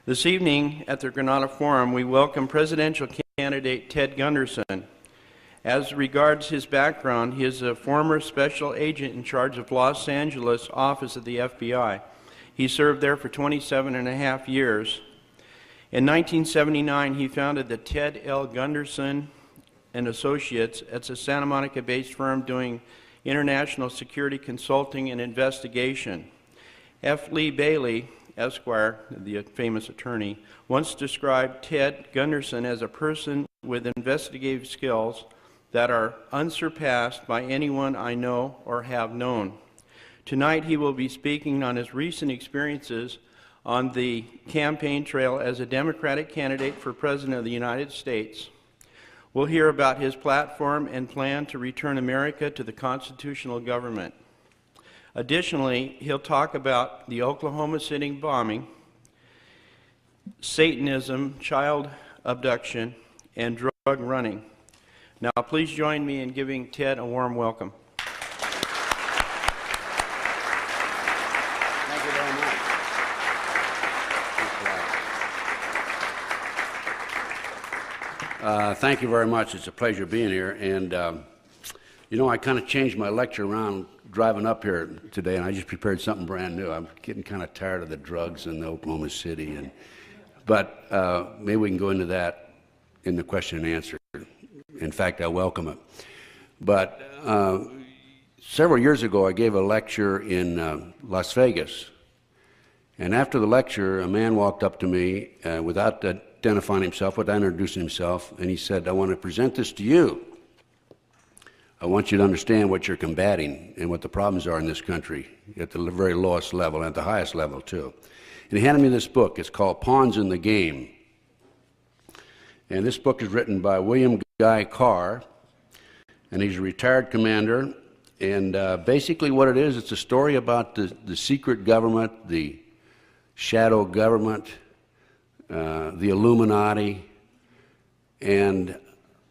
This evening at the Granada Forum, we welcome presidential candidate Ted Gunderson. As regards his background, he is a former special agent in charge of Los Angeles office of the FBI. He served there for 27.5 years. In 1979, he founded the Ted L. Gunderson and Associates. It's a Santa Monica-based firm doing international security consulting and investigation. F. Lee Bailey, Esquire, the famous attorney, once described Ted Gunderson as a person with investigative skills that are unsurpassed by anyone I know or have known. Tonight he will be speaking on his recent experiences on the campaign trail as a Democratic candidate for President of the United States. We'll hear about his platform and plan to return America to the constitutional government. Additionally, he'll talk about the Oklahoma City bombing, Satanism, child abduction, and drug running. Now, please join me in giving Ted a warm welcome. Thank you very much. Thank you very much. It's a pleasure being here. And, you know, I kind of changed my lecture around driving up here today, and I just prepared something brand new. I'm getting kind of tired of the drugs in Oklahoma City. But maybe we can go into that in the question and answer. In fact, I welcome it. But several years ago, I gave a lecture in Las Vegas. And after the lecture, a man walked up to me without identifying himself, without introducing himself, and he said, "I want to present this to you. I want you to understand what you're combating and what the problems are in this country at the very lowest level and at the highest level, too." And he handed me this book. It's called Pawns in the Game. And this book is written by William Guy Carr, and he's a retired commander. And basically what it is, it's a story about the secret government, the shadow government, the Illuminati. And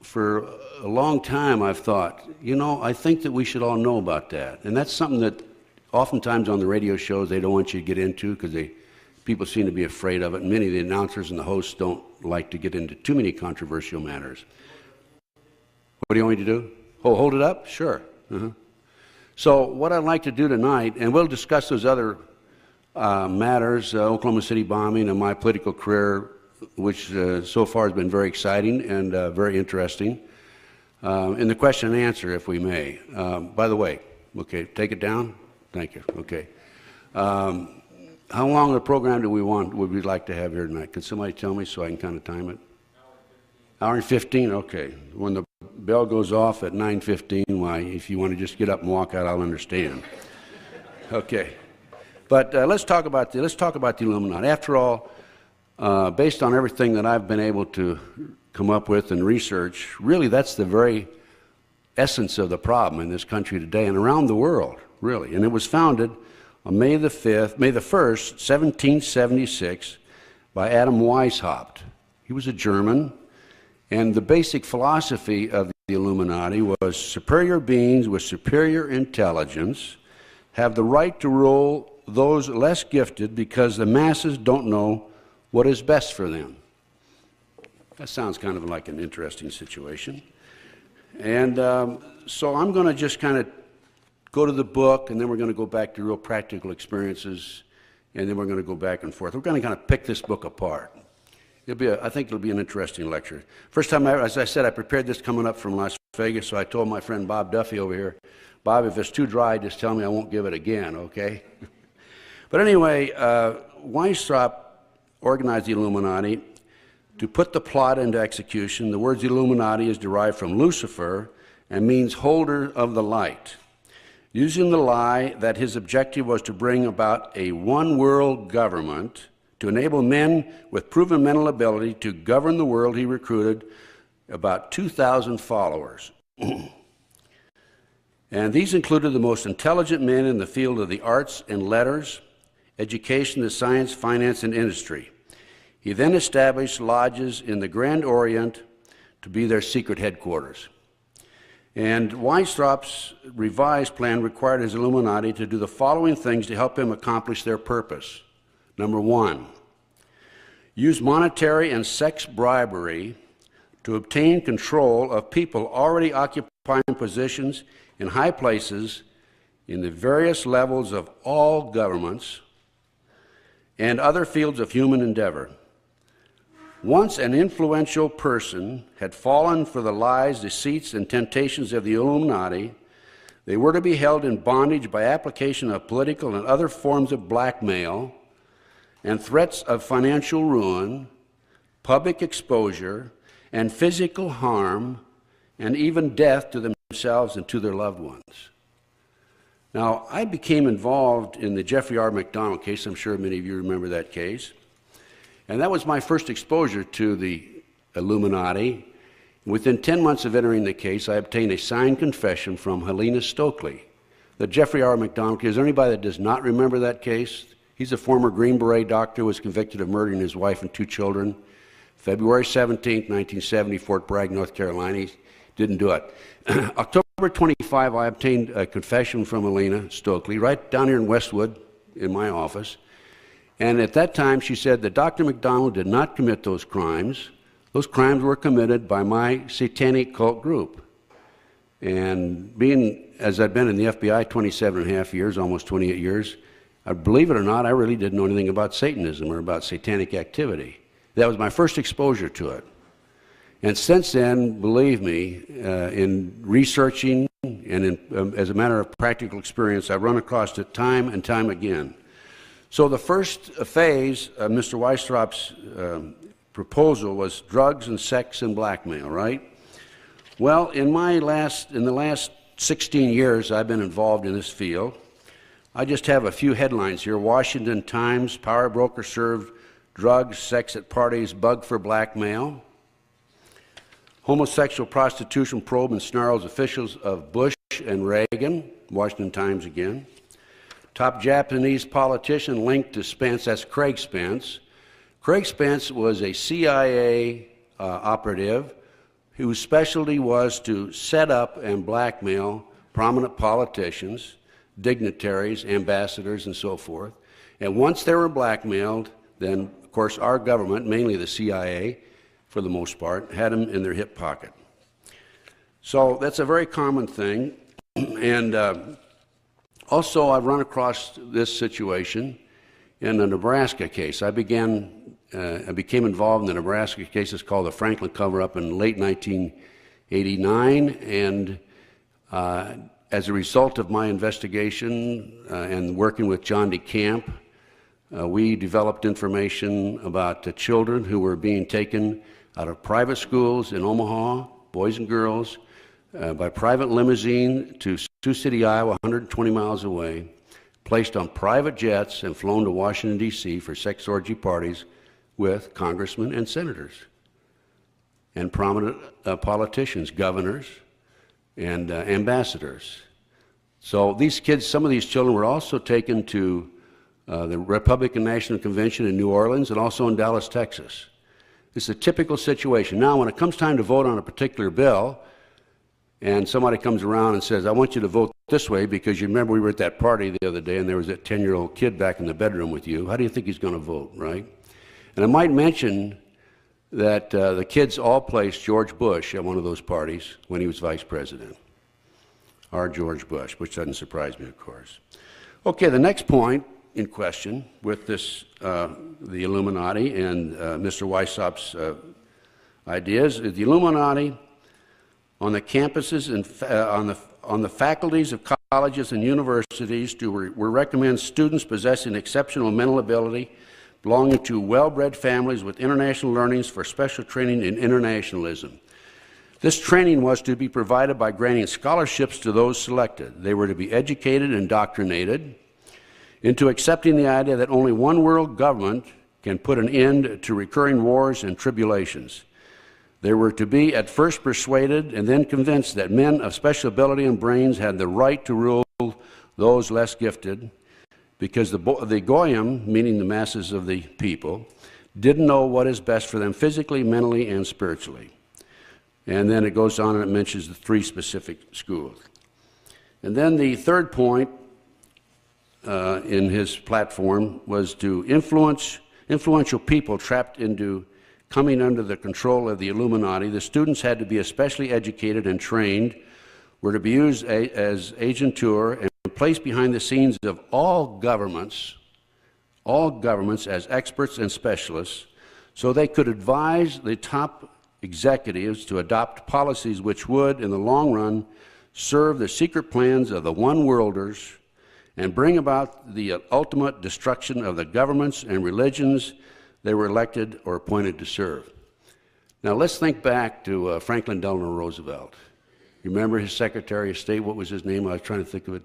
for a long time I've thought, you know, I think that we should all know about that. And that's something that oftentimes on the radio shows they don't want you to get into because people seem to be afraid of it. And many of the announcers and the hosts don't like to get into too many controversial matters. What do you want me to do? Oh, hold it up? Sure. So what I'd like to do tonight, and we'll discuss those other matters, Oklahoma City bombing and my political career, which so far has been very exciting and very interesting. In the question and answer, if we may. By the way, okay, take it down. Thank you. Okay. How long of a program would we like to have here tonight? Can somebody tell me so I can kind of time it? Hour and 15? Okay. When the bell goes off at 9:15, why, if you want to just get up and walk out, I'll understand. Okay. But let's talk about the Illuminati. After all, based on everything that I've been able to come up with and research, really that's the very essence of the problem in this country today and around the world, really. And it was founded on May the 1st, 1776, by Adam Weishaupt. He was a German, and the basic philosophy of the Illuminati was superior beings with superior intelligence have the right to rule those less gifted because the masses don't know what is best for them. That sounds kind of like an interesting situation. And so I'm going to just kind of go to the book, and then we're going to go back to real practical experiences, and then we're going to go back and forth. We're going to kind of pick this book apart. I think it'll be an interesting lecture. First time, as I said, I prepared this coming up from Las Vegas, so I told my friend Bob Duffy over here, "Bob, if it's too dry, just tell me I won't give it again, okay?" But anyway, Weishaupt organized the Illuminati to put the plot into execution. The word Illuminati is derived from Lucifer and means holder of the light. Using the lie that his objective was to bring about a one-world government to enable men with proven mental ability to govern the world, he recruited about 2,000 followers. And these included the most intelligent men in the field of the arts and letters, education, the science, finance, and industry. He then established lodges in the Grand Orient to be their secret headquarters. And Weishaupt's revised plan required his Illuminati to do the following things to help him accomplish their purpose. Number one, use monetary and sex bribery to obtain control of people already occupying positions in high places in the various levels of all governments and other fields of human endeavor. Once an influential person had fallen for the lies, deceits, and temptations of the Illuminati, they were to be held in bondage by application of political and other forms of blackmail and threats of financial ruin, public exposure, and physical harm, and even death to themselves and to their loved ones. Now, I became involved in the Jeffrey R. McDonald case. I'm sure many of you remember that case. And that was my first exposure to the Illuminati. Within 10 months of entering the case, I obtained a signed confession from Helena Stokely. The Jeffrey R. McDonald case, is there anybody that does not remember that case? He's a former Green Beret doctor who was convicted of murdering his wife and 2 children. February 17, 1970, Fort Bragg, North Carolina. He didn't do it. October 25, I obtained a confession from Helena Stokely right down here in Westwood in my office. And at that time, she said that Dr. McDonald did not commit those crimes. Those crimes were committed by my satanic cult group. And being, as I've been in the FBI 27 and a half years, almost 28 years, believe it or not, I really didn't know anything about Satanism or about satanic activity. That was my first exposure to it. And since then, believe me, in researching and as a matter of practical experience, I've run across it time and time again. So the first phase of Mr. Weisstrop's proposal was drugs and sex and blackmail, right? Well, in the last 16 years I've been involved in this field. I just have a few headlines here. Washington Times, power broker served drugs, sex at parties, bug for blackmail. Homosexual prostitution probe and snarls officials of Bush and Reagan, Washington Times again. Top Japanese politician linked to Spence, that's Craig Spence. Craig Spence was a CIA operative whose specialty was to set up and blackmail prominent politicians, dignitaries, ambassadors, and so forth. And once they were blackmailed, then, of course, our government, mainly the CIA, for the most part, had them in their hip pocket. So that's a very common thing. And also, I've run across this situation in the Nebraska case. I became involved in the Nebraska case. It's called the Franklin cover-up in late 1989. And as a result of my investigation and working with John DeCamp, we developed information about the children who were being taken out of private schools in Omaha, boys and girls, by private limousine to Sioux City, Iowa, 120 miles away, placed on private jets and flown to Washington, D.C. for sex orgy parties with congressmen and senators and prominent politicians, governors, and ambassadors. So these kids, some of these children were also taken to the Republican National Convention in New Orleans and also in Dallas, Texas. It's a typical situation. Now, when it comes time to vote on a particular bill, and somebody comes around and says, I want you to vote this way because you remember we were at that party the other day and there was that 10-year-old kid back in the bedroom with you, how do you think he's going to vote, right? And I might mention that the kids all placed George Bush at one of those parties when he was vice president. Our George Bush, which doesn't surprise me, of course. Okay, the next point in question with this, the Illuminati and Mr. Weisstrop's ideas is the Illuminati on the campuses and on the faculties of colleges and universities were recommend students possessing exceptional mental ability, belonging to well-bred families with international learnings for special training in internationalism. This training was to be provided by granting scholarships to those selected. They were to be educated and indoctrinated into accepting the idea that only one world government can put an end to recurring wars and tribulations. They were to be at first persuaded and then convinced that men of special ability and brains had the right to rule those less gifted, because the Goyim, meaning the masses of the people, didn't know what is best for them physically, mentally, and spiritually. And then it goes on and it mentions the 3 specific schools. And then the third point in his platform was to influence influential people trapped into coming under the control of the Illuminati. The students had to be especially educated and trained, were to be used as agentur and placed behind the scenes of all governments as experts and specialists, so they could advise the top executives to adopt policies which would, in the long run, serve the secret plans of the one-worlders and bring about the ultimate destruction of the governments and religions they were elected or appointed to serve. Now let's think back to Franklin Delano Roosevelt. You remember his Secretary of State? What was his name? I was trying to think of it.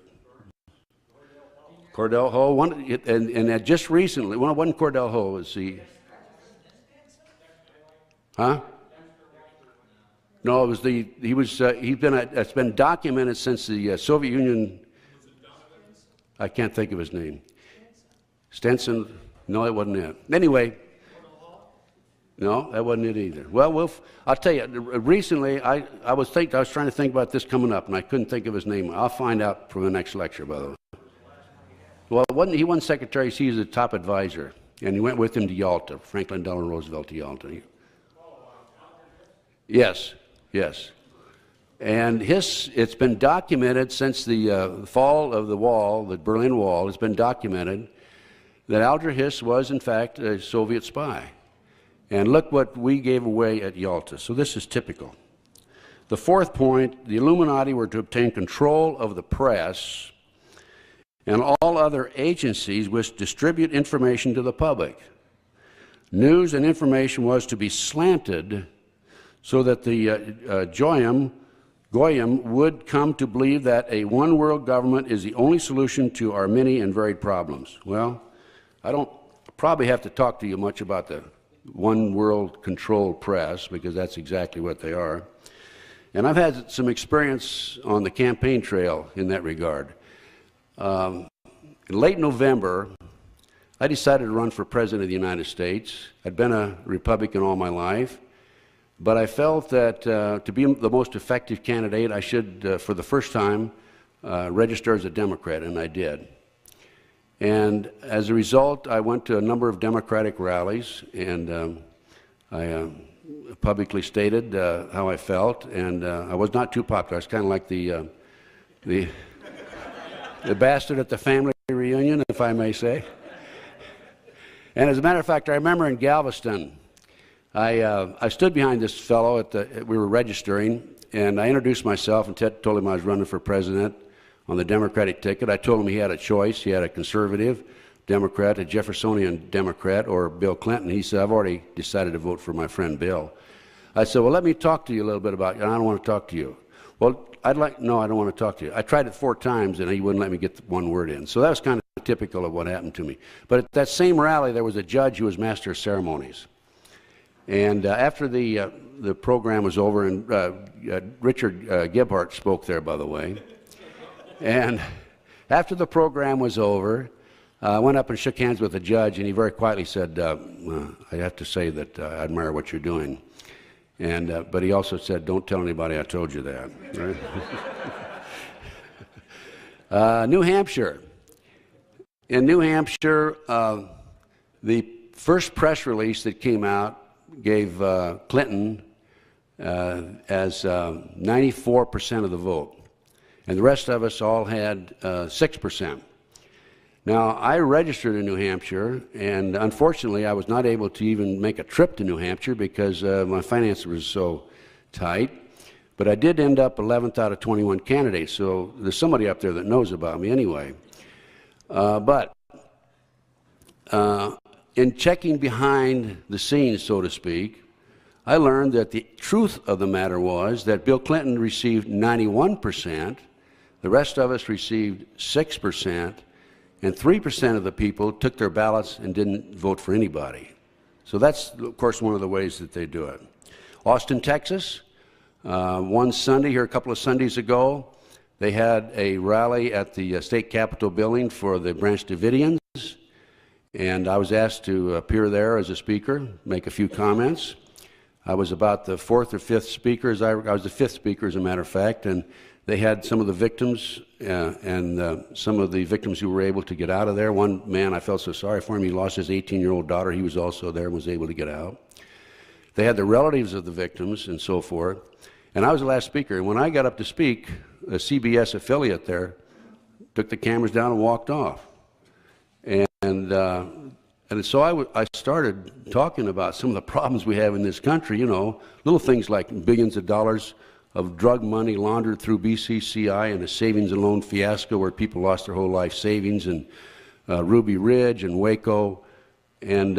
Cordell Hull. And just recently, well, it wasn't Cordell Hull. It was the... Huh? No, it was the... it's been documented since the Soviet Union... I can't think of his name. Stenson? No, that wasn't it. Anyway... No, that wasn't it either. Well, I'll tell you, recently I was trying to think about this coming up, and I couldn't think of his name. I'll find out for the next lecture, by the way. Well, he wasn't secretary, he was a top advisor, and he went with him to Yalta, Franklin Delano Roosevelt to Yalta. Yes. And it's been documented since the fall of the wall, the Berlin Wall, it's been documented that Alger Hiss was, in fact, a Soviet spy. And look what we gave away at Yalta. So this is typical. The fourth point, the Illuminati were to obtain control of the press and all other agencies which distribute information to the public. News and information was to be slanted so that the Goyim would come to believe that a one-world government is the only solution to our many and varied problems. Well, I don't probably have to talk to you much about the one world controlled press, because that's exactly what they are. And I've had some experience on the campaign trail in that regard. In late November, I decided to run for President of the United States. I'd been a Republican all my life, but I felt that to be the most effective candidate, I should, for the first time, register as a Democrat, and I did. And as a result, I went to a number of Democratic rallies, and I publicly stated how I felt, and I was not too popular. I was kind of like the bastard at the family reunion, if I may say. And as a matter of fact, I remember in Galveston, I stood behind this fellow we were registering, and I introduced myself and told him I was running for president on the Democratic ticket. I told him he had a choice. He had a conservative Democrat, a Jeffersonian Democrat, or Bill Clinton. He said, I've already decided to vote for my friend Bill. I said, well, let me talk to you a little bit about you. I don't want to talk to you. Well, no, I don't want to talk to you. I tried it 4 times, and he wouldn't let me get one word in. So that was kind of typical of what happened to me. But at that same rally, there was a judge who was master of ceremonies. And after the program was over, and Richard Gebhardt spoke there, by the way. And after the program was over, I went up and shook hands with the judge, and he very quietly said, I have to say that I admire what you're doing. And, but he also said, don't tell anybody I told you that. Right? New Hampshire. In New Hampshire, the first press release that came out gave Clinton as 94% of the vote. And the rest of us all had 6%. Now, I registered in New Hampshire, and unfortunately, I was not able to even make a trip to New Hampshire because my finances were so tight. But I did end up 11th out of 21 candidates, so there's somebody up there that knows about me anyway. But in checking behind the scenes, so to speak, I learned that the truth of the matter was that Bill Clinton received 91%, the rest of us received 6%, and 3% of the people took their ballots and didn't vote for anybody. So that's, of course, one of the ways that they do it. Austin, Texas, one Sunday, here a couple of Sundays ago, they had a rally at the state capitol building for the Branch Davidians, and I was asked to appear there as a speaker, make a few comments. I was about the fourth or fifth speaker. I was the fifth speaker, as a matter of fact, and they had some of the victims and some of the victims who were able to get out of there. One man, I felt so sorry for him. He lost his 18-year-old daughter. He was also there and was able to get out. They had the relatives of the victims and so forth. And I was the last speaker. And when I got up to speak, a CBS affiliate there took the cameras down and walked off. And so I started talking about some of the problems we have in this country, you know, little things like billions of dollars of drug money laundered through BCCI and a savings and loan fiasco where people lost their whole life savings, and Ruby Ridge and Waco. And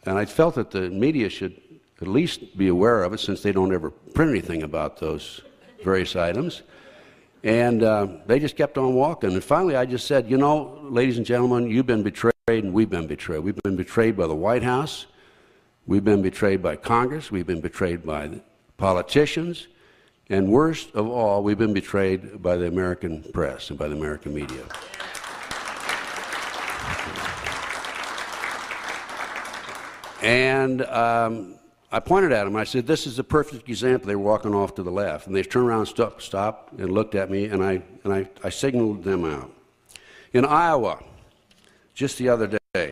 I felt that the media should at least be aware of it, since they don't ever print anything about those various items. And they just kept on walking. And finally I just said, you know, ladies and gentlemen, you've been betrayed and we've been betrayed. We've been betrayed by the White House. We've been betrayed by Congress. We've been betrayed by the politicians. And worst of all, we've been betrayed by the American press and by the American media. And I pointed at them. I said, this is a perfect example. They were walking off to the left, and they turned around, stopped, and looked at me, and I signaled them out. In Iowa, just the other day,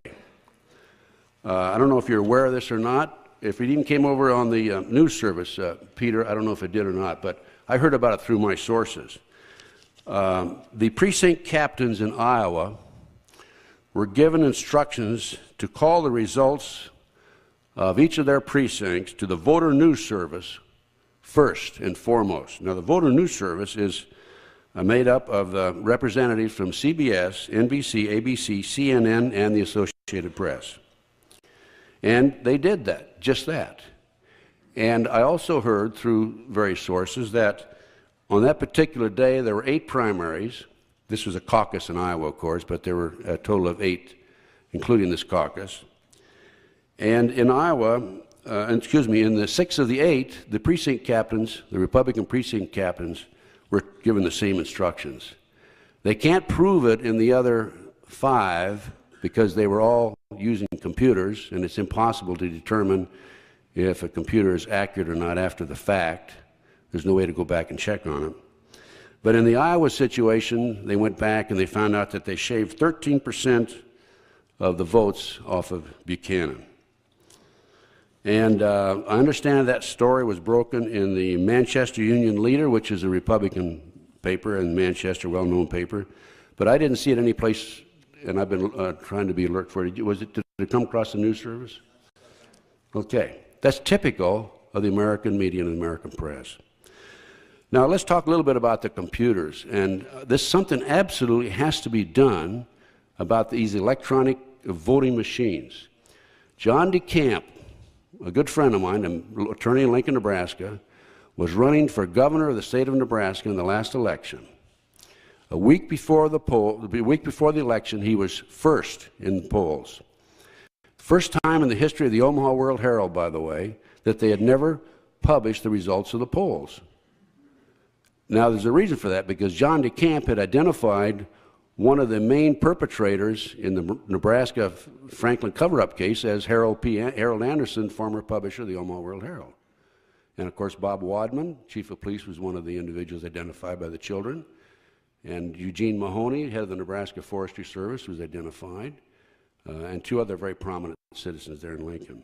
I don't know if you're aware of this or not. If it even came over on the news service, Peter, I don't know if it did or not, but I heard about it through my sources. The precinct captains in Iowa were given instructions to call the results of each of their precincts to the voter news service first and foremost. Now, the voter news service is made up of representatives from CBS, NBC, ABC, CNN, and the Associated Press. And they did that, just that. And I also heard through various sources that on that particular day there were 8 primaries. This was a caucus in Iowa, of course, but there were a total of 8, including this caucus. And in Iowa, in the 6 of the 8, the precinct captains, the Republican precinct captains, were given the same instructions. They can't prove it in the other 5 because they were all using computers, and it's impossible to determine if a computer is accurate or not after the fact. There's no way to go back and check on it. But in the Iowa situation, they went back and they found out that they shaved 13% of the votes off of Buchanan. And I understand that story was broken in the Manchester Union Leader, which is a Republican paper in Manchester, well-known paper. But I didn't see it any place, and I've been trying to be alert for it. Did it come across the news service? Okay. That's typical of the American media and the American press. Now, let's talk a little bit about the computers. And something absolutely has to be done about these electronic voting machines. John DeCamp, a good friend of mine, an attorney in Lincoln, Nebraska, was running for governor of the state of Nebraska in the last election. A week before the election, he was first in the polls. First time in the history of the Omaha World Herald, by the way, that they had never published the results of the polls. Now, there's a reason for that, because John DeCamp had identified one of the main perpetrators in the Nebraska Franklin cover-up case as Harold Anderson, former publisher of the Omaha World Herald. And of course, Bob Wadman, chief of police, was one of the individuals identified by the children. And Eugene Mahoney, head of the Nebraska Forestry Service, was identified. And 2 other very prominent citizens there in Lincoln.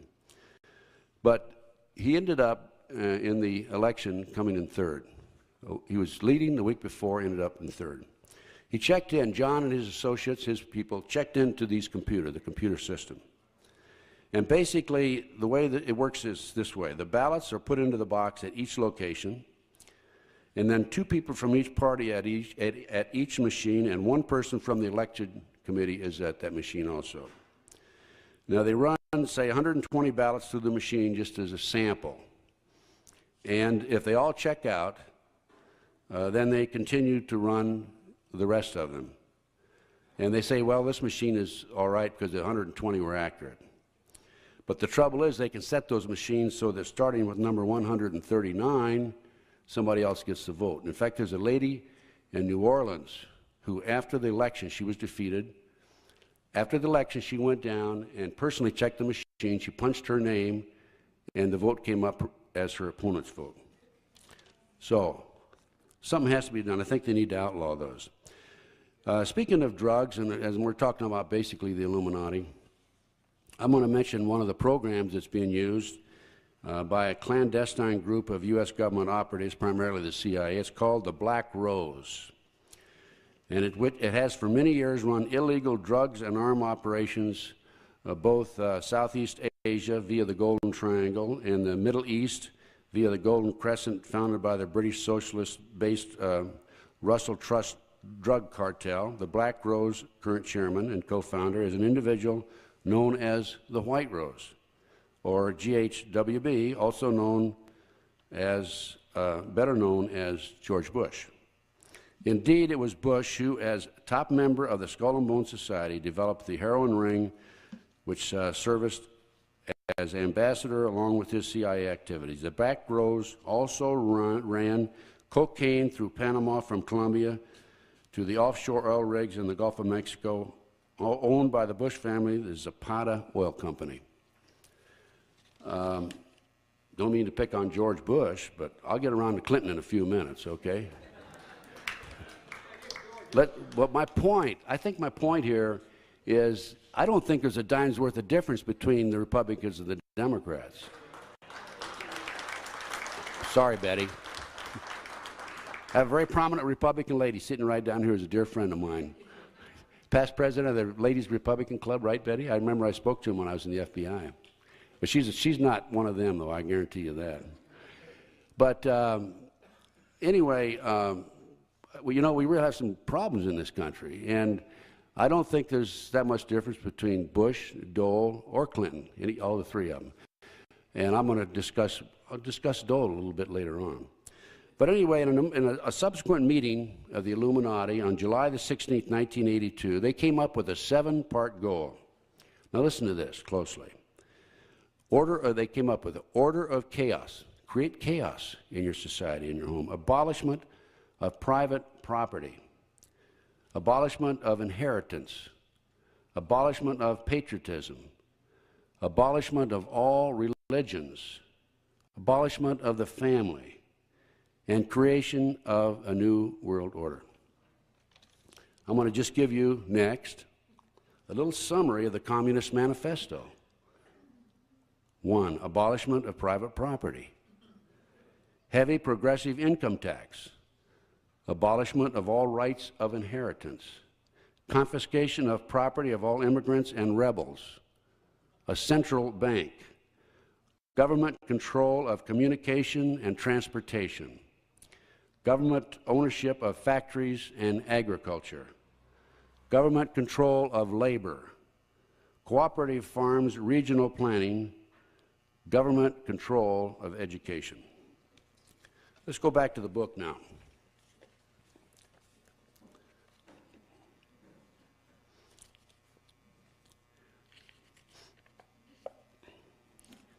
But he ended up in the election coming in 3rd. He was leading the week before, ended up in 3rd. He checked in, John and his associates, his people, checked into the computer system. And basically, the way that it works is this way. The ballots are put into the box at each location, and then 2 people from each party at each machine, and 1 person from the election committee is at that machine also. Now, they run, say, 120 ballots through the machine just as a sample. And if they all check out, then they continue to run the rest of them. And they say, well, this machine is all right because the 120 were accurate. But the trouble is they can set those machines so that starting with number 139, somebody else gets the vote. In fact, there's a lady in New Orleans who, after the election, she was defeated. After the election, she went down and personally checked the machine. She punched her name, and the vote came up as her opponent's vote. So something has to be done. I think they need to outlaw those. Speaking of drugs, and as we're talking about basically the Illuminati, I'm going to mention one of the programs that's being used by a clandestine group of U.S. government operatives, primarily the CIA. It's called the Black Rose. And it has for many years run illegal drugs and arm operations both Southeast Asia via the Golden Triangle and the Middle East via the Golden Crescent, founded by the British socialist-based Russell Trust drug cartel. The Black Rose current chairman and co-founder is an individual known as the White Rose, or GHWB, also known as, better known as George Bush. Indeed, it was Bush who, as top member of the Skull and Bone Society, developed the heroin ring, which serviced as ambassador along with his CIA activities. The Black Rose also ran cocaine through Panama from Colombia to the offshore oil rigs in the Gulf of Mexico, all owned by the Bush family, the Zapata Oil Company. Don't mean to pick on George Bush, but I'll get around to Clinton in a few minutes, okay? But I think my point here is I don't think there's a dime's worth of difference between the Republicans and the Democrats. Sorry, Betty. I have a very prominent Republican lady sitting right down here who's a dear friend of mine. Past president of the Ladies Republican Club, right, Betty? I remember I spoke to him when I was in the FBI. But she's not one of them, though, I guarantee you that. But anyway, you know, we really have some problems in this country, and I don't think there's that much difference between Bush, Dole, or Clinton, all the three of them. And I'm going to I'll discuss Dole a little bit later on. But anyway, in a subsequent meeting of the Illuminati on July the 16th, 1982, they came up with a 7-part goal. Now listen to this closely. They came up with an order of chaos. Create chaos in your society, in your home. Abolishment of private property. Abolishment of inheritance. Abolishment of patriotism. Abolishment of all religions. Abolishment of the family. And creation of a new world order. I'm going to just give you next a little summary of the Communist Manifesto. 1, abolishment of private property. Heavy progressive income tax. Abolishment of all rights of inheritance. Confiscation of property of all immigrants and rebels. A central bank. Government control of communication and transportation. Government ownership of factories and agriculture. Government control of labor. Cooperative farms, regional planning. Government control of education. Let's go back to the book now.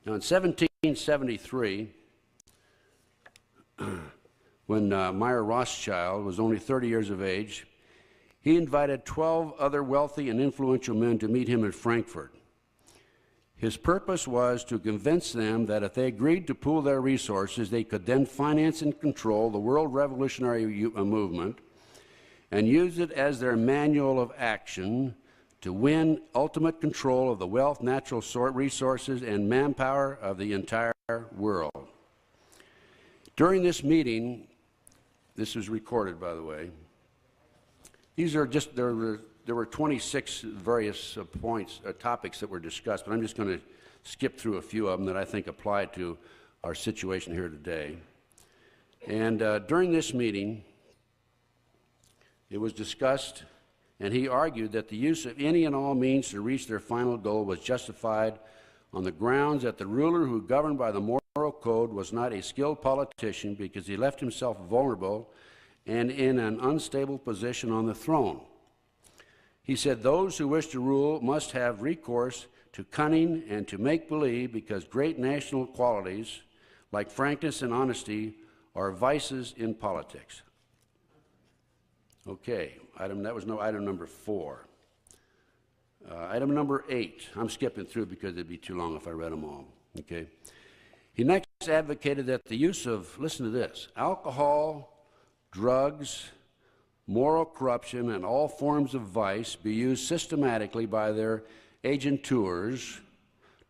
Now, in 1773, when Meyer Rothschild was only 30 years of age, he invited 12 other wealthy and influential men to meet him in Frankfurt. His purpose was to convince them that if they agreed to pool their resources, they could then finance and control the world revolutionary movement and use it as their manual of action to win ultimate control of the wealth, natural resources, and manpower of the entire world. During this meeting, this was recorded, by the way, there were 26 various topics that were discussed, but I'm just going to skip through a few of them that I think apply to our situation here today. And during this meeting, it was discussed, and he argued that the use of any and all means to reach their final goal was justified on the grounds that the ruler who governed by the moral code was not a skilled politician because he left himself vulnerable and in an unstable position on the throne. He said those who wish to rule must have recourse to cunning and to make-believe because great national qualities like frankness and honesty are vices in politics. Okay, that was item number 4. Item number 8, I'm skipping through because it'd be too long if I read them all, okay? He next advocated that the use of, listen to this, alcohol, drugs, moral corruption, and all forms of vice be used systematically by their agenteurs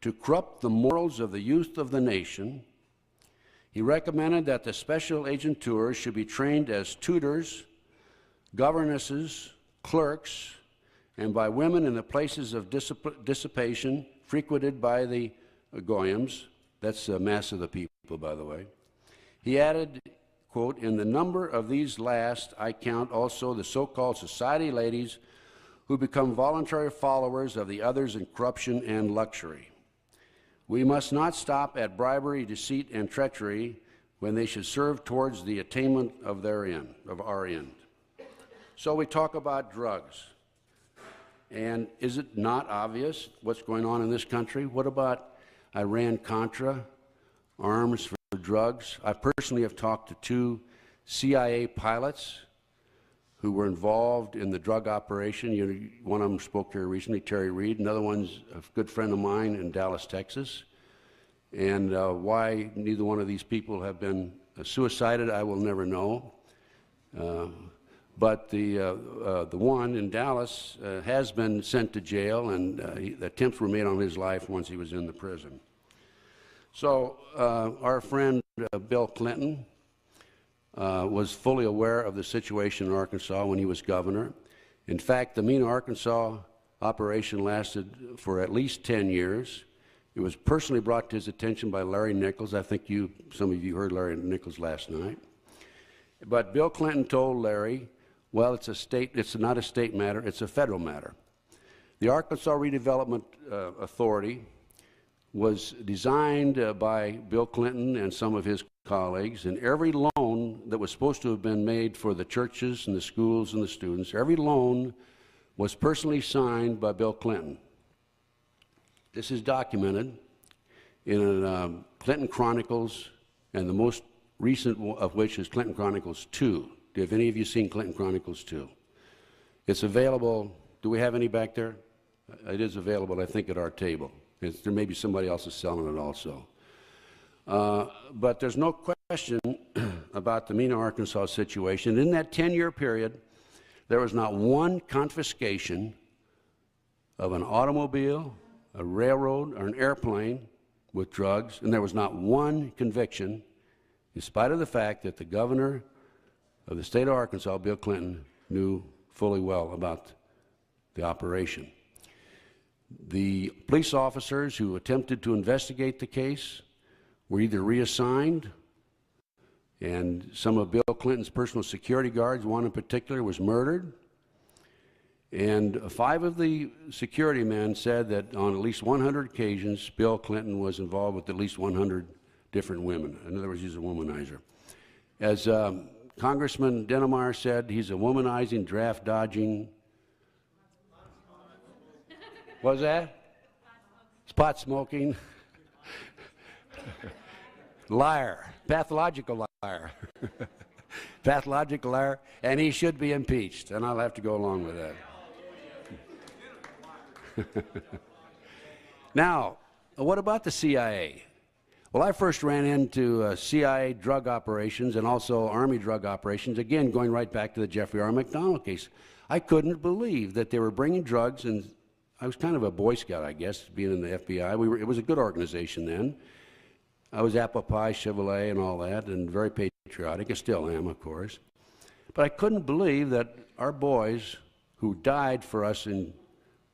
to corrupt the morals of the youth of the nation. He recommended that the special agenteurs should be trained as tutors, governesses, clerks, and by women in the places of dissipation frequented by the goyim. That's the mass of the people, by the way. He added, quote, "In the number of these last, I count also the so-called society ladies who become voluntary followers of the others in corruption and luxury. We must not stop at bribery, deceit, and treachery when they should serve towards the attainment of our end." So we talk about drugs. And is it not obvious what's going on in this country? What about Iran-Contra, arms for drugs? I personally have talked to 2 CIA pilots who were involved in the drug operation. One of them spoke here recently, Terry Reed. Another one's a good friend of mine in Dallas, Texas. And why neither one of these people have been suicided, I will never know. But the one in Dallas has been sent to jail, and attempts were made on his life once he was in the prison. So our friend Bill Clinton was fully aware of the situation in Arkansas when he was governor. In fact, the Mena, Arkansas operation lasted for at least 10 years. It was personally brought to his attention by Larry Nichols. I think some of you heard Larry Nichols last night. But Bill Clinton told Larry, well, it's not a state matter, it's a federal matter. The Arkansas Redevelopment Authority was designed by Bill Clinton and some of his colleagues, and every loan that was supposed to have been made for the churches and the schools and the students, every loan was personally signed by Bill Clinton. This is documented in Clinton Chronicles, and the most recent of which is Clinton Chronicles 2. Have any of you seen Clinton Chronicles 2? It's available. Do we have any back there? It is available, I think, at our table. There may be somebody else is selling it also. But there's no question about the Mena, Arkansas situation. In that 10-year period, there was not one confiscation of an automobile, a railroad, or an airplane with drugs, and there was not one conviction, in spite of the fact that the governor of the state of Arkansas, Bill Clinton, knew fully well about the operation. The police officers who attempted to investigate the case were either reassigned, and some of Bill Clinton's personal security guards, one in particular, was murdered. And 5 of the security men said that on at least 100 occasions, Bill Clinton was involved with at least 100 different women. In other words, he's a womanizer. As Congressman Dennemeyer said, he's a womanizing, draft-dodging. What was that? Spot smoking. Liar. Pathological liar. Pathological liar. And he should be impeached, and I'll have to go along with that. Now, what about the CIA? Well, I first ran into CIA drug operations and also Army drug operations, again, going right back to the Jeffrey R. McDonald case. I couldn't believe that they were bringing drugs, and I was kind of a Boy Scout, I guess, being in the FBI. It was a good organization then. I was apple pie, Chevrolet, and all that, and very patriotic. I still am, of course. But I couldn't believe that our boys who died for us in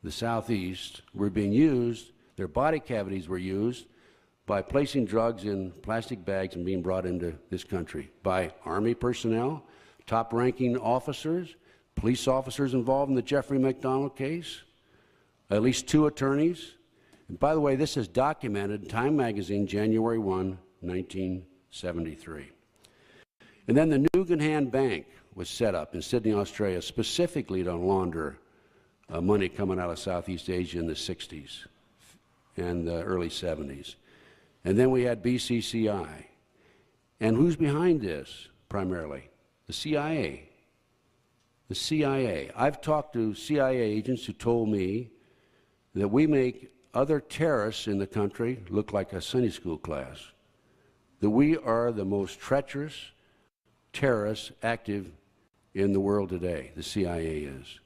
the Southeast were being used, their body cavities were used by placing drugs in plastic bags and being brought into this country by Army personnel, top-ranking officers, police officers involved in the Jeffrey McDonald case, at least 2 attorneys. And by the way, this is documented in Time magazine, January 1, 1973. And then the Nugan Bank was set up in Sydney, Australia, specifically to launder money coming out of Southeast Asia in the 60s and the early 70s. And then we had BCCI. And who's behind this, primarily? The CIA. The CIA. I've talked to CIA agents who told me that we make other terrorists in the country look like a Sunday school class. that we are the most treacherous terrorists active in the world today. The CIA is.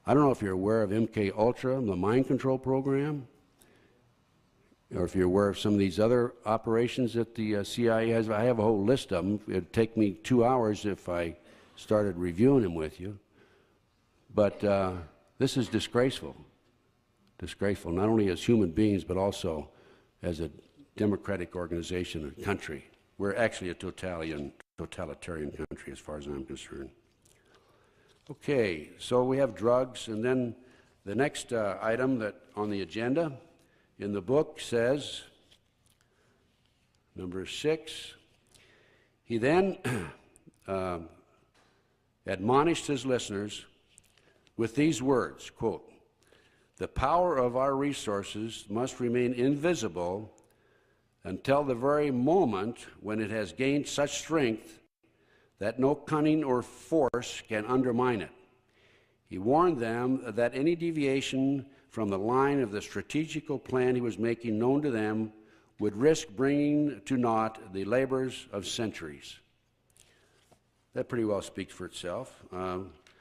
I don't know if you're aware of MK Ultra, the mind control program, or if you're aware of some of these other operations that the CIA has. I have a whole list of them. It'd take me 2 hours if I started reviewing them with you. But this is disgraceful. Disgraceful, not only as human beings, but also as a democratic organization and country. We're actually a totalitarian country as far as I'm concerned. Okay, so we have drugs, and then the next item that on the agenda in the book says, number 6, he then admonished his listeners with these words, quote, "The power of our resources must remain invisible until the very moment when it has gained such strength that no cunning or force can undermine it." He warned them that any deviation from the line of the strategical plan he was making known to them would risk bringing to naught the labors of centuries. That pretty well speaks for itself.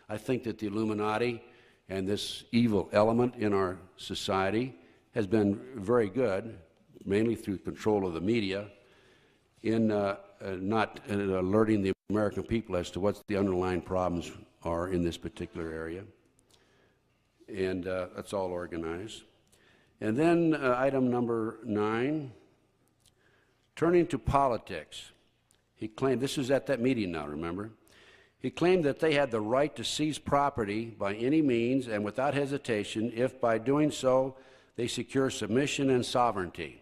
I think that the Illuminati and this evil element in our society has been very good, mainly through control of the media, in not alerting the American people as to what the underlying problems are in this particular area. And that's all organized. And then item number 9, turning to politics. He claimed, this was at that meeting now, remember? He claimed that they had the right to seize property by any means and without hesitation if by doing so they secure submission and sovereignty.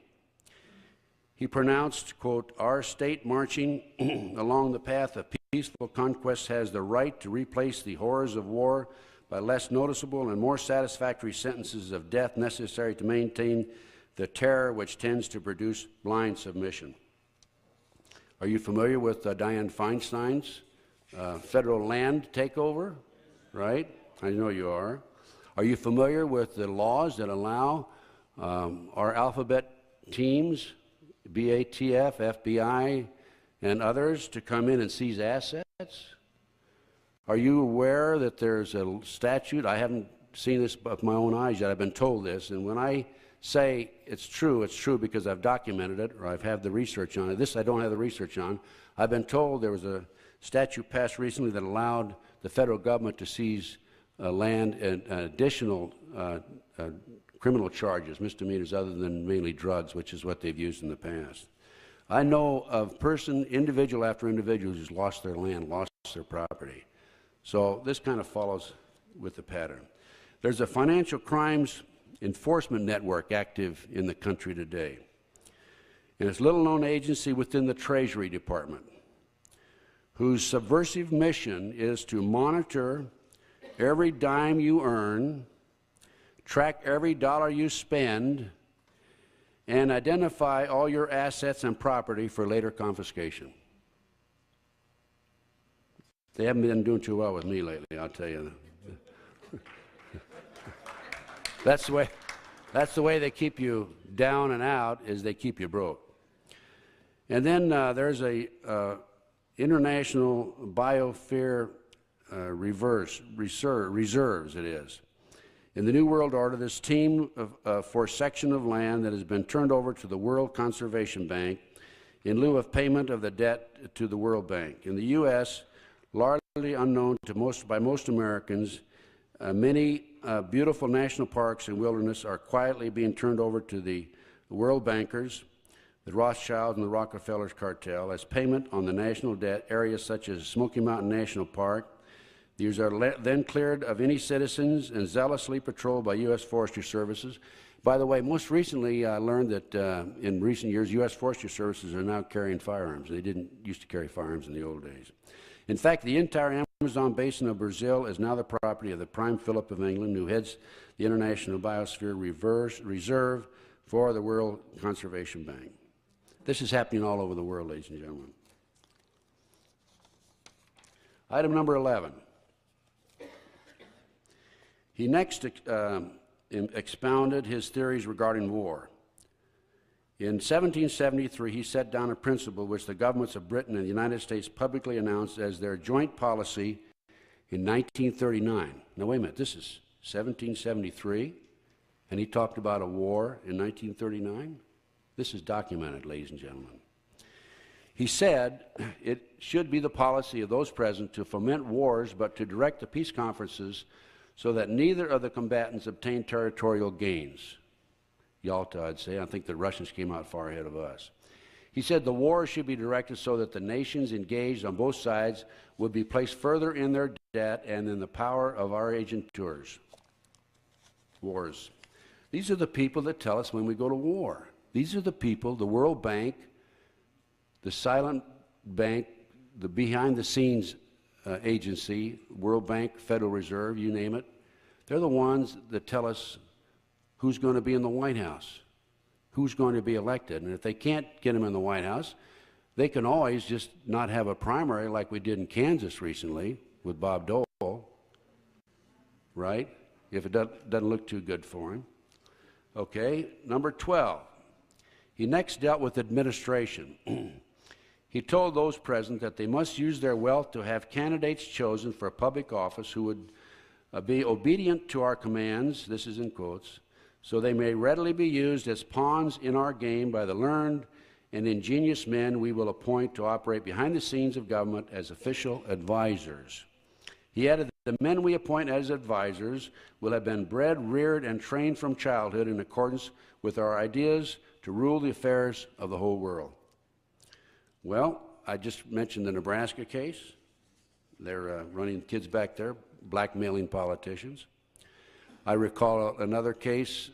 He pronounced, quote, "Our state marching along the path of peaceful conquest has the right to replace the horrors of war by less noticeable and more satisfactory sentences of death necessary to maintain the terror which tends to produce blind submission." Are you familiar with Dianne Feinstein's federal land takeover? Right? I know you are. Are you familiar with the laws that allow our alphabet teams, BATF, FBI, and others to come in and seize assets? Are you aware that there's a statute? I haven't seen this with my own eyes yet. I've been told this. And when I say it's true because I've documented it or I've had the research on it. This I don't have the research on. I've been told there was a statute passed recently that allowed the federal government to seize land and additional criminal charges, misdemeanors other than mainly drugs, which is what they've used in the past. I know of individual after individual who's lost their land, lost their property. So this kind of follows with the pattern. There's a financial crimes enforcement network active in the country today. And it's a little-known agency within the Treasury Department whose subversive mission is to monitor every dime you earn, track every dollar you spend, and identify all your assets and property for later confiscation. They haven't been doing too well with me lately, I'll tell you. That's the way they keep you down and out, is they keep you broke. And then there's a international biosphere reserves, it is. In the New World Order, this team for section of land that has been turned over to the World Conservation Bank in lieu of payment of the debt to the World Bank. In the U.S., largely unknown to most Americans, many beautiful national parks and wilderness are quietly being turned over to the world bankers, the Rothschilds and the Rockefellers cartel, as payment on the national debt. Areas such as Smoky Mountain National Park, these are then cleared of any citizens and zealously patrolled by U.S. Forestry Services. By the way, most recently I learned that in recent years U.S. Forestry Services are now carrying firearms. They didn't used to carry firearms in the old days. In fact, the entire Amazon basin of Brazil is now the property of the Prime Philip of England, who heads the International Biosphere Reserve for the World Conservation Bank. This is happening all over the world, ladies and gentlemen. Item number 11. He next expounded his theories regarding war. In 1773, he set down a principle which the governments of Britain and the United States publicly announced as their joint policy in 1939. Now, wait a minute, this is 1773, and he talked about a war in 1939? This is documented, ladies and gentlemen. He said it should be the policy of those present to foment wars, but to direct the peace conferences so that neither of the combatants obtain territorial gains. Yalta, I'd say. I think the Russians came out far ahead of us. He said the war should be directed so that the nations engaged on both sides would be placed further in their debt and in the power of our agenteurs. Wars. These are the people that tell us when we go to war. These are the people, the World Bank, the silent bank, the behind-the-scenes agency, World Bank, Federal Reserve, you name it. They're the ones that tell us who's going to be in the White House, who's going to be elected. And if they can't get them in the White House, they can always just not have a primary like we did in Kansas recently with Bob Dole, right? If it doesn't look too good for him. Okay, number 12. He next dealt with administration. He told those present that they must use their wealth to have candidates chosen for a public office who would be obedient to our commands, this is in quotes, so they may readily be used as pawns in our game by the learned and ingenious men we will appoint to operate behind the scenes of government as official advisors. He added that the men we appoint as advisors will have been bred, reared, and trained from childhood in accordance with our ideas to rule the affairs of the whole world. Well, I just mentioned the Nebraska case. They're running kids back there, blackmailing politicians. I recall another case,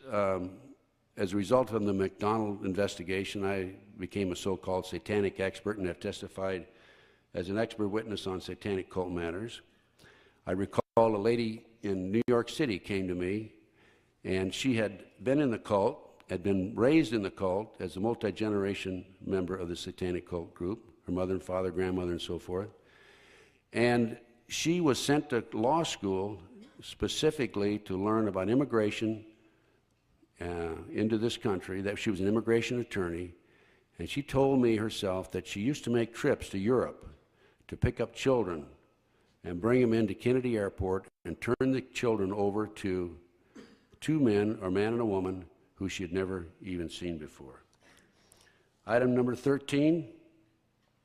as a result of the McDonald investigation, I became a so-called satanic expert and have testified as an expert witness on satanic cult matters. I recall a lady in New York City came to me, and she had been in the cult, had been raised in the cult as a multi-generation member of the satanic cult group, her mother and father, grandmother, and so forth. And she was sent to law school specifically to learn about immigration into this country, that she was an immigration attorney, and she told me herself that she used to make trips to Europe to pick up children and bring them into Kennedy Airport and turn the children over to two men, or a man and a woman, who she had never even seen before. Item number 13,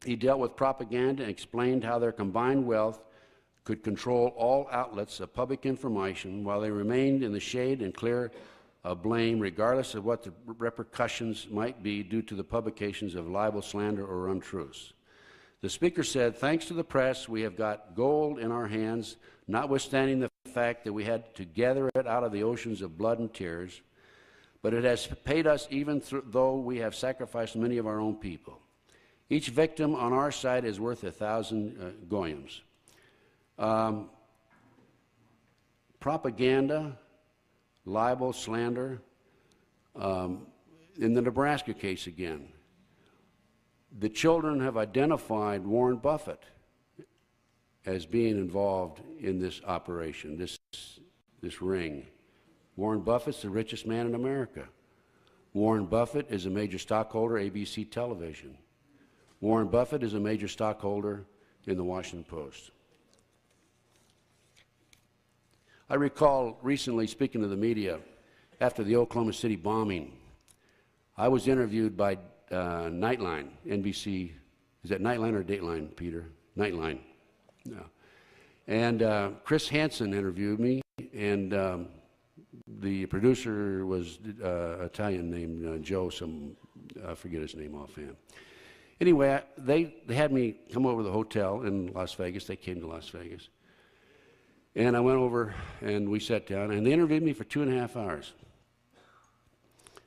he dealt with propaganda and explained how their combined wealth could control all outlets of public information while they remained in the shade and clear of blame, regardless of what the repercussions might be due to the publications of libel, slander, or untruths. The speaker said, "Thanks to the press, we have got gold in our hands, notwithstanding the fact that we had to gather it out of the oceans of blood and tears, but it has paid us even though we have sacrificed many of our own people. Each victim on our side is worth 1,000 goyams." Propaganda, libel, slander. In the Nebraska case again, the children have identified Warren Buffett as being involved in this operation, this ring. Warren Buffett's the richest man in America. Warren Buffett is a major stockholder, ABC Television. Warren Buffett is a major stockholder in the Washington Post. I recall recently speaking to the media after the Oklahoma City bombing. I was interviewed by Nightline, NBC. Is that Nightline or Dateline, Peter? Nightline. No. And Chris Hansen interviewed me, and the producer was Italian named Joe, I forget his name offhand. Anyway, they had me come over to the hotel in Las Vegas. They came to Las Vegas. And I went over and we sat down, and they interviewed me for 2.5 hours.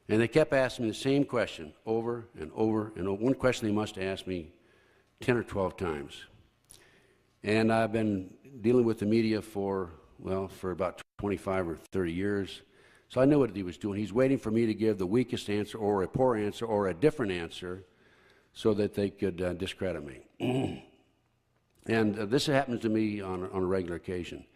And they kept asking me the same question over and over and over. One question they must have asked me 10 or 12 times. And I've been dealing with the media for about 25 or 30 years. So I knew what he was doing. He's waiting for me to give the weakest answer or a poor answer or a different answer so that they could discredit me. And this happens to me on a regular occasion.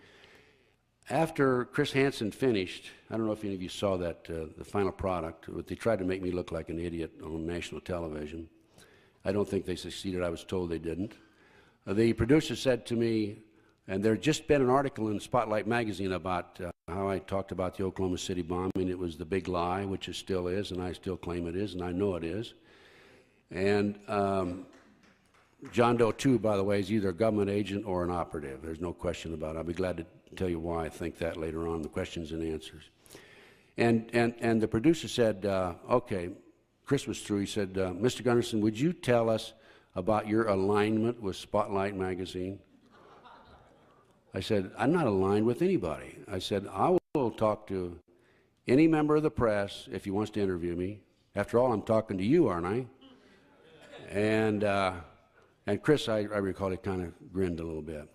After Chris Hansen finished, I don't know if any of you saw that, the final product, but they tried to make me look like an idiot on national television. I don't think they succeeded. I was told they didn't. The producer said to me, and there had just been an article in Spotlight magazine about how I talked about the Oklahoma City bombing. It was the big lie, which it still is, and I still claim it is, and I know it is. And John Doe 2, by the way, is either a government agent or an operative. There's no question about it. I'll be glad to tell you why I think that later on, the questions and answers. And the producer said, okay, Chris was through. He said, Mr. Gunderson, would you tell us about your alignment with Spotlight magazine? I said, I'm not aligned with anybody. I said, I will talk to any member of the press if he wants to interview me. After all, I'm talking to you, aren't I? And Chris, I recall, he kind of grinned a little bit.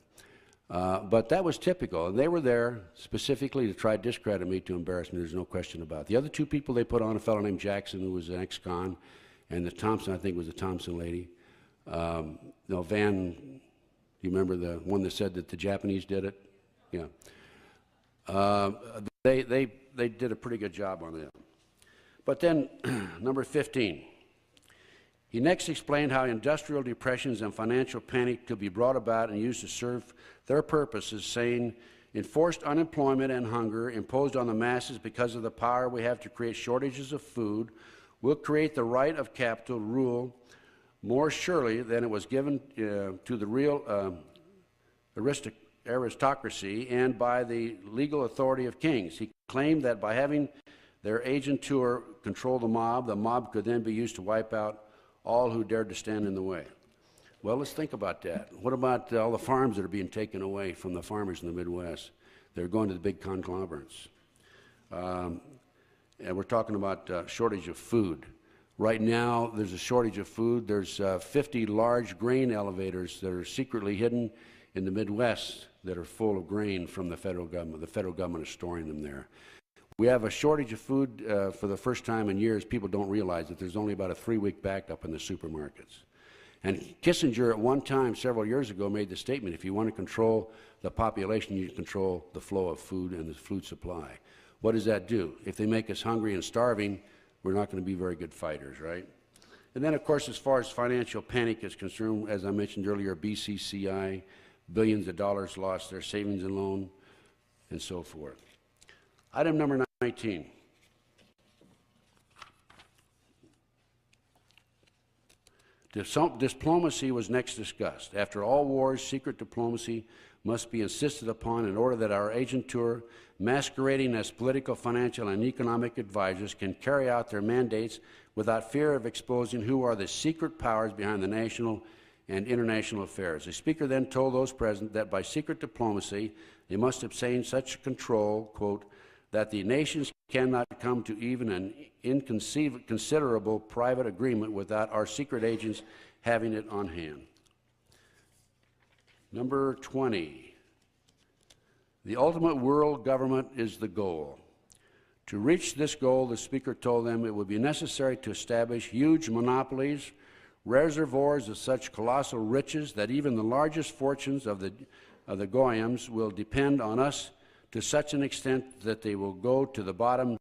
But that was typical. And they were there specifically to try to discredit me, to embarrass me. There's no question about it. The other two people they put on, a fellow named Jackson, who was an ex-con, and the Thompson, I think was the Thompson lady. Van, do you remember the one that said that the Japanese did it? Yeah. They did a pretty good job on that. But then, number 15. He next explained how industrial depressions and financial panic could be brought about and used to serve their purposes, saying, enforced unemployment and hunger imposed on the masses because of the power we have to create shortages of food will create the right of capital to rule more surely than it was given to the real aristocracy and by the legal authority of kings. He claimed that by having their agentur control the mob could then be used to wipe out all who dared to stand in the way. Well, let's think about that. What about all the farms that are being taken away from the farmers in the Midwest? They're going to the big conglomerates. And we're talking about shortage of food. Right now, there's a shortage of food. There's 50 large grain elevators that are secretly hidden in the Midwest that are full of grain from the federal government. The federal government is storing them there. We have a shortage of food for the first time in years. People don't realize that there's only about a 3-week backup in the supermarkets. And Kissinger at one time, several years ago, made the statement, if you want to control the population, you control the flow of food and the food supply. What does that do? If they make us hungry and starving, we're not going to be very good fighters, right? And then, of course, as far as financial panic is concerned, as I mentioned earlier, BCCI, billions of dollars lost, their savings and loan, and so forth. Item number 19. Diplomacy was next discussed. After all wars, secret diplomacy must be insisted upon in order that our agentur, masquerading as political, financial, and economic advisors, can carry out their mandates without fear of exposing who are the secret powers behind the national and international affairs. The Speaker then told those present that by secret diplomacy, they must obtain such control, quote, that the nations cannot come to even an inconsiderable private agreement without our secret agents having it on hand. Number 20. The ultimate world government is the goal. To reach this goal, the Speaker told them it would be necessary to establish huge monopolies, reservoirs of such colossal riches that even the largest fortunes of the Goyams will depend on us to such an extent that they will go to the bottom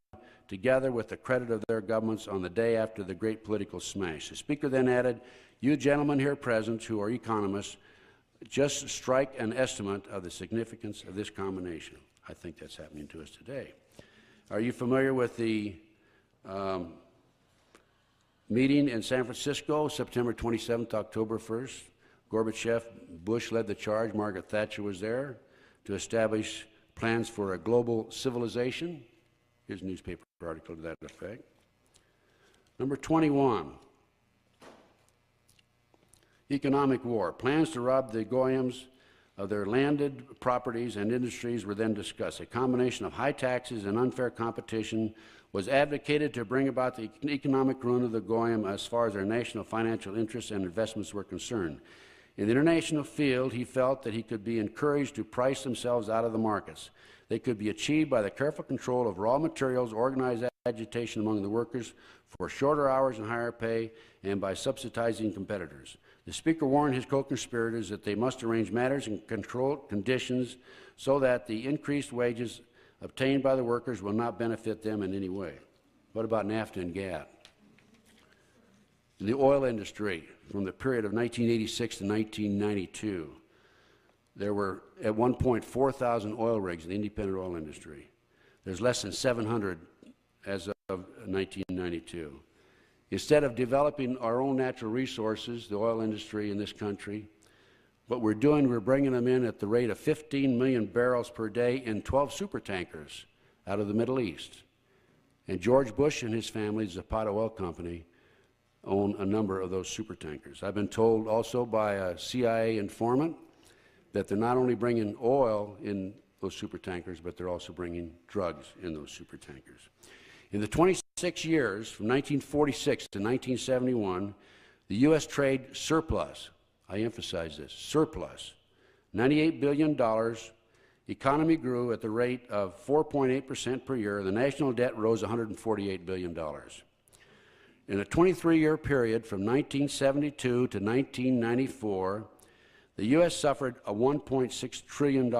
together with the credit of their governments on the day after the great political smash. The Speaker then added, you gentlemen here present who are economists, just strike an estimate of the significance of this combination. I think that's happening to us today. Are you familiar with the meeting in San Francisco, September 27th, October 1st? Gorbachev, Bush led the charge, Margaret Thatcher was there to establish plans for a global civilization. Here's a newspaper article to that effect. Number 21, economic war. Plans to rob the Goyams of their landed properties and industries were then discussed. A combination of high taxes and unfair competition was advocated to bring about the economic ruin of the Goyim as far as their national financial interests and investments were concerned. In the international field, he felt that he could be encouraged to price themselves out of the markets. They could be achieved by the careful control of raw materials, organized agitation among the workers for shorter hours and higher pay, and by subsidizing competitors. The Speaker warned his co-conspirators that they must arrange matters and control conditions so that the increased wages obtained by the workers will not benefit them in any way. What about NAFTA and GATT? In the oil industry, from the period of 1986 to 1992, there were at one point 4,000 oil rigs in the independent oil industry. There's less than 700 as of 1992. Instead of developing our own natural resources, the oil industry in this country, what we're doing, we're bringing them in at the rate of 15 million barrels per day in 12 supertankers out of the Middle East. And George Bush and his family, the Zapata Oil Company, own a number of those supertankers. I've been told also by a CIA informant that they're not only bringing oil in those supertankers, but they're also bringing drugs in those supertankers. In the 26 years, from 1946 to 1971, the U.S. trade surplus, I emphasize this, surplus, $98 billion, economy grew at the rate of 4.8% per year, the national debt rose $148 billion. In a 23-year period from 1972 to 1994, the U.S. suffered a $1.6 trillion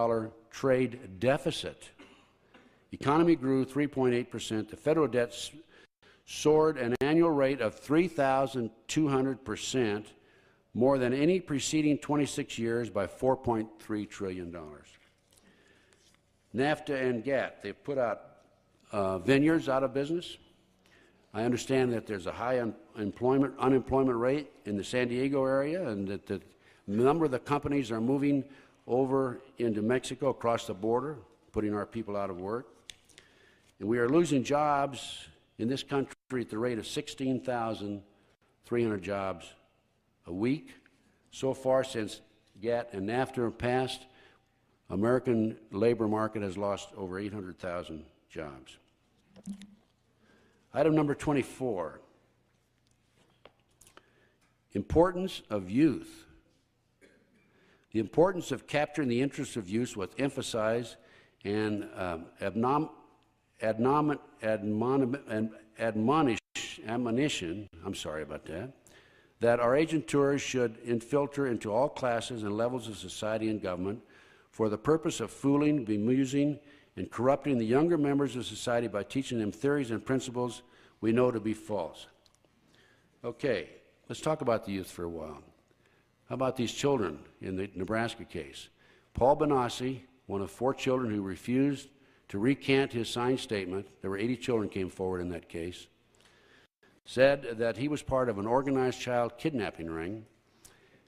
trade deficit. Economy grew 3.8%. The federal debt soared an annual rate of 3,200%, more than any preceding 26 years by $4.3 trillion. NAFTA and GATT, they've put out vineyards out of business. I understand that there's a high unemployment rate in the San Diego area, and that the number of the companies are moving over into Mexico across the border, putting our people out of work. And we are losing jobs in this country at the rate of 16,300 jobs a week. So far, since GATT and NAFTA have passed, American labor market has lost over 800,000 jobs. Item number 24, importance of youth. The importance of capturing the interests of youth was emphasized and admonition, I'm sorry about that our agent tours should infiltrate into all classes and levels of society and government for the purpose of fooling, bemusing, and corrupting the younger members of society by teaching them theories and principles we know to be false. Okay, let's talk about the youth for a while. How about these children in the Nebraska case? Paul Benassi, one of 4 children who refused to recant his signed statement, there were 80 children came forward in that case, said that he was part of an organized child kidnapping ring.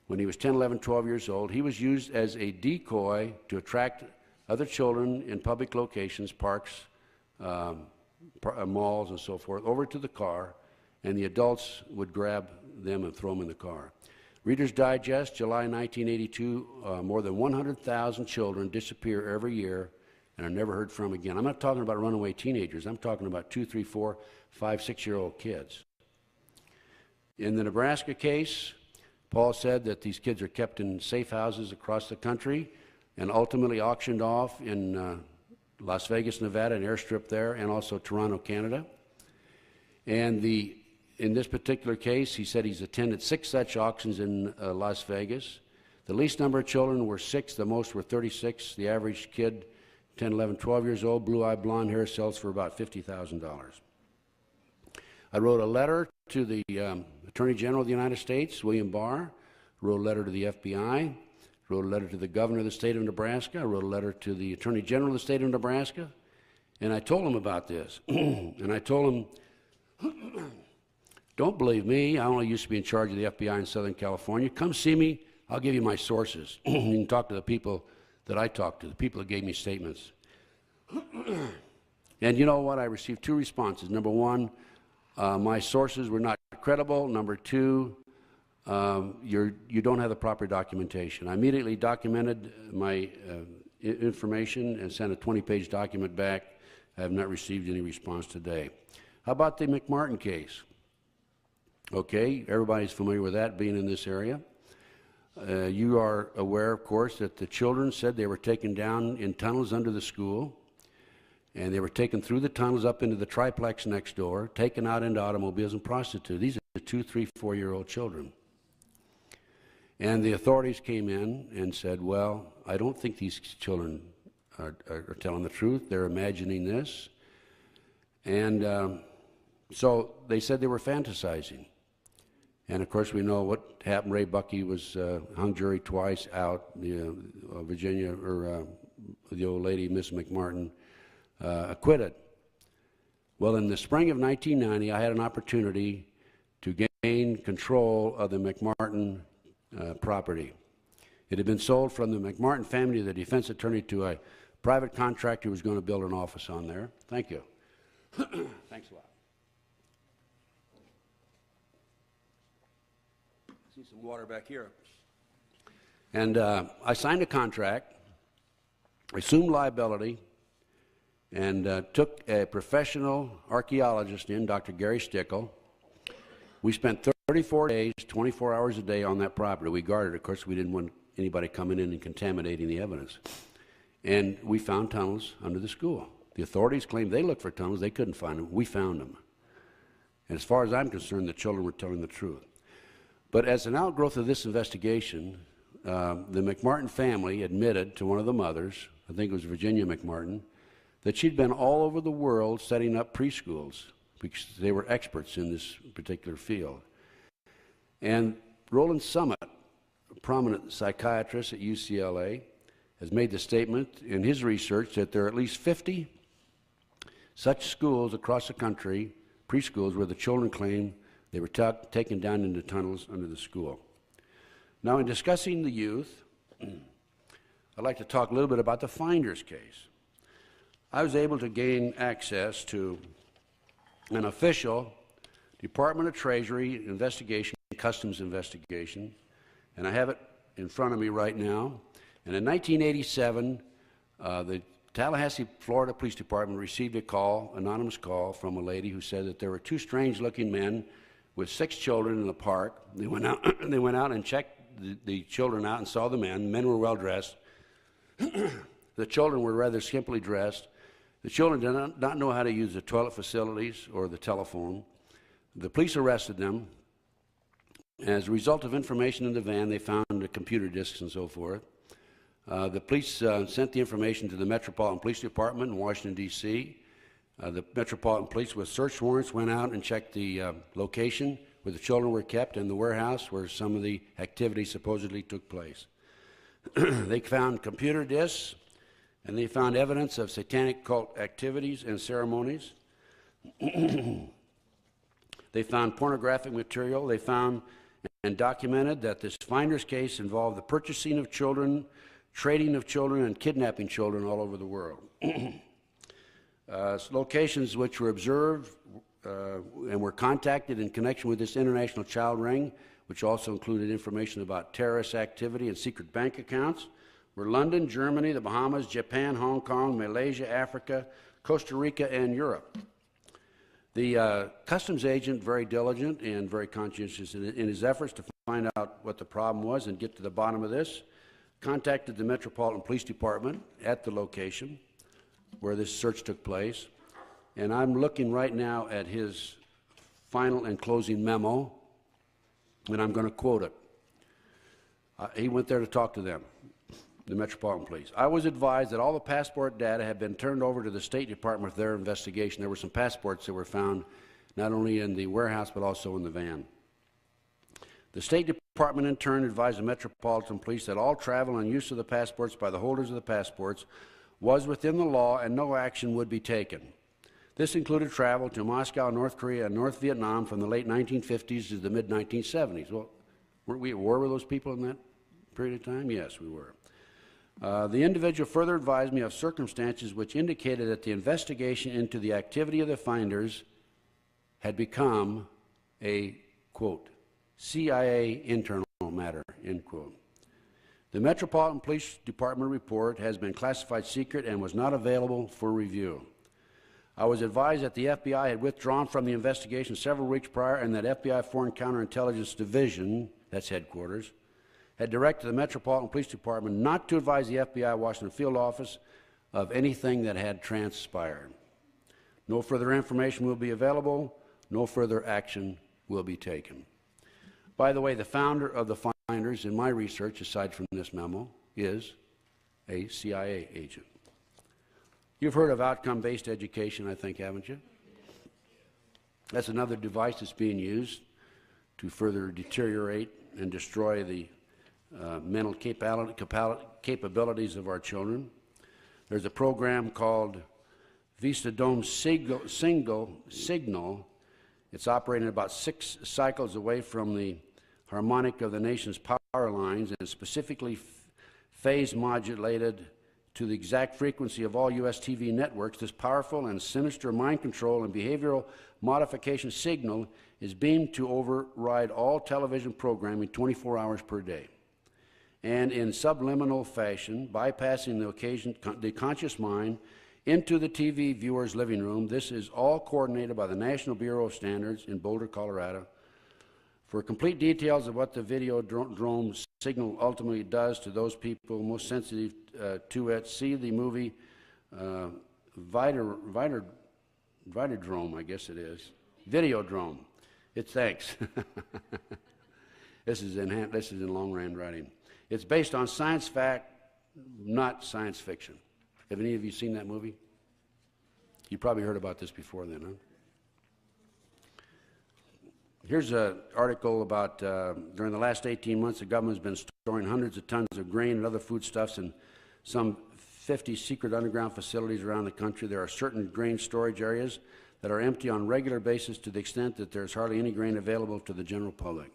When he was 10, 11, 12 years old, he was used as a decoy to attract other children in public locations, parks, malls, and so forth, over to the car, and the adults would grab them and throw them in the car. Reader's Digest, July 1982, more than 100,000 children disappear every year and are never heard from again. I'm not talking about runaway teenagers. I'm talking about 2, 3, 4, 5, 6-year-old kids. In the Nebraska case, Paul said that these kids are kept in safe houses across the country and ultimately auctioned off in Las Vegas, Nevada, an airstrip there, and also Toronto, Canada. And in this particular case, he said he's attended 6 such auctions in Las Vegas. The least number of children were 6, the most were 36. The average kid, 10, 11, 12 years old, blue-eyed, blonde hair, sells for about $50,000. I wrote a letter to the Attorney General of the United States, William Barr, wrote a letter to the FBI, wrote a letter to the governor of the state of Nebraska, I wrote a letter to the Attorney General of the state of Nebraska, and I told him about this. And I told him, don't believe me, I only used to be in charge of the FBI in Southern California. Come see me, I'll give you my sources. You can talk to the people that I talked to, the people that gave me statements. And you know what? I received 2 responses. Number 1, my sources were not credible. Number 2, you don't have the proper documentation. I immediately documented my information and sent a 20-page document back. I have not received any response today. How about the McMartin case? Okay, everybody's familiar with that, being in this area. You are aware, of course, that the children said they were taken down in tunnels under the school, and they were taken through the tunnels up into the triplex next door, taken out into automobiles and prostituted. These are 2, 3, 4-year-old children. And the authorities came in and said, well, I don't think these children are telling the truth. They're imagining this. And so they said they were fantasizing. And of course, we know what happened. Ray Buckey was hung jury twice out. Virginia, or the old lady, Miss McMartin, acquitted. Well, in the spring of 1990, I had an opportunity to gain control of the McMartin property. It had been sold from the McMartin family, the defense attorney, to a private contractor who was going to build an office on there. Thank you. Thanks a lot. See some water back here. And I signed a contract, assumed liability, and took a professional archaeologist in, Dr. Gary Stickle. We spent 34 days, 24 hours a day on that property. We guarded it. Of course, we didn't want anybody coming in and contaminating the evidence. And we found tunnels under the school. The authorities claimed they looked for tunnels. They couldn't find them. We found them. And as far as I'm concerned, the children were telling the truth. But as an outgrowth of this investigation, the McMartin family admitted to one of the mothers, I think it was Virginia McMartin, that she'd been all over the world setting up preschools because they were experts in this particular field. And Roland Summit, a prominent psychiatrist at UCLA, has made the statement in his research that there are at least 50 such schools across the country, preschools, where the children claim they were taken down into tunnels under the school. Now, in discussing the youth, I'd like to talk a little bit about the Finders case. I was able to gain access to an official Department of Treasury investigation, customs investigation, and I have it in front of me right now. And in 1987, the Tallahassee, Florida Police Department received a call, anonymous call, from a lady who said that there were two strange-looking men with 6 children in the park. They went out and checked the children out and saw the men. The men were well dressed. The children were rather skimpily dressed. The children did not know how to use the toilet facilities or the telephone. The police arrested them. As a result of information in the van, they found the computer disks and so forth. The police sent the information to the Metropolitan Police Department in Washington, D.C. The Metropolitan Police, with search warrants, went out and checked the location where the children were kept and the warehouse where some of the activities supposedly took place. They found computer disks, and they found evidence of satanic cult activities and ceremonies. They found pornographic material. They found and documented that this Finders case involved the purchasing of children, trading of children, and kidnapping children all over the world. Locations which were observed and were contacted in connection with this international child ring, which also included information about terrorist activity and secret bank accounts, were London, Germany, the Bahamas, Japan, Hong Kong, Malaysia, Africa, Costa Rica, and Europe. The customs agent, very diligent and very conscientious in his efforts to find out what the problem was and get to the bottom of this, contacted the Metropolitan Police Department at the location where this search took place. And I'm looking right now at his final and closing memo, and I'm going to quote it. He went there to talk to them, the Metropolitan Police. I was advised that all the passport data had been turned over to the State Department for their investigation. There were some passports that were found not only in the warehouse but also in the van. The State Department in turn advised the Metropolitan Police that all travel and use of the passports by the holders of the passports was within the law and no action would be taken. This included travel to Moscow, North Korea, and North Vietnam from the late 1950s to the mid-1970s. Well, weren't we at war with those people in that period of time? Yes, we were. The individual further advised me of circumstances which indicated that the investigation into the activity of the Finders had become a, quote, CIA internal matter, end quote. The Metropolitan Police Department report has been classified secret and was not available for review. I was advised that the FBI had withdrawn from the investigation several weeks prior and that FBI Foreign Counterintelligence Division, that's headquarters, had directed the Metropolitan Police Department not to advise the FBI Washington Field Office of anything that had transpired. No further information will be available. No further action will be taken. By the way, the founder of the finders in my research, aside from this memo, is a CIA agent. You've heard of outcome-based education, I think, haven't you? That's another device that's being used to further deteriorate and destroy the mental capabilities of our children. There's a program called Vista-Dome Signal. It's operating about 6 cycles away from the harmonic of the nation's power lines and specifically phase modulated to the exact frequency of all U.S. TV networks. This powerful and sinister mind control and behavioral modification signal is beamed to override all television programming 24 hours per day. And in subliminal fashion, bypassing the conscious mind into the TV viewer's living room. This is all coordinated by the National Bureau of Standards in Boulder, Colorado. For complete details of what the video drone signal ultimately does to those people most sensitive to it, see the movie Viderdrome, I guess it is. Videodrome. It's thanks. This is in long-range writing. It's based on science fact, not science fiction. Have any of you seen that movie? You probably heard about this before then, huh? Here's an article about during the last 18 months, the government has been storing hundreds of tons of grain and other foodstuffs in some 50 secret underground facilities around the country. There are certain grain storage areas that are empty on a regular basis to the extent that there's hardly any grain available to the general public.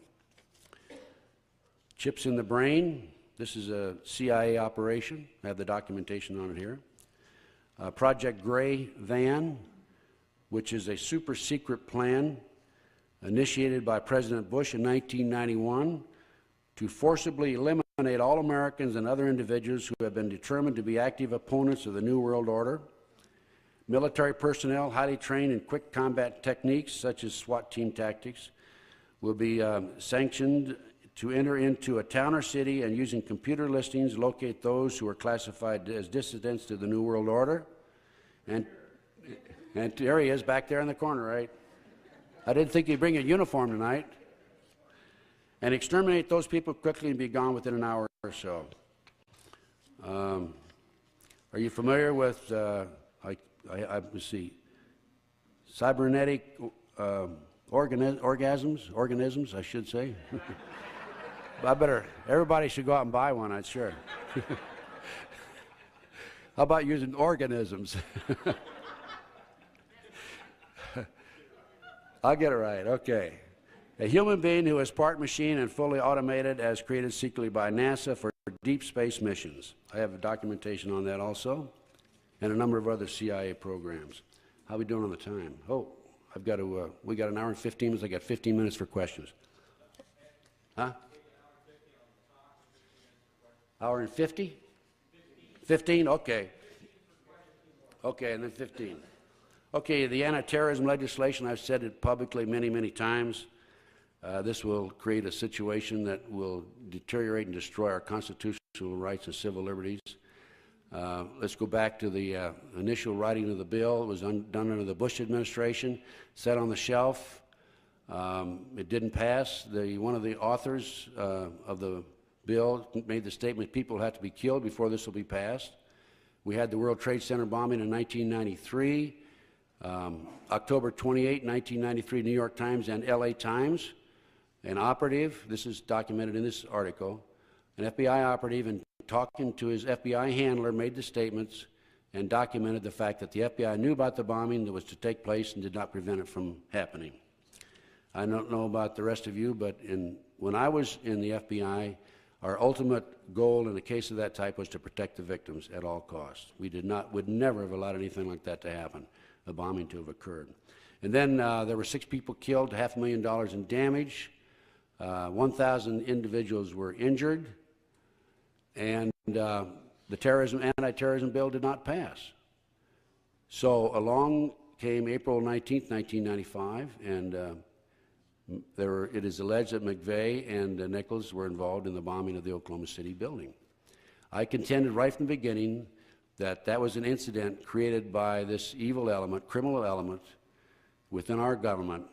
Chips in the brain. This is a CIA operation. I have the documentation on it here. Project Gray Van, which is a super secret plan initiated by President Bush in 1991 to forcibly eliminate all Americans and other individuals who have been determined to be active opponents of the New World Order. Military personnel highly trained in quick combat techniques such as SWAT team tactics will be sanctioned to enter into a town or city and using computer listings locate those who are classified as dissidents to the New World Order. And there he is back there in the corner, right? I didn't think he'd bring a uniform tonight. And exterminate those people quickly and be gone within an hour or so. Are you familiar with, let's see, cybernetic organisms, I should say? Everybody should go out and buy one, I'm sure. How about using organisms? I'll get it right, okay. A human being who is part machine and fully automated as created secretly by NASA for deep space missions. I have documentation on that also, and a number of other CIA programs. How are we doing on the time? Oh, we got an hour and 15 minutes. I got 15 minutes for questions. Huh? Hour and 50? 15? Okay. Okay, and then 15. Okay, the anti-terrorism legislation, I've said it publicly many, many times. This will create a situation that will deteriorate and destroy our constitutional rights and civil liberties. Let's go back to the initial writing of the bill. It was done under the Bush administration, set on the shelf. It didn't pass. One of the authors of the bill made the statement people have to be killed before this will be passed. We had the World Trade Center bombing in 1993. October 28, 1993, New York Times and LA Times. An operative, this is documented in this article, an FBI operative in talking to his FBI handler made the statements and documented the fact that the FBI knew about the bombing that was to take place and did not prevent it from happening. I don't know about the rest of you, but when I was in the FBI, our ultimate goal in a case of that type was to protect the victims at all costs. We would never have allowed anything like that to happen, a bombing to have occurred. And then there were 6 people killed, $500,000 in damage. 1,000 individuals were injured, and the anti-terrorism bill did not pass. So along came April 19, 1995, and it is alleged that McVeigh and Nichols were involved in the bombing of the Oklahoma City building. I contended right from the beginning that that was an incident created by this evil element, criminal element, within our government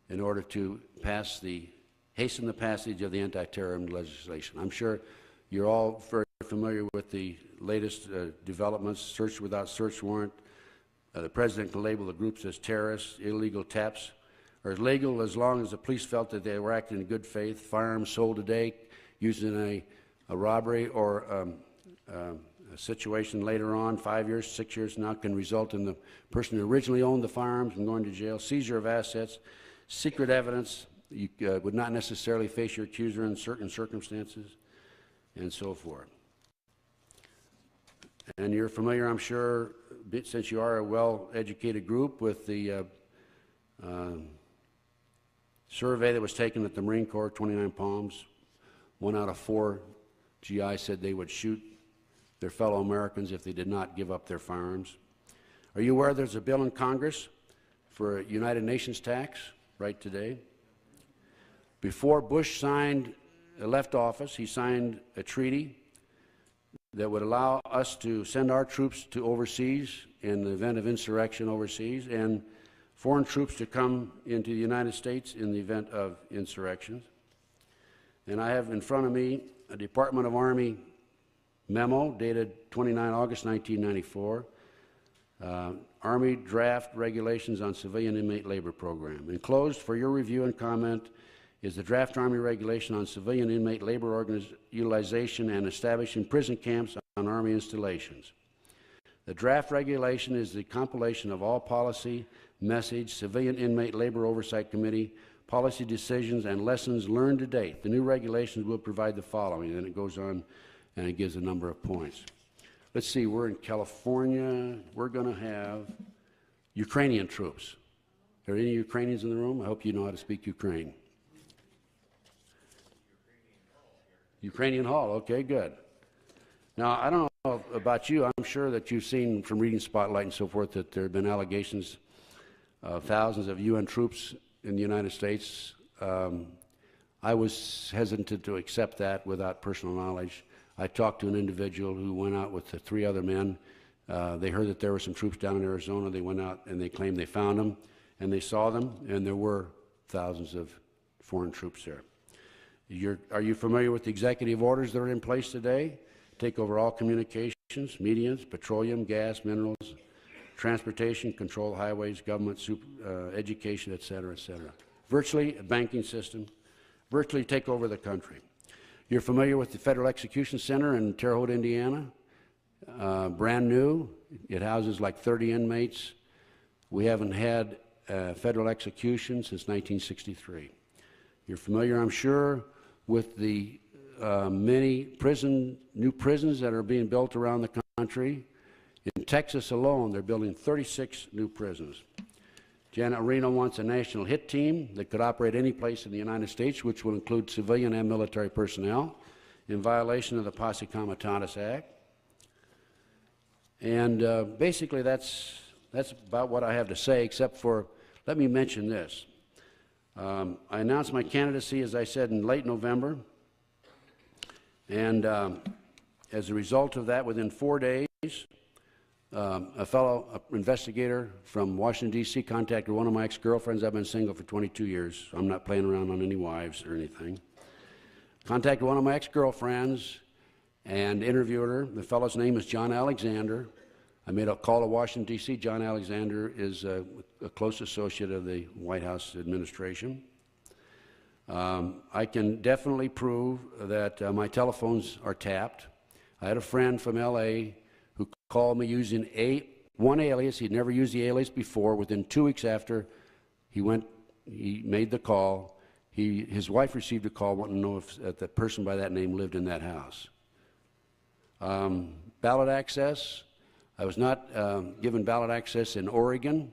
in order to pass the hasten the passage of the anti-terrorism legislation. I'm sure you're all very familiar with the latest developments, search without search warrant. The President can label the groups as terrorists. Illegal taps are legal as long as the police felt that they were acting in good faith. Firearms sold today used in a robbery or a situation later on, 5 years, 6 years now, can result in the person who originally owned the firearms from going to jail. Seizure of assets, secret evidence, you would not necessarily face your accuser in certain circumstances, and so forth. And you're familiar, I'm sure, since you are a well-educated group, with the survey that was taken at the Marine Corps, 29 Palms. 1 out of 4 GI said they would shoot their fellow Americans if they did not give up their firearms. Are you aware there's a bill in Congress for a United Nations tax right today? Before Bush left office, he signed a treaty that would allow us to send our troops to overseas in the event of insurrection overseas, and foreign troops to come into the United States in the event of insurrections. And I have in front of me a Department of Army memo dated 29 August 1994, Army Draft Regulations on Civilian Inmate Labor Program. Enclosed for your review and comment is the Draft Army Regulation on Civilian Inmate Labor Utilization and Establishing Prison Camps on Army Installations. The draft regulation is the compilation of all policy, message, Civilian Inmate Labor Oversight Committee, policy decisions, and lessons learned to date. The new regulations will provide the following, and it goes on and it gives a number of points. Let's see, we're in California. We're going to have Ukrainian troops. Are there any Ukrainians in the room? I hope you know how to speak Ukraine. Ukrainian Hall, okay, good. Now, I don't know about you. I'm sure that you've seen from reading Spotlight and so forth that there have been allegations of thousands of UN troops in the United States. I was hesitant to accept that without personal knowledge. I talked to an individual who went out with the 3 other men. They heard that there were some troops down in Arizona. They went out and they claimed they found them, and they saw them, and there were thousands of foreign troops there. Are you familiar with the executive orders that are in place today? Take over all communications, mediums, petroleum, gas, minerals, transportation, control highways, government, education, et cetera, et cetera. Virtually a banking system, virtually take over the country. You're familiar with the Federal Execution Center in Terre Haute, Indiana? Brand new. It houses like 30 inmates. We haven't had a federal execution since 1963. You're familiar, I'm sure, with the many new prisons that are being built around the country. In Texas alone, they're building 36 new prisons. Janet Reno wants a national hit team that could operate any place in the United States, which will include civilian and military personnel, in violation of the Posse Comitatus Act. And basically, that's about what I have to say, except for, let me mention this. I announced my candidacy, as I said, in late November. And as a result of that, within 4 days, a fellow investigator from Washington, D.C. contacted one of my ex-girlfriends. I've been single for 22 years. So I'm not playing around on any wives or anything. Contacted one of my ex-girlfriends and interviewed her. The fellow's name is John Alexander. I made a call to Washington, D.C. John Alexander is a close associate of the White House administration. I can definitely prove that my telephones are tapped. I had a friend from L.A. who called me using one alias. He'd never used the alias before. Within 2 weeks after he made the call, his wife received a call wanting to know if the person by that name lived in that house. Ballot access. I was not given ballot access in Oregon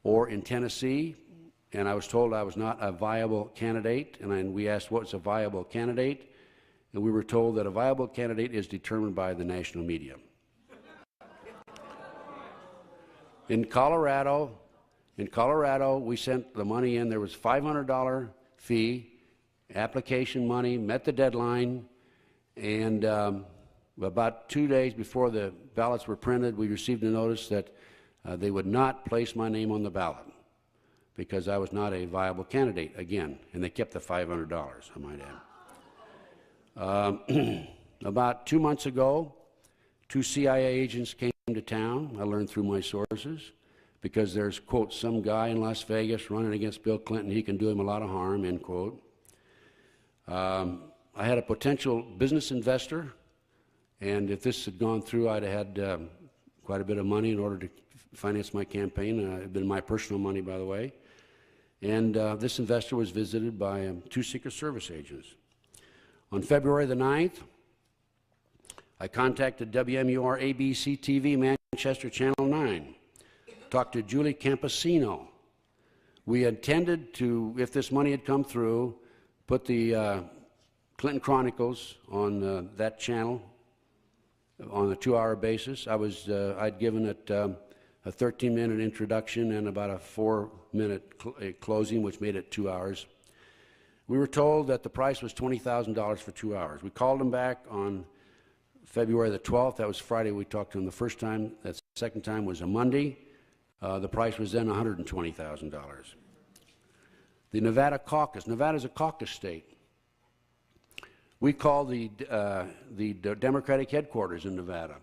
or in Tennessee, and I was told I was not a viable candidate, and we asked what's a viable candidate, and we were told that a viable candidate is determined by the national media. In Colorado, we sent the money in. There was $500 fee, application money, met the deadline, and about 2 days before the ballots were printed, we received a notice that they would not place my name on the ballot. because I was not a viable candidate again, and they kept the $500, I might add. About 2 months ago, 2 CIA agents came to town. I learned through my sources, because there's, quote, some guy in Las Vegas running against Bill Clinton. He can do him a lot of harm, end quote. I had a potential business investor, and if this had gone through, I'd have had quite a bit of money in order to finance my campaign. It had been my personal money, by the way. And this investor was visited by 2 Secret Service agents. On February the 9th, I contacted WMUR ABC TV Manchester Channel 9, talked to Julie Campesino. We intended to, if this money had come through, put the Clinton Chronicles on that channel on a 2-hour basis. I'd given it a 13-minute introduction and about a 4-minute closing, which made it 2 hours. We were told that the price was $20,000 for 2 hours. We called them back on February the 12th. That was Friday. We talked to them the first time. That second time was a Monday. The price was then $120,000. The Nevada caucus. Nevada's a caucus state. We called the Democratic headquarters in Nevada.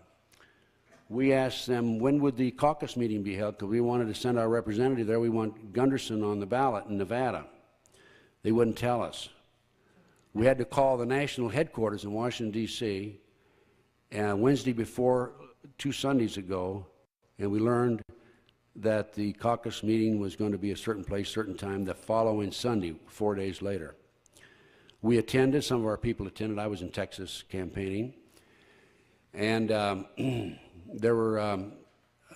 We asked them, when would the caucus meeting be held? Because we wanted to send our representative there. We want Gunderson on the ballot in Nevada. They wouldn't tell us. We had to call the national headquarters in Washington, D.C., Wednesday before, 2 Sundays ago, and we learned that the caucus meeting was going to be a certain place, certain time, the following Sunday, 4 days later. We attended, some of our people attended. I was in Texas campaigning. And there were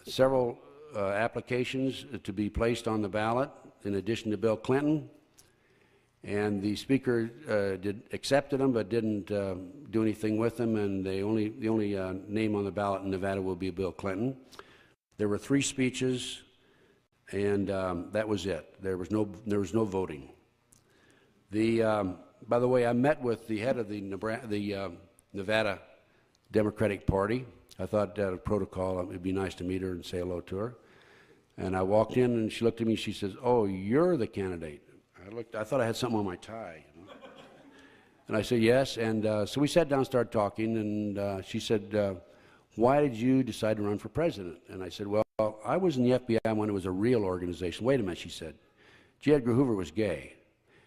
several applications to be placed on the ballot, in addition to Bill Clinton. And the speaker accepted them, but didn't do anything with them. And the only name on the ballot in Nevada will be Bill Clinton. There were 3 speeches, and that was it. There was no voting. By the way, I met with the head of the Nevada Democratic Party. I thought out of protocol it would be nice to meet her and say hello to her. And I walked in, and she looked at me. She says, "Oh, you're the candidate." I thought I had something on my tie. You know? And I said, "Yes." And so we sat down and started talking, and she said, "Why did you decide to run for president?" And I said, "Well, I was in the FBI when it was a real organization." "Wait a minute," she said. "J. Edgar Hoover was gay."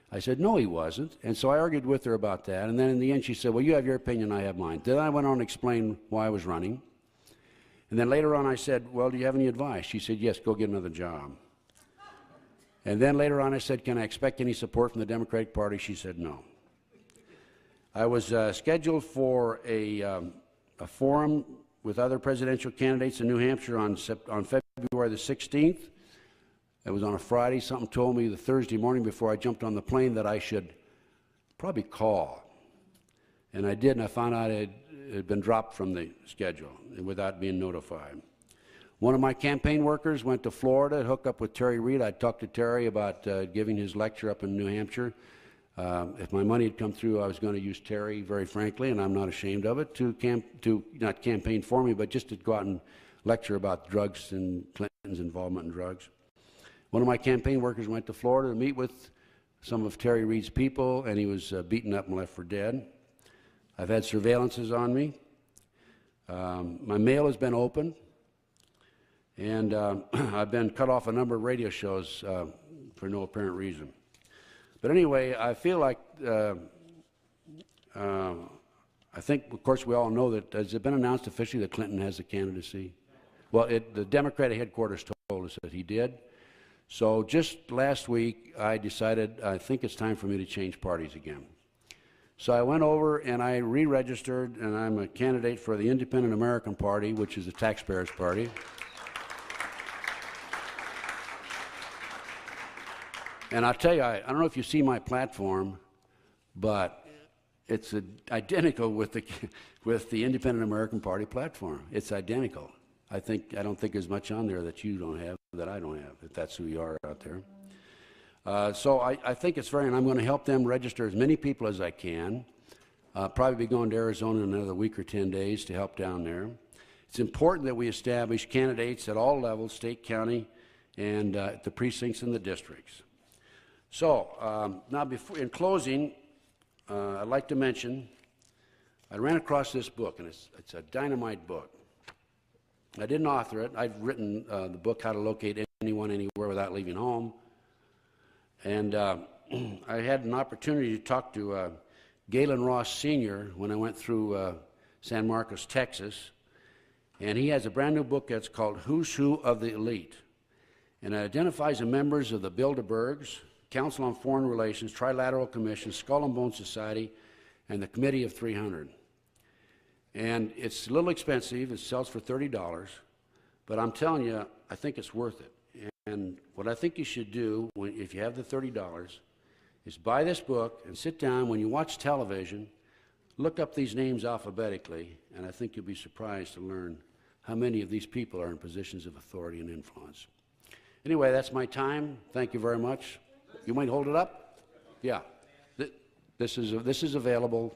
I said, "No, he wasn't." And so I argued with her about that. And then in the end, she said, "Well, you have your opinion, I have mine." Then I went on to explain why I was running. And then later on, I said, "Well, do you have any advice?" She said, "Yes, go get another job." And then later on, I said, "Can I expect any support from the Democratic Party?" She said, "No." I was scheduled for a forum with other presidential candidates in New Hampshire on February the 16th. It was on a Friday. Something told me the Thursday morning before I jumped on the plane that I should probably call. And I did, and I found out it had been dropped from the schedule without being notified. One of my campaign workers went to Florida, hooked up with Terry Reid. I talked to Terry about giving his lecture up in New Hampshire. If my money had come through, I was going to use Terry, very frankly, and I'm not ashamed of it, to not campaign for me, but just to go out and lecture about drugs and Clinton's involvement in drugs. One of my campaign workers went to Florida to meet with some of Terry Reid's people, and he was beaten up and left for dead. I've had surveillances on me. My mail has been opened, and I've been cut off a number of radio shows for no apparent reason. But anyway, I feel like, I think, of course, we all know that, has it been announced officially that Clinton has the candidacy? Well, the Democratic headquarters told us that he did. So just last week, I decided I think it's time for me to change parties again. So I went over and I re-registered, and I'm a candidate for the Independent American Party, which is the taxpayers' party. And I'll tell you, I don't know if you see my platform, but it's identical with the Independent American Party platform. It's identical. I don't think there's much on there that you don't have, that I don't have, if that's who you are out there. So I think it's and I'm going to help them register as many people as I can. Probably be going to Arizona in another week or 10 days to help down there. It's important that we establish candidates at all levels, state, county, and the precincts and the districts. So now, in closing, I'd like to mention I ran across this book, and it's a dynamite book. I didn't author it. I've written the book, How to Locate Anyone Anywhere Without Leaving Home. And I had an opportunity to talk to Galen Ross Sr. when I went through San Marcos, Texas. And he has a brand new book that's called Who's Who of the Elite. And it identifies the members of the Bilderbergs, Council on Foreign Relations, Trilateral Commission, Skull and Bone Society, and the Committee of 300. And it's a little expensive. It sells for $30. But I'm telling you, I think it's worth it. And what I think you should do, if you have the $30, is buy this book and sit down when you watch television, look up these names alphabetically, and I think you'll be surprised to learn how many of these people are in positions of authority and influence. Anyway, that's my time. Thank you very much. You might hold it up? Yeah. This is available,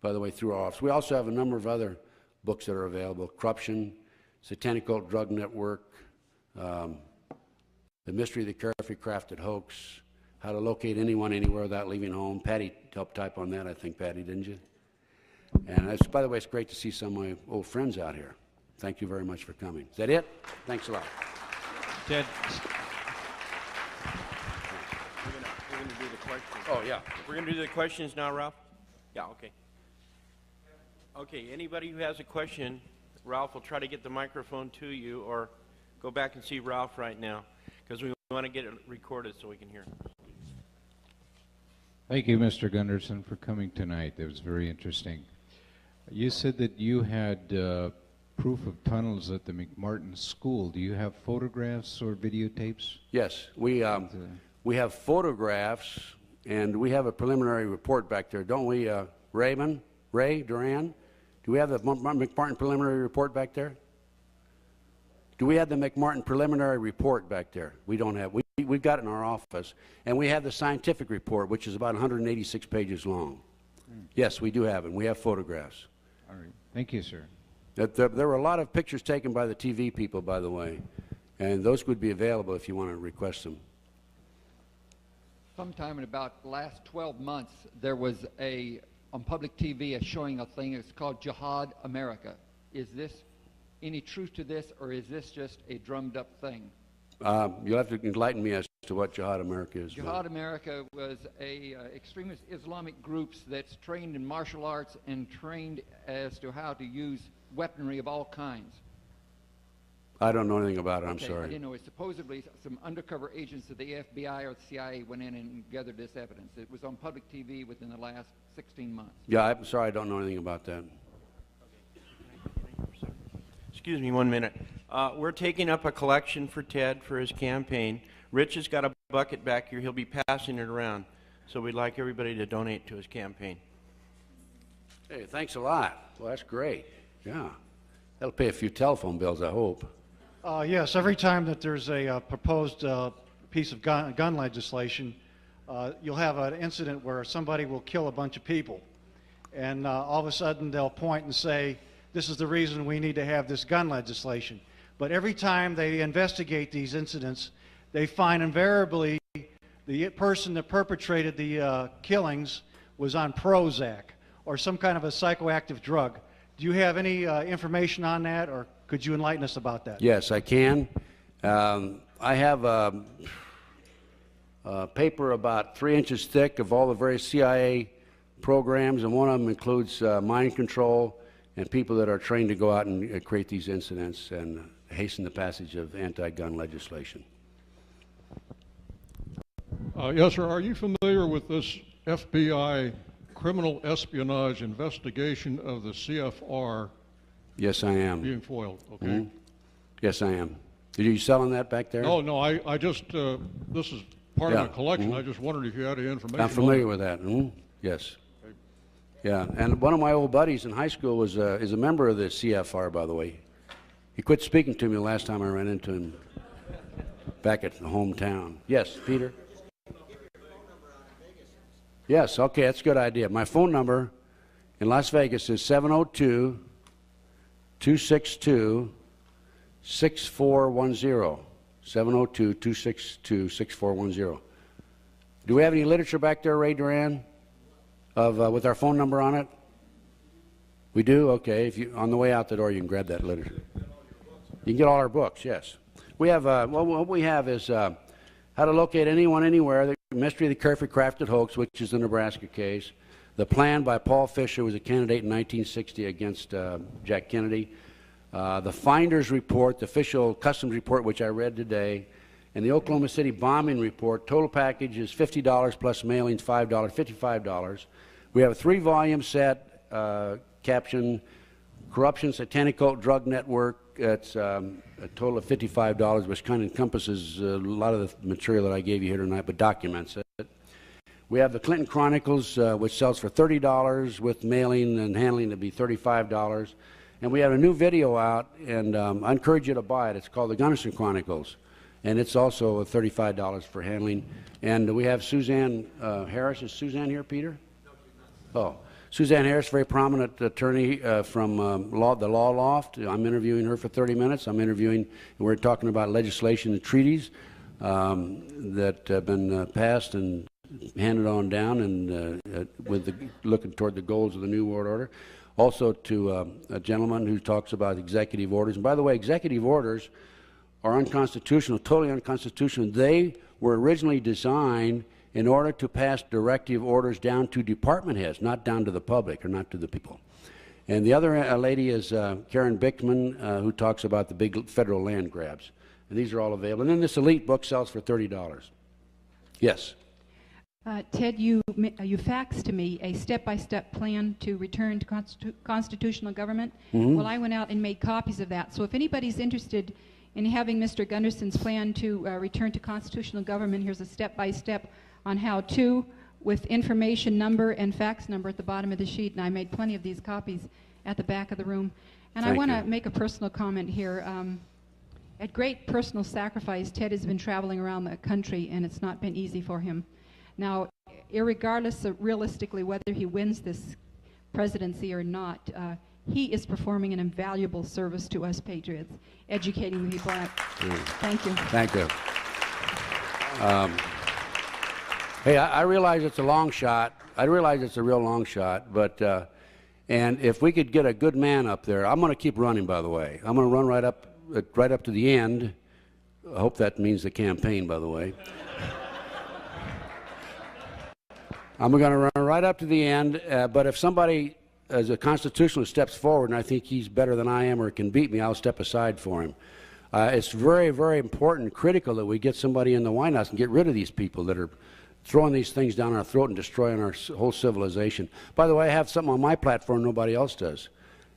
by the way, through our office. We also have a number of other books that are available. Corruption, Satanic Cult Drug Network, The Mystery of the Carefully Crafted Hoax, How to Locate Anyone Anywhere Without Leaving Home. Patty helped type on that, I think, Patty, didn't you? And by the way, it's great to see some of my old friends out here. Thank you very much for coming. Is that it? Thanks a lot. Ted, we're going to do the questions. Oh, yeah. We're going to do the questions now, Ralph? Yeah, okay. Okay, anybody who has a question, Ralph will try to get the microphone to you, or go back and see Ralph right now, because we want to get it recorded so we can hear. Thank you, Mr. Gunderson, for coming tonight. It was very interesting. You said that you had proof of tunnels at the McMartin School. Do you have photographs or videotapes? Yes, we have photographs, and we have a preliminary report back there, don't we, Ray Duran? Do we have the McMartin preliminary report back there? Do we have the McMartin preliminary report back there? We don't have. We've got it in our office. And we have the scientific report, which is about 186 pages long. Yes, we do have it. We have photographs. All right. Thank you, sir. There were a lot of pictures taken by the TV people, by the way. And those would be available if you want to request them. Sometime in about the last 12 months, there was on public TV showing a thing. It's called Jihad America. Is this any truth to this, or is this just a drummed up thing? You'll have to enlighten me as to what Jihad America is. Jihad America was a extremist Islamic groups that's trained in martial arts and trained as to how to use weaponry of all kinds. I don't know anything about it. I'm sorry. I didn't know. It's supposedly some undercover agents of the FBI or the CIA went in and gathered this evidence. It was on public TV within the last 16 months. Yeah, I'm sorry. I don't know anything about that. Excuse me 1 minute. We're taking up a collection for Ted for his campaign. Rich has got a bucket back here. He'll be passing it around. So we'd like everybody to donate to his campaign. Hey, thanks a lot. Well, that's great. Yeah. That'll pay a few telephone bills, I hope. Yes, every time that there's a proposed piece of gun legislation, you'll have an incident where somebody will kill a bunch of people. And all of a sudden they'll point and say, this is the reason we need to have this gun legislation. But every time they investigate these incidents, they find invariably the person that perpetrated the killings was on Prozac or some kind of a psychoactive drug. Do you have any information on that, or could you enlighten us about that? Yes, I can. I have a paper about 3 inches thick of all the various CIA programs, and one of them includes mind control and people that are trained to go out and create these incidents and hasten the passage of anti-gun legislation. Yes, sir. Are you familiar with this FBI criminal espionage investigation of the CFR? Yes, I am. Being foiled, okay. Mm-hmm. Yes, I am. Are you selling that back there? No, I just, this is part of my collection. I just wondered if you had any information. I'm familiar with that. Yes. Okay. Yeah, and one of my old buddies in high school is a member of the CFR, by the way. He quit speaking to me the last time I ran into him back at the hometown. Yes, Peter? Yes, okay, that's a good idea. My phone number in Las Vegas is 702-262-6410. 702-262-6410. Do we have any literature back there, Ray Duran, with our phone number on it? We do? Okay. If you, on the way out the door, you can grab that literature. You can get all our books, yes. We have, what we have is how to locate anyone, anywhere, the mystery of the carefully crafted hoax, which is the Nebraska case, the plan by Paul Fisher, who was a candidate in 1960 against Jack Kennedy, the Finder's Report, the official customs report, which I read today, and the Oklahoma City bombing report. Total package is $50 plus mailings, $5, $55. We have a 3-volume set, caption, Corruption, Satanic Cult, Drug Network. It's a total of $55, which kind of encompasses a lot of the material that I gave you here tonight, but documents it. We have the Clinton Chronicles, which sells for $30 with mailing and handling to be $35. And we have a new video out, and I encourage you to buy it. It's called the Gunderson Chronicles, and it's also $35 for handling. And we have Suzanne Harris. Is Suzanne here, Peter? No, she's not. Oh. Suzanne Harris, very prominent attorney from the Law Loft. I'm interviewing her for 30 minutes. And we're talking about legislation and treaties that have been passed and handed on down, and looking toward the goals of the New World Order. Also to a gentleman who talks about executive orders. And by the way, executive orders are unconstitutional, totally unconstitutional. They were originally designed in order to pass directive orders down to department heads, not down to the public or not to the people. And the other lady is Karen Bickman, who talks about the big federal land grabs. And these are all available. And then this elite book sells for $30. Yes? Ted, you faxed to me a step-by-step plan to return to constitutional government. Mm-hmm. Well, I went out and made copies of that. So if anybody's interested in having Mr. Gunderson's plan to return to constitutional government, here's a step-by-step on how to, with information number and fax number at the bottom of the sheet. And I made plenty of these copies at the back of the room. And I want to make a personal comment here. At great personal sacrifice, Ted has been traveling around the country, and it's not been easy for him. Now, irregardless of realistically whether he wins this presidency or not, he is performing an invaluable service to us patriots, educating the people. Thank you. Thank you. Hey, I realize it's a long shot. I realize it's a real long shot, but and if we could get a good man up there, I'm going to keep running. By the way, I'm going to run right up to the end. I hope that means the campaign. By the way. I'm going to run right up to the end, but if somebody as a constitutionalist steps forward and I think he's better than I am or can beat me, I'll step aside for him. It's very, very important, critical that we get somebody in the White House and get rid of these people that are throwing these things down our throat and destroying our whole civilization. By the way, I have something on my platform nobody else does,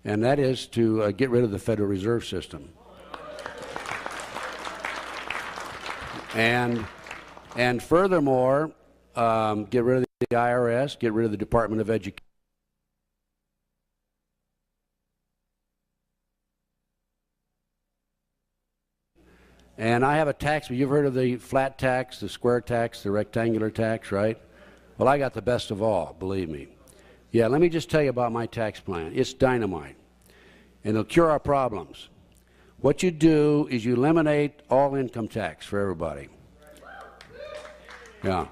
and that is to get rid of the Federal Reserve System. And furthermore, get rid of the IRS, get rid of the Department of Education. And I have a tax. You've heard of the flat tax, the square tax, the rectangular tax, right? Well, I got the best of all, believe me. Yeah, let me just tell you about my tax plan. It's dynamite, and it'll cure our problems. What you do is you eliminate all income tax for everybody. Yeah.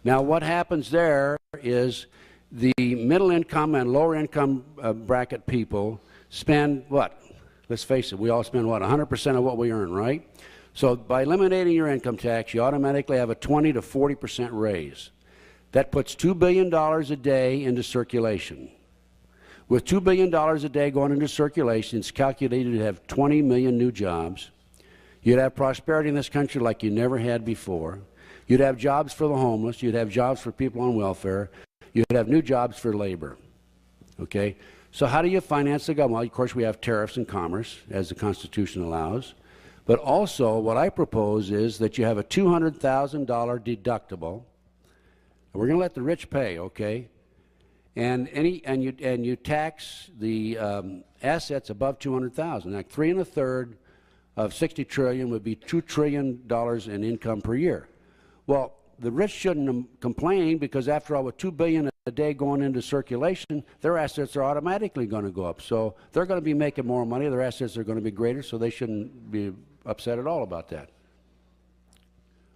Now, what happens there is the middle income and lower income bracket people spend what? Let's face it, we all spend what? 100% of what we earn, right? So by eliminating your income tax, you automatically have a 20 to 40% raise. That puts $2 billion a day into circulation. With $2 billion a day going into circulation, it's calculated to have 20 million new jobs. You'd have prosperity in this country like you never had before. You'd have jobs for the homeless. You'd have jobs for people on welfare. You'd have new jobs for labor. Okay? So how do you finance the government? Well, of course, we have tariffs and commerce, as the Constitution allows. But also, what I propose is that you have a $200,000 deductible. We're going to let the rich pay, okay? And you tax the assets above $200,000. Like 3 1/3 of $60 trillion would be $2 trillion in income per year. Well, the rich shouldn't complain because, after all, with $2 billion a day going into circulation, their assets are automatically going to go up. So they're going to be making more money. Their assets are going to be greater, so they shouldn't be upset at all about that.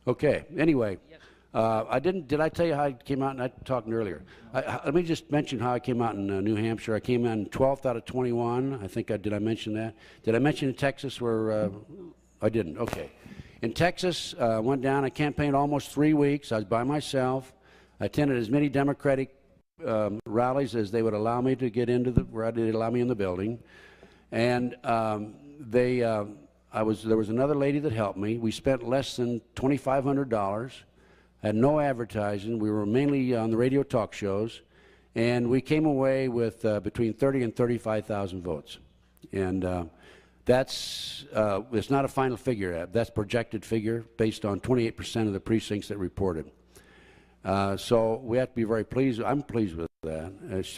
Okay. Anyway, did I tell you how I came out? And I talked earlier. Let me just mention how I came out in New Hampshire. I came in 12th out of 21. I think did I mention that? Did I mention in Texas where I didn't? Okay. In Texas, went down. I campaigned almost 3 weeks. I was by myself. I attended as many Democratic rallies as they would allow me to get into where they'd allow me in the building. And there was another lady that helped me. We spent less than $2,500. Had no advertising. We were mainly on the radio talk shows, and we came away with between 30 and 35,000 votes. And it's not a final figure. That's projected figure based on 28% of the precincts that reported. So we have to be very pleased. I'm pleased with that.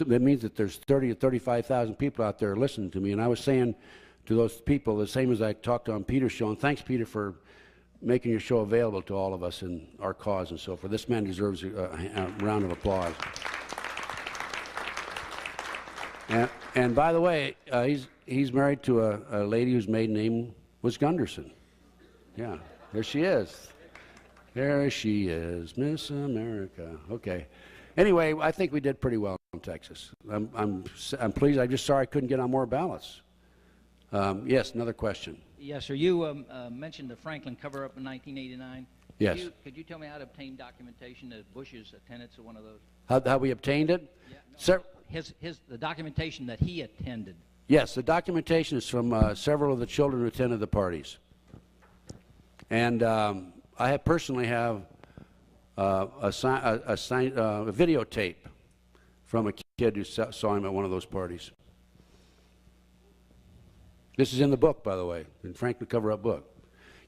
That means that there's 30 to 35,000 people out there listening to me. And I was saying to those people the same as I talked on Peter's show, and thanks, Peter, for making your show available to all of us in our cause and so forth. This man deserves a round of applause. And by the way, he's married to a lady whose maiden name was Gunderson. Yeah, there she is. There she is, Miss America. Okay. Anyway, I think we did pretty well in Texas. I'm pleased. I'm just sorry I couldn't get on more ballots. Yes, another question. Yes, sir. You mentioned the Franklin cover-up in 1989. Yes. Could you tell me how to obtain documentation that Bush's attendance at one of those? How we obtained it? Yeah, no, Sir? The documentation that he attended. Yes, the documentation is from several of the children who attended the parties. And I personally have a videotape from a kid who saw him at one of those parties. This is in the book, by the way, in Franklin cover-up book.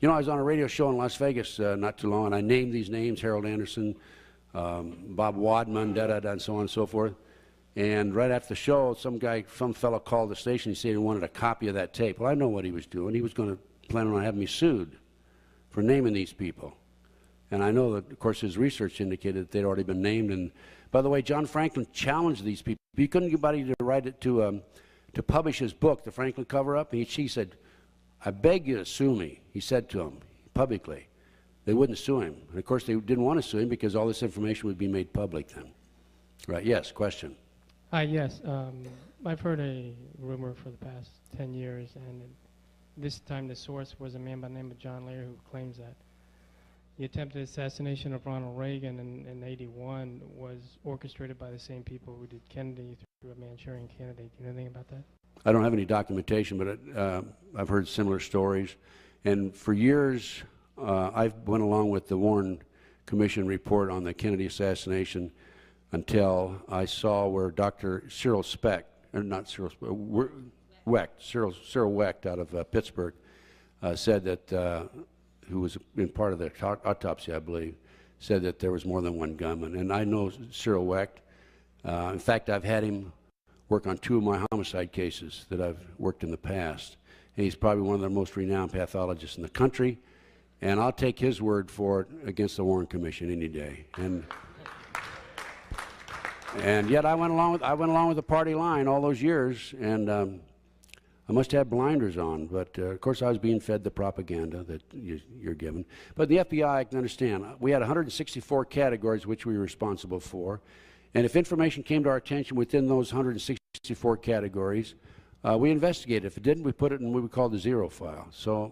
You know, I was on a radio show in Las Vegas not too long, and I named these names, Harold Anderson, Bob Wadman, da-da-da, and so on and so forth. And right after the show, some fellow called the station. He said he wanted a copy of that tape. Well, I know what he was doing. He was going to plan on having me sued for naming these people. And I know that, of course, his research indicated that they'd already been named. And by the way, John Franklin challenged these people. He couldn't get anybody to write it to publish his book, The Franklin Cover-Up. He said, "I beg you to sue me," he said to him publicly. They wouldn't sue him. And of course, they didn't want to sue him because all this information would be made public then. Right, yes, question. Yes, I've heard a rumor for the past 10 years, and this time the source was a man by the name of John Lear, who claims that the attempted assassination of Ronald Reagan in '81 was orchestrated by the same people who did Kennedy through a Manchurian candidate. Do you know anything about that? I don't have any documentation, but I've heard similar stories. And for years, I've went along with the Warren Commission report on the Kennedy assassination until I saw where Dr. Cyril Wecht out of Pittsburgh said that, who was in part of the autopsy, I believe, said that there was more than one gunman. And I know Cyril Wecht. In fact, I've had him work on 2 of my homicide cases that I've worked in the past. And he's probably one of the most renowned pathologists in the country. And I'll take his word for it against the Warren Commission any day. And yet I went along with the party line all those years, and I must have blinders on. But of course, I was being fed the propaganda that you're given. But the FBI, I can understand. We had 164 categories which we were responsible for, and if information came to our attention within those 164 categories, we investigated. If it didn't, we put it in what we call the zero file. So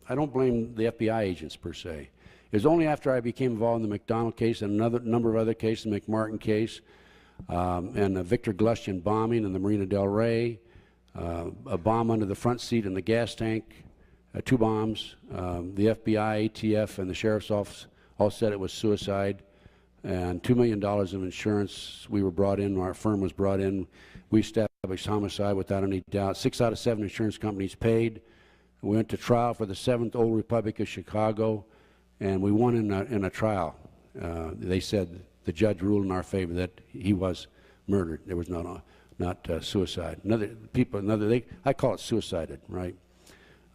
I don't blame the FBI agents per se. It was only after I became involved in the McDonald case and another number of other cases, the McMartin case, and the Victor Gluskin bombing in the Marina del Rey, a bomb under the front seat in the gas tank, 2 bombs. The FBI, ATF, and the sheriff's office all said it was suicide, and $2 million of insurance. We were brought in, our firm was brought in. We established homicide without any doubt. 6 out of 7 insurance companies paid. We went to trial for the 7th Old Republic of Chicago, and we won in a trial. They said the judge ruled in our favor that he was murdered. There was not suicide. I call it suicided, right?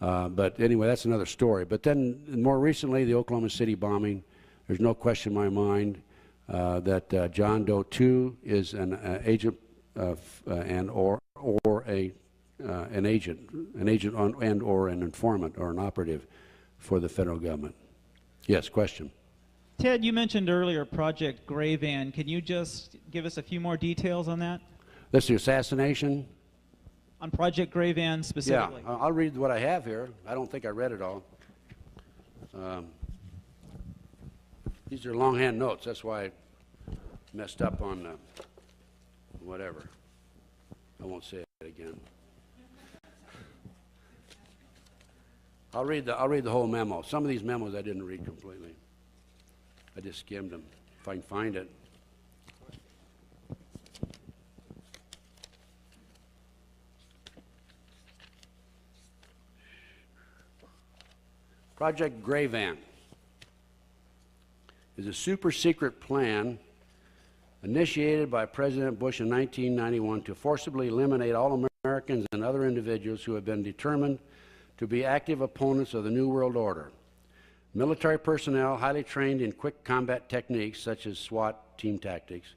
But anyway, that's another story. But then more recently, the Oklahoma City bombing. There's no question in my mind that John Doe 2 is an agent or an agent and or an informant or an operative for the federal government. Yes, question. Ted, you mentioned earlier Project Gray Van. Can you just give us a few more details on that? That's the assassination? On Project Gray Van specifically? Yeah, I'll read what I have here. I don't think I read it all. These are longhand notes. That's why I messed up on whatever. I won't say it again. I'll read the whole memo. Some of these memos I didn't read completely. I just skimmed them, if I can find it. Project Gray Van is a super secret plan initiated by President Bush in 1991 to forcibly eliminate all Americans and other individuals who have been determined to be active opponents of the New World Order. Military personnel highly trained in quick combat techniques such as SWAT team tactics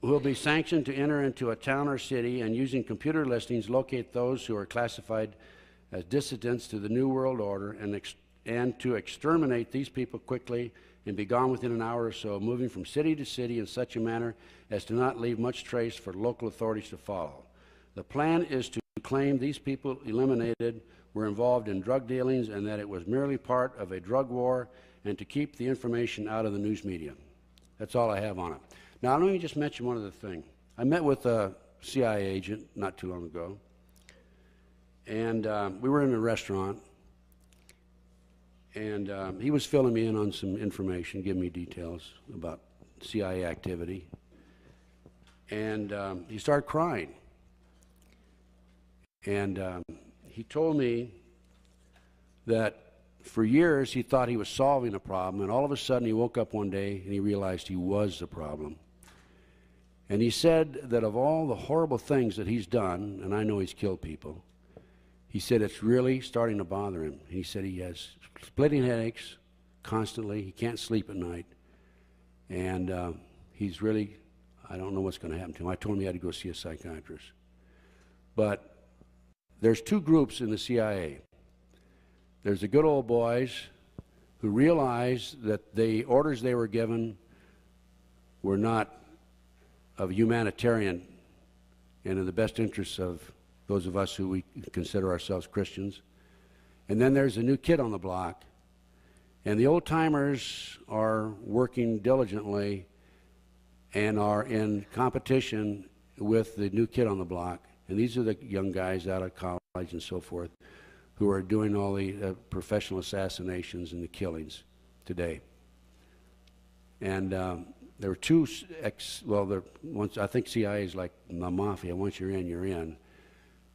will be sanctioned to enter into a town or city and using computer listings locate those who are classified as dissidents to the New World Order and to exterminate these people quickly and be gone within an hour or so, moving from city to city in such a manner as to not leave much trace for local authorities to follow. The plan is to claim these people eliminated were involved in drug dealings and that it was merely part of a drug war and to keep the information out of the news media. That's all I have on it. Now, let me just mention one other thing. I met with a CIA agent not too long ago, and we were in a restaurant, and he was filling me in on some information, giving me details about CIA activity, and he started crying. And he told me that for years he thought he was solving a problem, and all of a sudden he woke up one day and he realized he was the problem. And he said that of all the horrible things that he's done, and I know he's killed people, he said it's really starting to bother him. He said he has splitting headaches constantly, he can't sleep at night, and he's really, I don't know what's going to happen to him. I told him he had to go see a psychiatrist. But there's two groups in the CIA. There's the good old boys who realized that the orders they were given were not of humanitarian and in the best interests of those of us who we consider ourselves Christians. And then there's a new kid on the block. And the old-timers are working diligently and are in competition with the new kid on the block. And these are the young guys out of college and so forth who are doing all the professional assassinations and the killings today. And there were two I think CIA is like the mafia. Once you're in,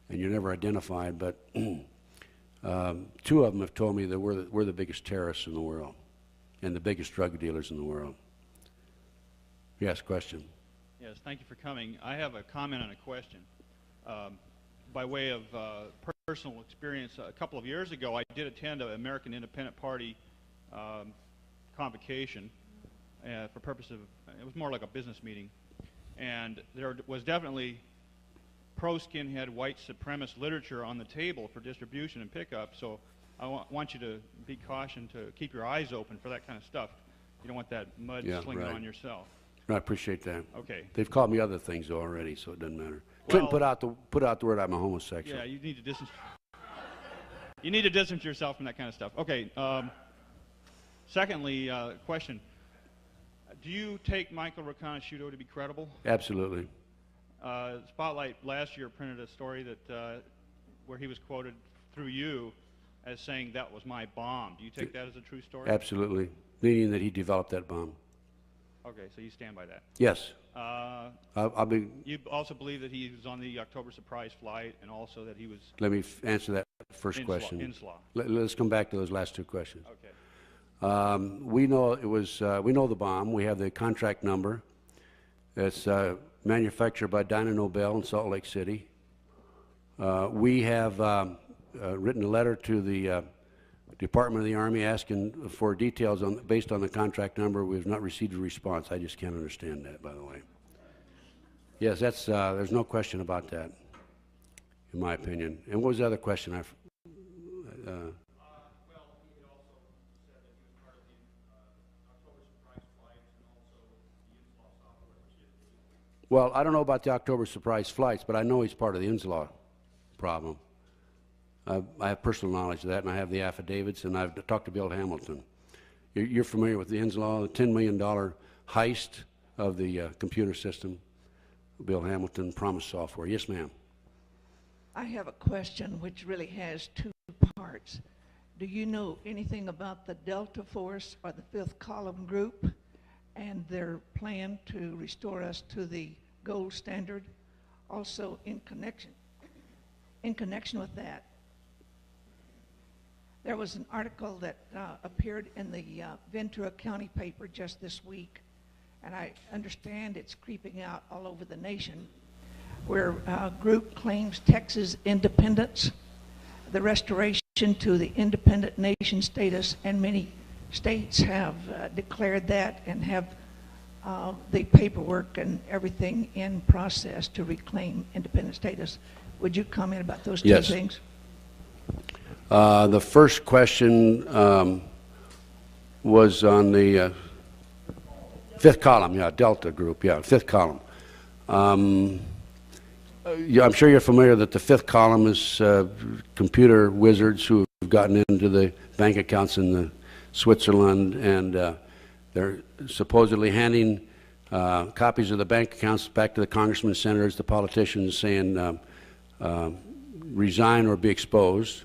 and you're never identified. But two of them have told me that we're the biggest terrorists in the world and the biggest drug dealers in the world. Yes, question. Yes, thank you for coming. I have a comment and a question. By way of personal experience, a couple of years ago, I did attend an American Independent Party convocation for purpose of, it was more like a business meeting, and there was definitely pro-skinhead white supremacist literature on the table for distribution and pickup, so I want you to be cautioned to keep your eyes open for that kind of stuff. You don't want that mud slinging on yourself. I appreciate that. Okay. They've called me other things already, so it doesn't matter. Clinton put out the word I'm a homosexual. Yeah, you need to distance yourself from that kind of stuff. Okay. Secondly, question: do you take Michael Riconosciuto to be credible? Absolutely. Spotlight last year printed a story that where he was quoted through you as saying that was my bomb. Do you take that as a true story? Absolutely, meaning that he developed that bomb. Okay, so you stand by that? Yes. I'll be. You also believe that he was on the October surprise flight, and also that he was. Let me answer that first question. Inslaw. Let's come back to those last two questions. Okay. We know it was. We know the bomb. We have the contract number. It's manufactured by Dyna Nobel in Salt Lake City. We have written a letter to the Department of the Army asking for details based on the contract number. We have not received a response. I just can't understand that, by the way. Yes, that's there's no question about that, in my opinion. And what was the other question? Well, he also said that he was part of Well, I don't know about the October surprise flights, but I know he's part of the Inslaw problem. I have personal knowledge of that, and I have the affidavits, and I've talked to Bill Hamilton. You're familiar with the Inslaw, the $10 million heist of the computer system? Bill Hamilton, Promise Software. Yes, ma'am. I have a question which really has two parts. Do you know anything about the Delta Force or the Fifth Column Group and their plan to restore us to the gold standard? Also, in connection with that, there was an article that appeared in the Ventura County paper just this week, and I understand it's creeping out all over the nation, where a group claims Texas independence, the restoration to the independent nation status, and many states have declared that and have the paperwork and everything in process to reclaim independent status. Would you comment about those two things? The first question was on the Fifth Column, yeah, Delta Group, yeah, Fifth Column. Yeah, I'm sure you're familiar that the Fifth Column is computer wizards who have gotten into the bank accounts in Switzerland, and they're supposedly handing copies of the bank accounts back to the congressmen, senators, the politicians, saying resign or be exposed.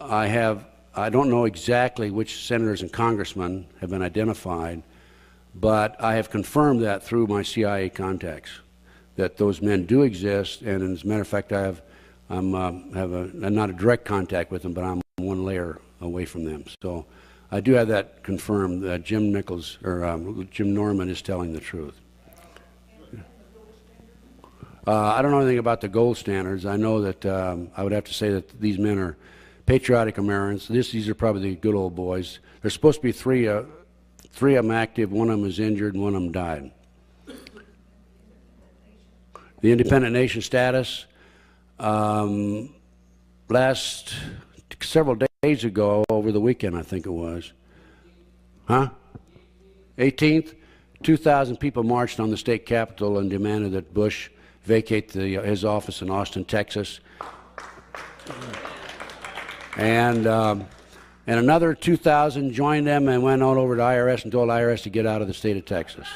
I don't know exactly which senators and congressmen have been identified, but I have confirmed that through my CIA contacts, that those men do exist, and as a matter of fact, I'm not a direct contact with them, but I'm one layer away from them. So I do have that confirmed that Jim Nichols or Jim Norman is telling the truth. I don't know anything about the gold standards. I know that I would have to say that these men are patriotic Americans. These are probably the good old boys. There's supposed to be three of them active, one of them is injured, and one of them died. The independent nation status, last several days ago, over the weekend I think it was, 18th, 2,000 people marched on the state capitol and demanded that Bush vacate his office in Austin, Texas. And another 2,000 joined them and went on over to IRS and told IRS to get out of the state of Texas.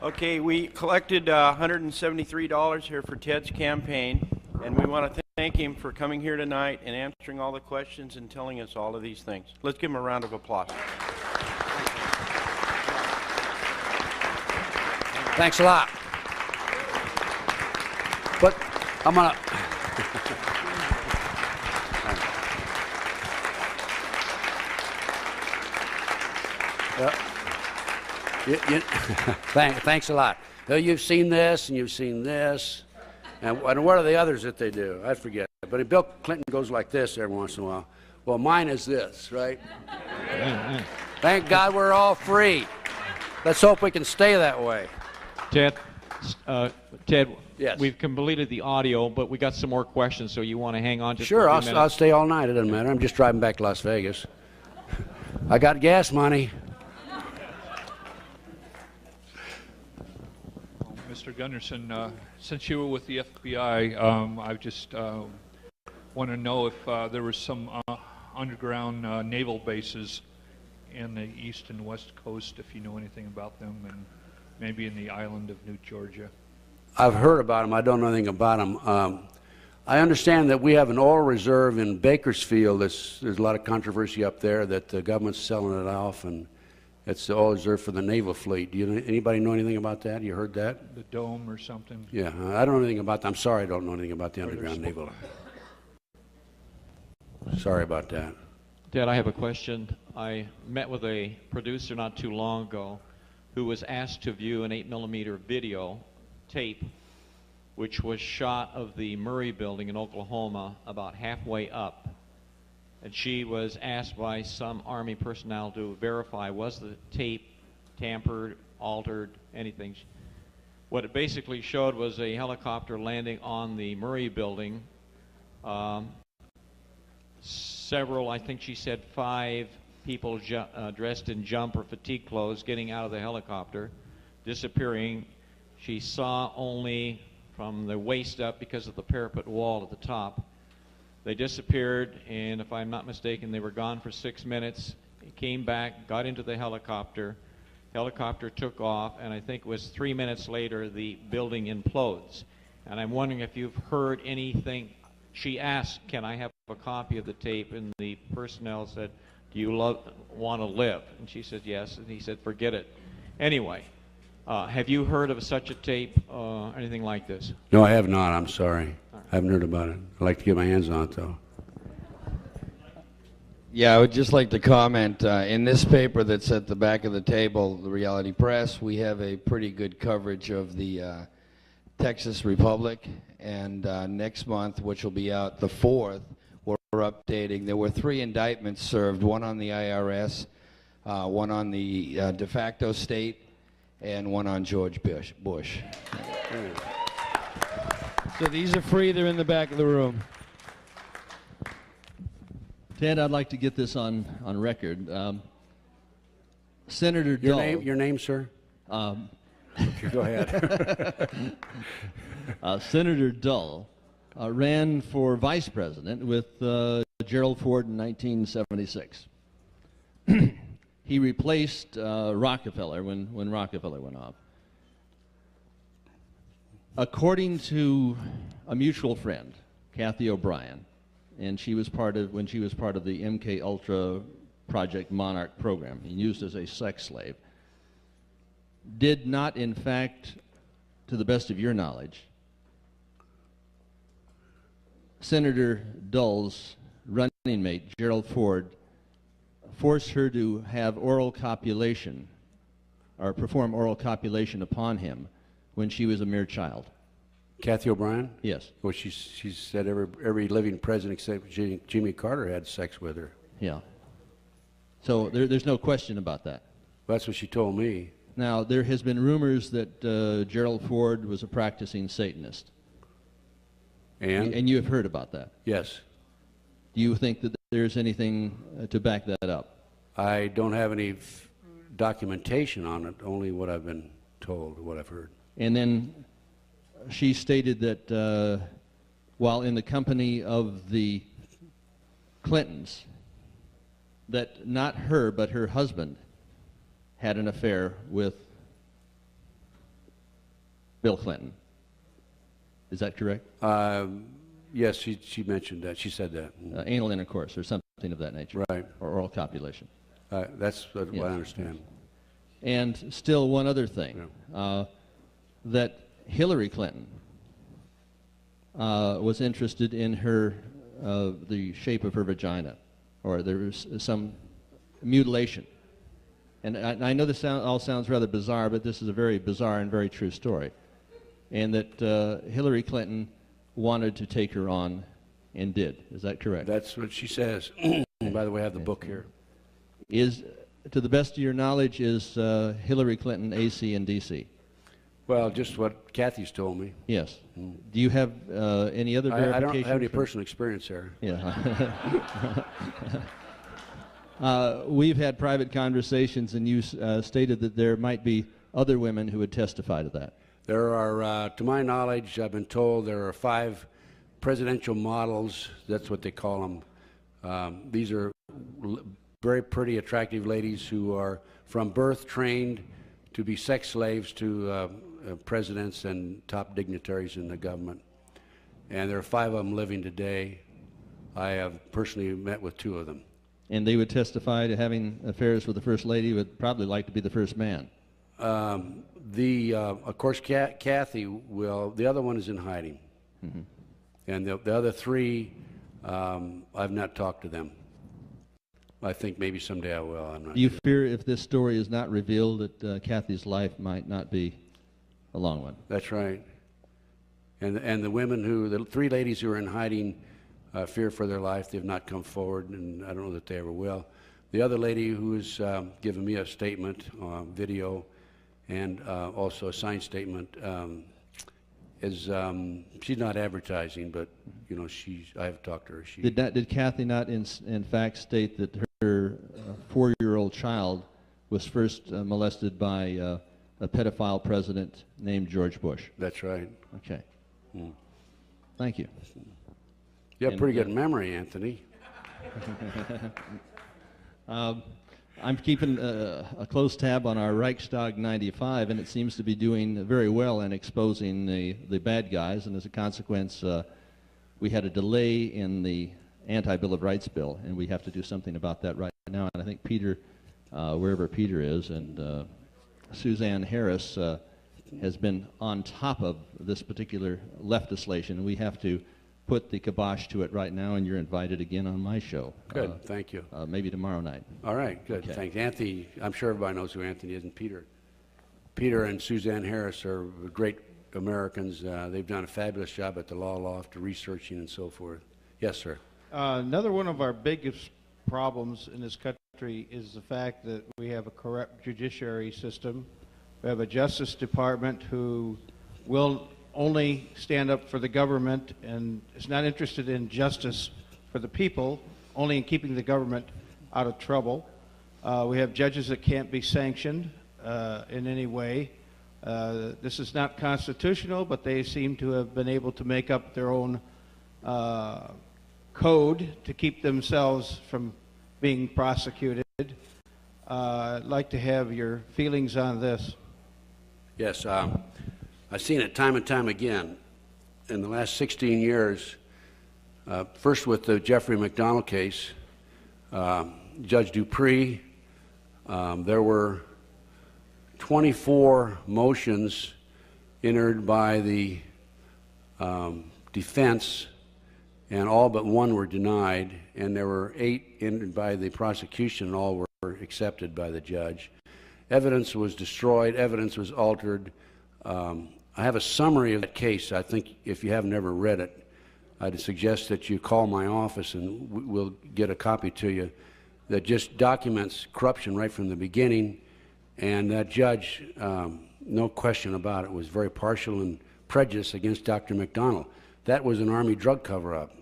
Okay, we collected $173 here for Ted's campaign, and we want to thank him for coming here tonight and answering all the questions and telling us all of these things. Let's give him a round of applause. Thanks a lot. But I'm gonna. Thanks a lot. You've seen this, and you've seen this, and what are the others that they do? I forget. But Bill Clinton goes like this every once in a while. Well, mine is this, right? Thank God we're all free. Let's hope we can stay that way. Ted, yes. We've completed the audio, but we got some more questions, so you want to hang on just Sure, for a few minutes? I'll stay all night. It doesn't matter. I'm just driving back to Las Vegas. I got gas money. Mr. Gunderson, since you were with the FBI, I just want to know if there was some underground naval bases in the east and west coast, if you know anything about them, and maybe in the island of New Georgia. I've heard about them. I don't know anything about them. I understand that we have an oil reserve in Bakersfield. There's a lot of controversy up there that the government's selling it off, and it's the oil reserve for the naval fleet. Anybody know anything about that? You heard that? The dome or something? Yeah, I don't know anything about that. I'm sorry I don't know anything about the underground naval. Sorry about that. Dad, I have a question. I met with a producer not too long ago who was asked to view an 8mm video tape which was shot of the Murray building in Oklahoma about halfway up. And she was asked by some Army personnel to verify, was the tape tampered, altered, anything. What it basically showed was a helicopter landing on the Murray building. Several, I think she said 5 people dressed in jump or fatigue clothes getting out of the helicopter, disappearing. She saw only from the waist up because of the parapet wall at the top. They disappeared, and if I'm not mistaken, they were gone for 6 minutes. Came back, got into the helicopter. Helicopter took off, and I think it was 3 minutes later the building implodes. And I'm wondering if you've heard anything. She asked, can I have a copy of the tape? And the personnel said, do you want to live? And she said yes, and he said, forget it. Anyway, have you heard of such a tape, anything like this? No, I have not. I'm sorry. I haven't heard about it. I'd like to get my hands on it, though. Yeah, I would just like to comment. In this paper that's at the back of the table, the Reality Press, we have a pretty good coverage of the Texas Republic. And next month, which will be out the 4th, we're updating. There were 3 indictments served, one on the IRS, one on the de facto state, and one on George Bush. So these are free. They're in the back of the room. Ted, I'd like to get this on record. Senator Dull. Your name, sir? Go ahead. Senator Dull ran for vice president with Gerald Ford in 1976. He replaced Rockefeller when Rockefeller went off. According to a mutual friend, Kathy O'Brien, and she was part of when she was part of the MK Ultra Project Monarch program and used as a sex slave, did not, in fact, to the best of your knowledge, Senator Dull's running mate, Gerald Ford, force her to have oral copulation or perform oral copulation upon him when she was a mere child? Kathy O'Brien? Yes. Well, she said every living president except Jimmy Carter had sex with her. Yeah. So there's no question about that. Well, that's what she told me. Now, there has been rumors that Gerald Ford was a practicing Satanist. And you have heard about that? Yes. Do you think that there's anything to back that up? I don't have any documentation on it, only what I've been told, what I've heard. And then she stated that while in the company of the Clintons, that not her, but her husband had an affair with Bill Clinton. Is that correct? Yes, she mentioned that. She said that. Anal intercourse or something of that nature. Right. Or oral copulation. That's what Yes. I understand. And still one other thing, that Hillary Clinton was interested in her, the shape of her vagina, or there was some mutilation. And I know this all sounds rather bizarre, but this is a very bizarre and very true story. And that Hillary Clinton wanted to take her on and did. Is that correct? That's what she says. And by the way, I have the book here. Is, to the best of your knowledge, is Hillary Clinton AC and DC? Well, just what Kathy's told me. Yes. Do you have any other verification? I don't have any personal experience there. Yeah. We've had private conversations, and you stated that there might be other women who would testify to that. There are, to my knowledge, I've been told there are 5 presidential models. That's what they call them. These are very pretty, attractive ladies who are from birth trained to be sex slaves to presidents and top dignitaries in the government. And there are 5 of them living today. I have personally met with 2 of them. And they would testify to having affairs with the First Lady, would probably like to be the first man. Of course, Kathy will. The other one is in hiding. Mm-hmm. And the other 3, I've not talked to them. I think maybe someday I will. I'm not Do you sure. fear if this story is not revealed that Kathy's life might not be a long one? That's right. And the women the 3 ladies who are in hiding, fear for their life. They've not come forward, and I don't know that they ever will. The other lady who has given me a statement, video, and also a signed statement, is she's not advertising, but you know I have talked to her. Did Kathy not in fact state that 4-year-old child was first molested by a pedophile president named George Bush. That's right. Okay. Thank you. You have pretty good memory, Anthony. I'm keeping a close tab on our Reichstag 95, and it seems to be doing very well in exposing the bad guys, and as a consequence, we had a delay in the anti-Bill of Rights bill, and we have to do something about that right now. And I think Peter, wherever Peter is, and Suzanne Harris has been on top of this particular legislation, and we have to put the kibosh to it right now, and you're invited again on my show. Good, thank you. Maybe tomorrow night. All right, good, Okay. thanks. Anthony, I'm sure everybody knows who Anthony is, and Peter. Peter and Suzanne Harris are great Americans. They've done a fabulous job at the Law Loft, researching and so forth. Yes, sir. Another one of our biggest problems in this country is the fact that we have a corrupt judiciary system. We have a Justice Department who will only stand up for the government and is not interested in justice for the people, only in keeping the government out of trouble. We have judges that can't be sanctioned in any way. This is not constitutional, but they seem to have been able to make up their own code to keep themselves from being prosecuted. I'd like to have your feelings on this. Yes, I've seen it time and time again in the last 16 years. First with the Jeffrey McDonald case, Judge Dupree, there were 24 motions entered by the defense, and all but one were denied, and there were 8 entered by the prosecution, and all were accepted by the judge. Evidence was destroyed, evidence was altered. I have a summary of that case. I think if you haven't ever read it, I'd suggest that you call my office and we'll get a copy to you that just documents corruption right from the beginning. And that judge, no question about it, was very partial and prejudiced against Dr. McDonald. That was an Army drug cover-up.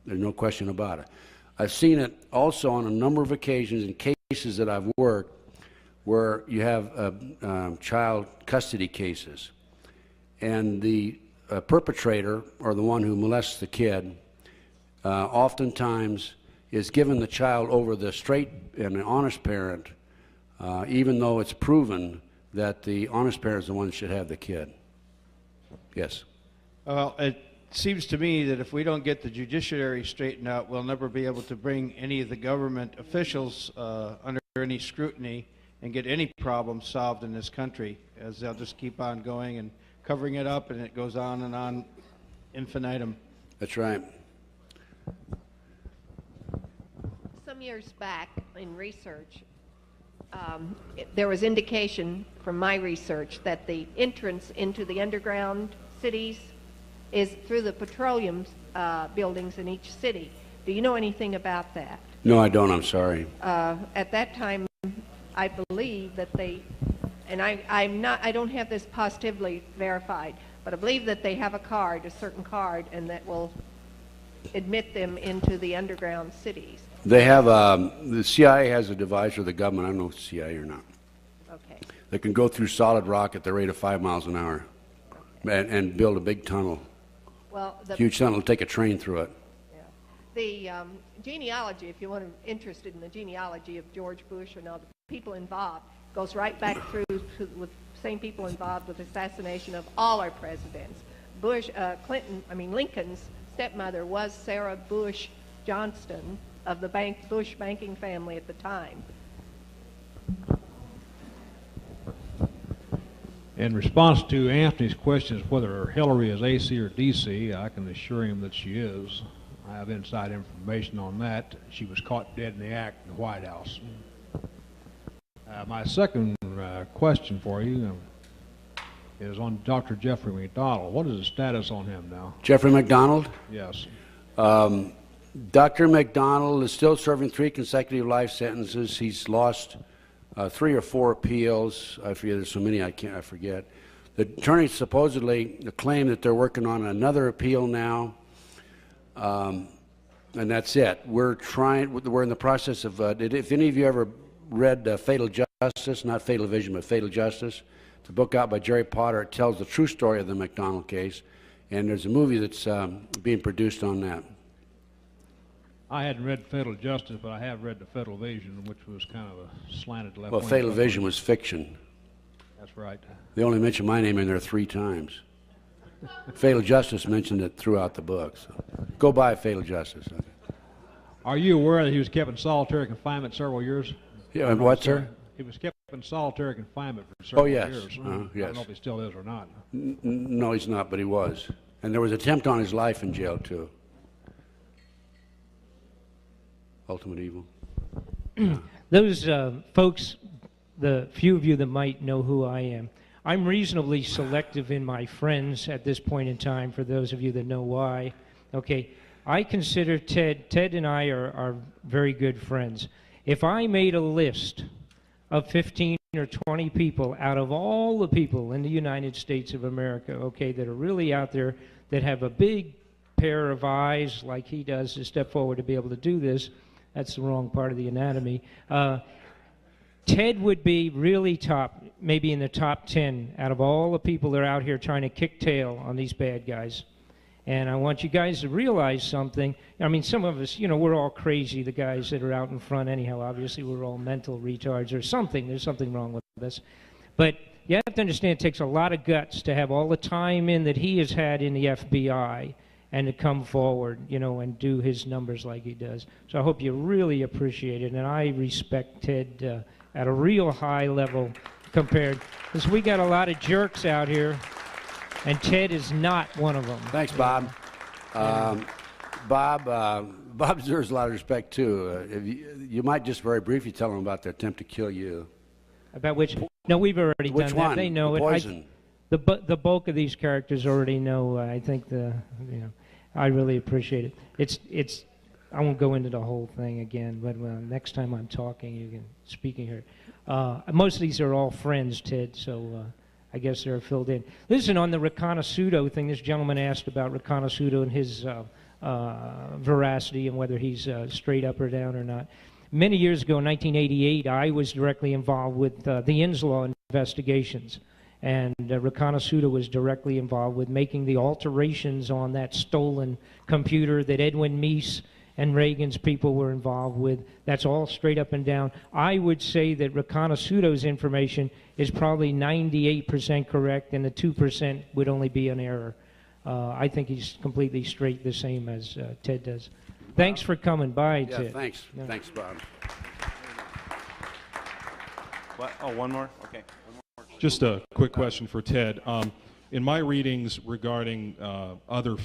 There's no question about it. I've seen it also on a number of occasions in cases that I've worked where you have child custody cases. And the perpetrator, or the one who molests the kid, oftentimes is given the child over the straight and the honest parent, even though it's proven that the honest parent is the one that should have the kid. Yes? Well, it seems to me that if we don't get the judiciary straightened out, we'll never be able to bring any of the government officials under any scrutiny and get any problem solved in this country, as they'll just keep on going and covering it up, and it goes on infinitum. That's right. Some years back in research, there was indication from my research that the entrance into the underground cities is through the petroleum buildings in each city. Do you know anything about that? No, I don't. I'm sorry. At that time, I believe that they, and I don't have this positively verified, but I believe that they have a card, a certain card, and that will admit them into the underground cities. They have, the CIA has a device, or the government, I don't know if it's CIA or not. Okay. They can go through solid rock at the rate of 5 miles an hour, and build a big tunnel. Well, Huge tunnel, take a train through it. The genealogy, if you're interested in the genealogy of George Bush and all the people involved, goes right back through to with same people involved with the assassination of all our presidents. Lincoln's stepmother was Sarah Bush Johnston of the Bush banking family at the time. In response to Anthony's questions whether Hillary is AC or DC, I can assure him that she is. I have inside information on that. She was caught dead in the act in the White House. My second question for you is on Dr. Jeffrey McDonald. What is the status on him now? Jeffrey McDonald? Yes. Dr. McDonald is still serving 3 consecutive life sentences. He's lost 3 or 4 appeals. I forget, there's so many I forget. The attorney supposedly claim that they're working on another appeal now. And that's it. We're in the process of, if any of you ever read Fatal Justice, not Fatal Vision, but Fatal Justice, it's a book out by Jerry Potter. It tells the true story of the McDonald case, and there's a movie that's being produced on that. I hadn't read Fatal Justice, but I have read the Fatal Vision, which was kind of a slanted left. Well, Fatal Vision was fiction. That's right. They only mention my name in there 3 times. Fatal Justice mentioned it throughout the book. So go buy Fatal Justice. Are you aware that he was kept in solitary confinement several years? Yeah, and what, sir? He was kept in solitary confinement for several years. Yes. I don't Yes. know if he still is or not. No, he's not, but he was. And there was an attempt on his life in jail, too. Ultimate Evil. Those folks, the few of you that might know who I am, I'm reasonably selective in my friends at this point in time, for those of you that know why. Okay, I consider Ted and I are very good friends. If I made a list of 15 or 20 people out of all the people in the United States of America, okay, that are really out there, that have a big pair of eyes like he does to step forward to be able to do this, that's the wrong part of the anatomy. Ted would be really top, maybe in the top 10 out of all the people that are out here trying to kick tail on these bad guys. And I want you guys to realize something. I mean, some of us, you know, we're all crazy, the guys that are out in front anyhow. Obviously, we're all mental retards or something. There's something wrong with us. But you have to understand it takes a lot of guts to have all the time in that he has had in the FBI and to come forward, you know, and do his numbers like he does. So I hope you really appreciate it. And I respect Ted at a real high level compared, because we got a lot of jerks out here, and Ted is not one of them. Thanks, Bob. Bob deserves a lot of respect, too. If you might just very briefly tell him about their attempt to kill you. About which? No, we've already done that. One? They know the it. Poison. The bulk of these characters already know. I think I really appreciate it. It's. I won't go into the whole thing again, but next time I'm talking, you can speaking here. Most of these are all friends, Ted. So I guess they're filled in. Listen, on the Reconnaisudo thing, this gentleman asked about Reconnaisudo and his veracity and whether he's straight up or down or not. Many years ago, in 1988, I was directly involved with the Inslaw investigations. And Reconnaisudo was directly involved with making the alterations on that stolen computer that Edwin Meese and Reagan's people were involved with. That's all straight up and down. I would say that Reconnaisudo's information is probably 98% correct, and the 2% would only be an error. I think he's completely straight, the same as Ted does. Thanks for coming by, Yeah, Ted. thanks. Yeah. Thanks, Bob. What? Oh, one more? Okay. Just a quick question for Ted. In my readings regarding other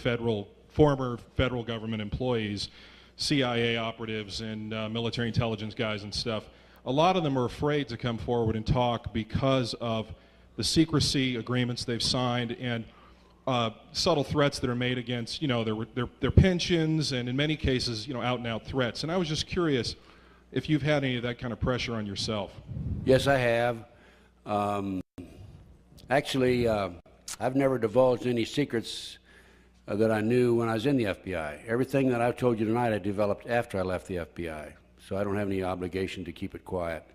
former federal government employees, CIA operatives and military intelligence guys and stuff, a lot of them are afraid to come forward and talk because of the secrecy agreements they've signed and subtle threats that are made against, you know, their pensions and in many cases, you know, out-and-out threats. And I was just curious if you've had any of that kind of pressure on yourself. Yes, I have. Actually, I've never divulged any secrets that I knew when I was in the FBI. Everything that I've told you tonight I developed after I left the FBI, so I don't have any obligation to keep it quiet.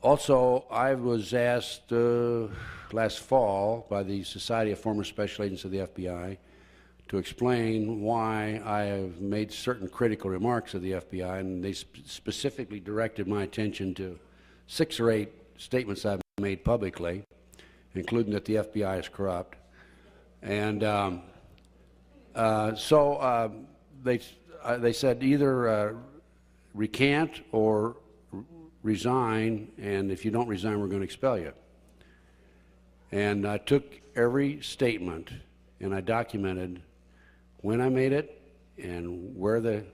Also, I was asked last fall by the Society of Former Special Agents of the FBI to explain why I have made certain critical remarks of the FBI, and they specifically directed my attention to 6 or 8 statements I've made publicly, including that the FBI is corrupt. And so they said either recant or resign, and if you don't resign, we're going to expel you. And I took every statement and I documented when I made it and where the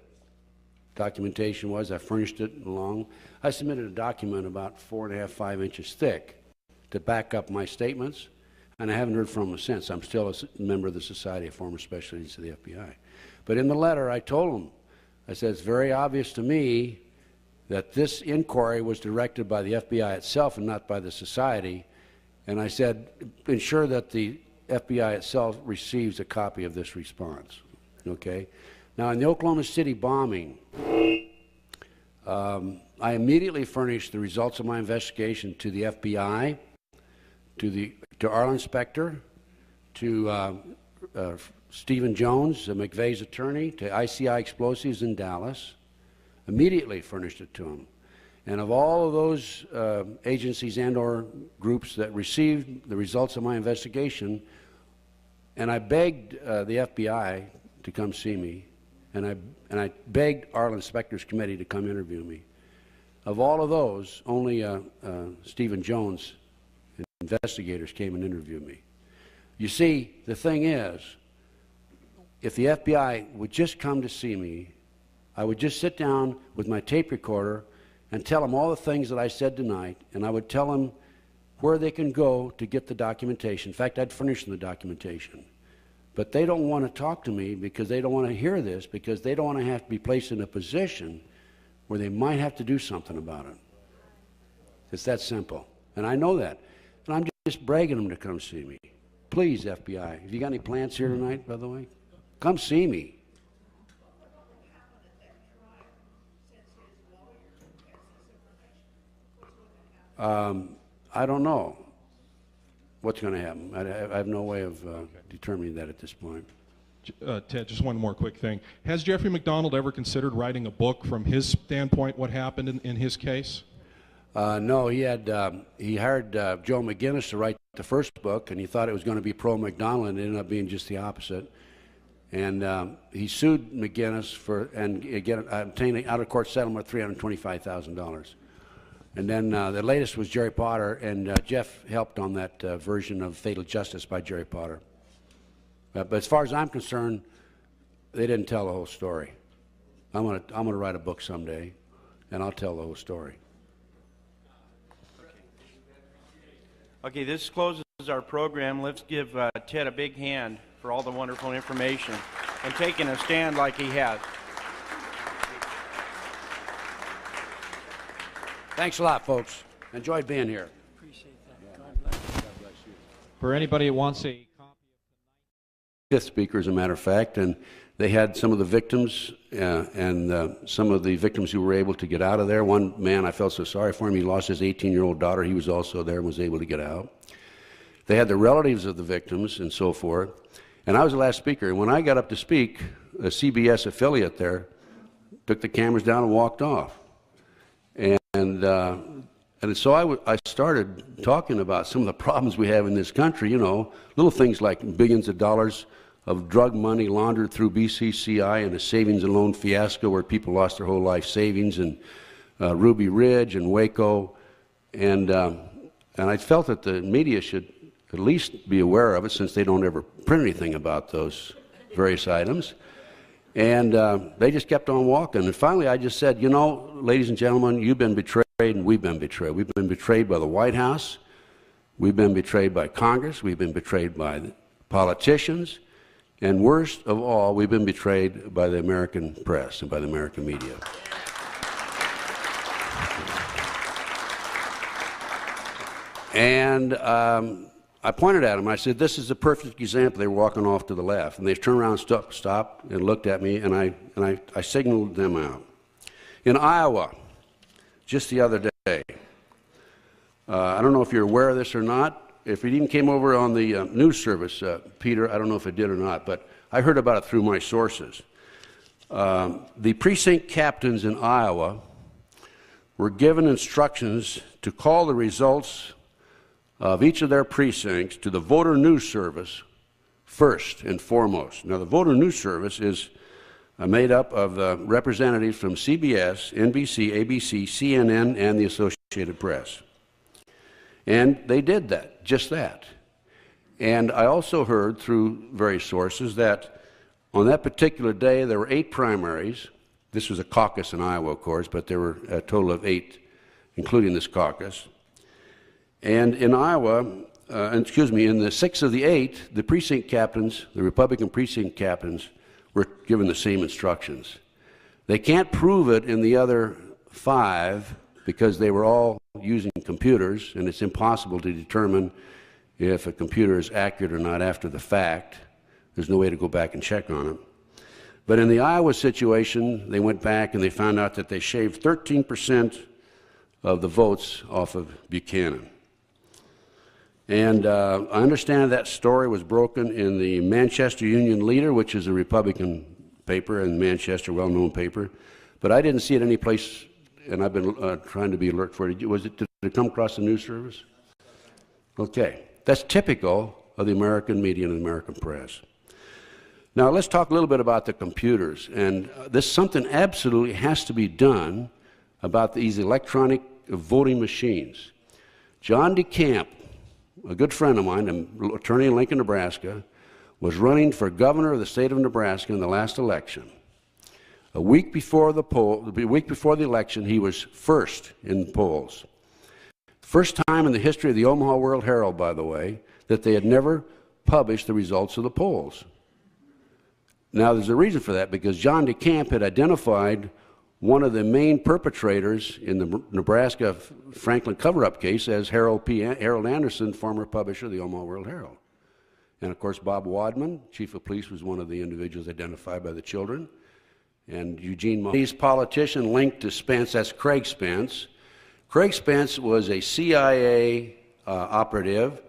documentation was. I furnished it along. I submitted a document about 4.5, 5 inches thick to back up my statements, and I haven't heard from them since. I'm still a member of the Society of Former Special Agents of the FBI. But in the letter, I told them, I said, it's very obvious to me that this inquiry was directed by the FBI itself and not by the Society. And I said, ensure that the FBI itself receives a copy of this response, okay? Now, in the Oklahoma City bombing, I immediately furnished the results of my investigation to the FBI, to our inspector, to Stephen Jones, McVeigh's attorney, to ICI Explosives in Dallas. Immediately furnished it to him. And of all of those agencies and or groups that received the results of my investigation, and I begged the FBI to come see me, and I begged our Inspectors Committee to come interview me. Of all of those, only Stephen Jones investigators came and interviewed me. You see, the thing is, if the FBI would just come to see me, I would just sit down with my tape recorder and tell them all the things that I said tonight, and I would tell them where they can go to get the documentation. In fact, I'd furnish them the documentation. But they don't want to talk to me because they don't want to hear this, because they don't want to have to be placed in a position where they might have to do something about it. It's that simple. And I know that. And I'm just begging them to come see me. Please, FBI. Have you got any plants here tonight, by the way? Come see me. I don't know what's going to happen. I have no way of determining that at this point. Ted, just one more quick thing. Has Jeffrey McDonald ever considered writing a book from his standpoint, what happened in his case? No, he hired Joe McGinnis to write the first book, and he thought it was going to be pro-McDonald, and it ended up being just the opposite. And he sued McGinnis and obtained an out-of-court settlement of $325,000. And then the latest was Jerry Potter, and Jeff helped on that version of Fatal Justice by Jerry Potter. But as far as I'm concerned, they didn't tell the whole story. I'm gonna write a book someday, and I'll tell the whole story. Okay, this closes our program. Let's give Ted a big hand for all the wonderful information and taking a stand like he has. Thanks a lot, folks. Enjoyed being here. Appreciate that. God bless you. God bless you. For anybody who wants a Fifth speaker, as a matter of fact, and they had some of the victims and some of the victims who were able to get out of there. One man, I felt so sorry for him. He lost his 18-year-old daughter. He was also there and was able to get out. They had the relatives of the victims and so forth. And I was the last speaker. And when I got up to speak, a CBS affiliate there took the cameras down and walked off. And so I started talking about some of the problems we have in this country, you know, little things like billions of dollars of drug money laundered through BCCI and a savings and loan fiasco where people lost their whole life savings, and Ruby Ridge and Waco. And I felt that the media should at least be aware of it, since they don't ever print anything about those various items. And they just kept on walking. And finally I just said, you know, ladies and gentlemen, you've been betrayed and we've been betrayed. We've been betrayed by the White House. We've been betrayed by Congress. We've been betrayed by the politicians. And worst of all, we've been betrayed by the American press and by the American media. And I pointed at them. I said, this is a perfect example. They were walking off to the left. And they turned around, stopped, and looked at me, and I signaled them out. In Iowa, just the other day, I don't know if you're aware of this or not. If it even came over on the news service, Peter, I don't know if it did or not, but I heard about it through my sources. The precinct captains in Iowa were given instructions to call the results of each of their precincts to the voter news service first and foremost. Now, the voter news service is made up of representatives from CBS, NBC, ABC, CNN, and the Associated Press. And they did that, just that. And I also heard through various sources that on that particular day there were 8 primaries. This was a caucus in Iowa, of course, but there were a total of 8, including this caucus. And in Iowa, in the 6 of the 8, the precinct captains, the Republican precinct captains, were given the same instructions. They can't prove it in the other 5 because they were all using computers, and it's impossible to determine if a computer is accurate or not after the fact. There's no way to go back and check on it. But in the Iowa situation, they went back and they found out that they shaved 13% of the votes off of Buchanan. And I understand that story was broken in the Manchester Union Leader, which is a Republican paper in Manchester, well-known paper. But I didn't see it any place, and I've been trying to be alert for it. Did it come across the news service? Okay. That's typical of the American media and the American press. Now, let's talk a little bit about the computers. And this something absolutely has to be done about these electronic voting machines. John DeCamp, a good friend of mine, an attorney in Lincoln, Nebraska, was running for governor of the state of Nebraska in the last election. A week before the election, he was first in the polls. First time in the history of the Omaha World Herald, by the way, that they had never published the results of the polls. Now, there's a reason for that, because John DeCamp had identified one of the main perpetrators in the Nebraska Franklin cover-up case as Harold Anderson, former publisher of the Omaha World Herald. And, of course, Bob Wadman, chief of police, was one of the individuals identified by the children. And Eugene Mahoney's politician linked to Spence, that's Craig Spence. Craig Spence was a CIA operative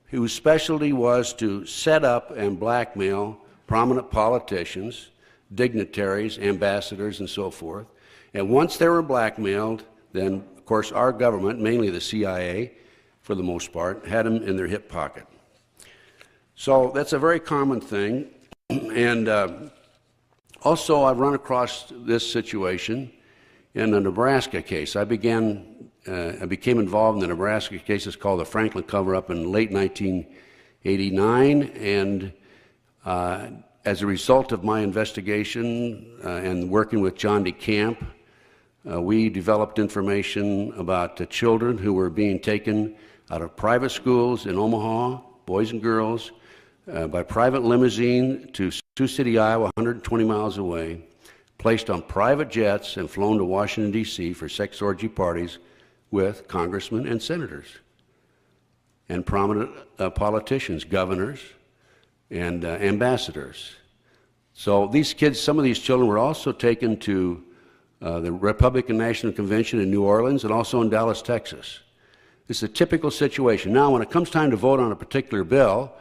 whose specialty was to set up and blackmail prominent politicians, dignitaries, ambassadors, and so forth. And once they were blackmailed, then, of course, our government, mainly the CIA, for the most part, had them in their hip pocket. So that's a very common thing. And also, I've run across this situation in the Nebraska case. I became involved in the Nebraska case. It's called the Franklin cover-up in late 1989, and as a result of my investigation and working with John DeCamp, we developed information about the children who were being taken out of private schools in Omaha, boys and girls, by private limousine to Sioux City, Iowa, 120 miles away, placed on private jets and flown to Washington, D.C. for sex orgy parties with congressmen and senators and prominent politicians, governors, and ambassadors. So these kids, some of these children were also taken to the Republican National Convention in New Orleans and also in Dallas, Texas. It's a typical situation. Now, when it comes time to vote on a particular bill,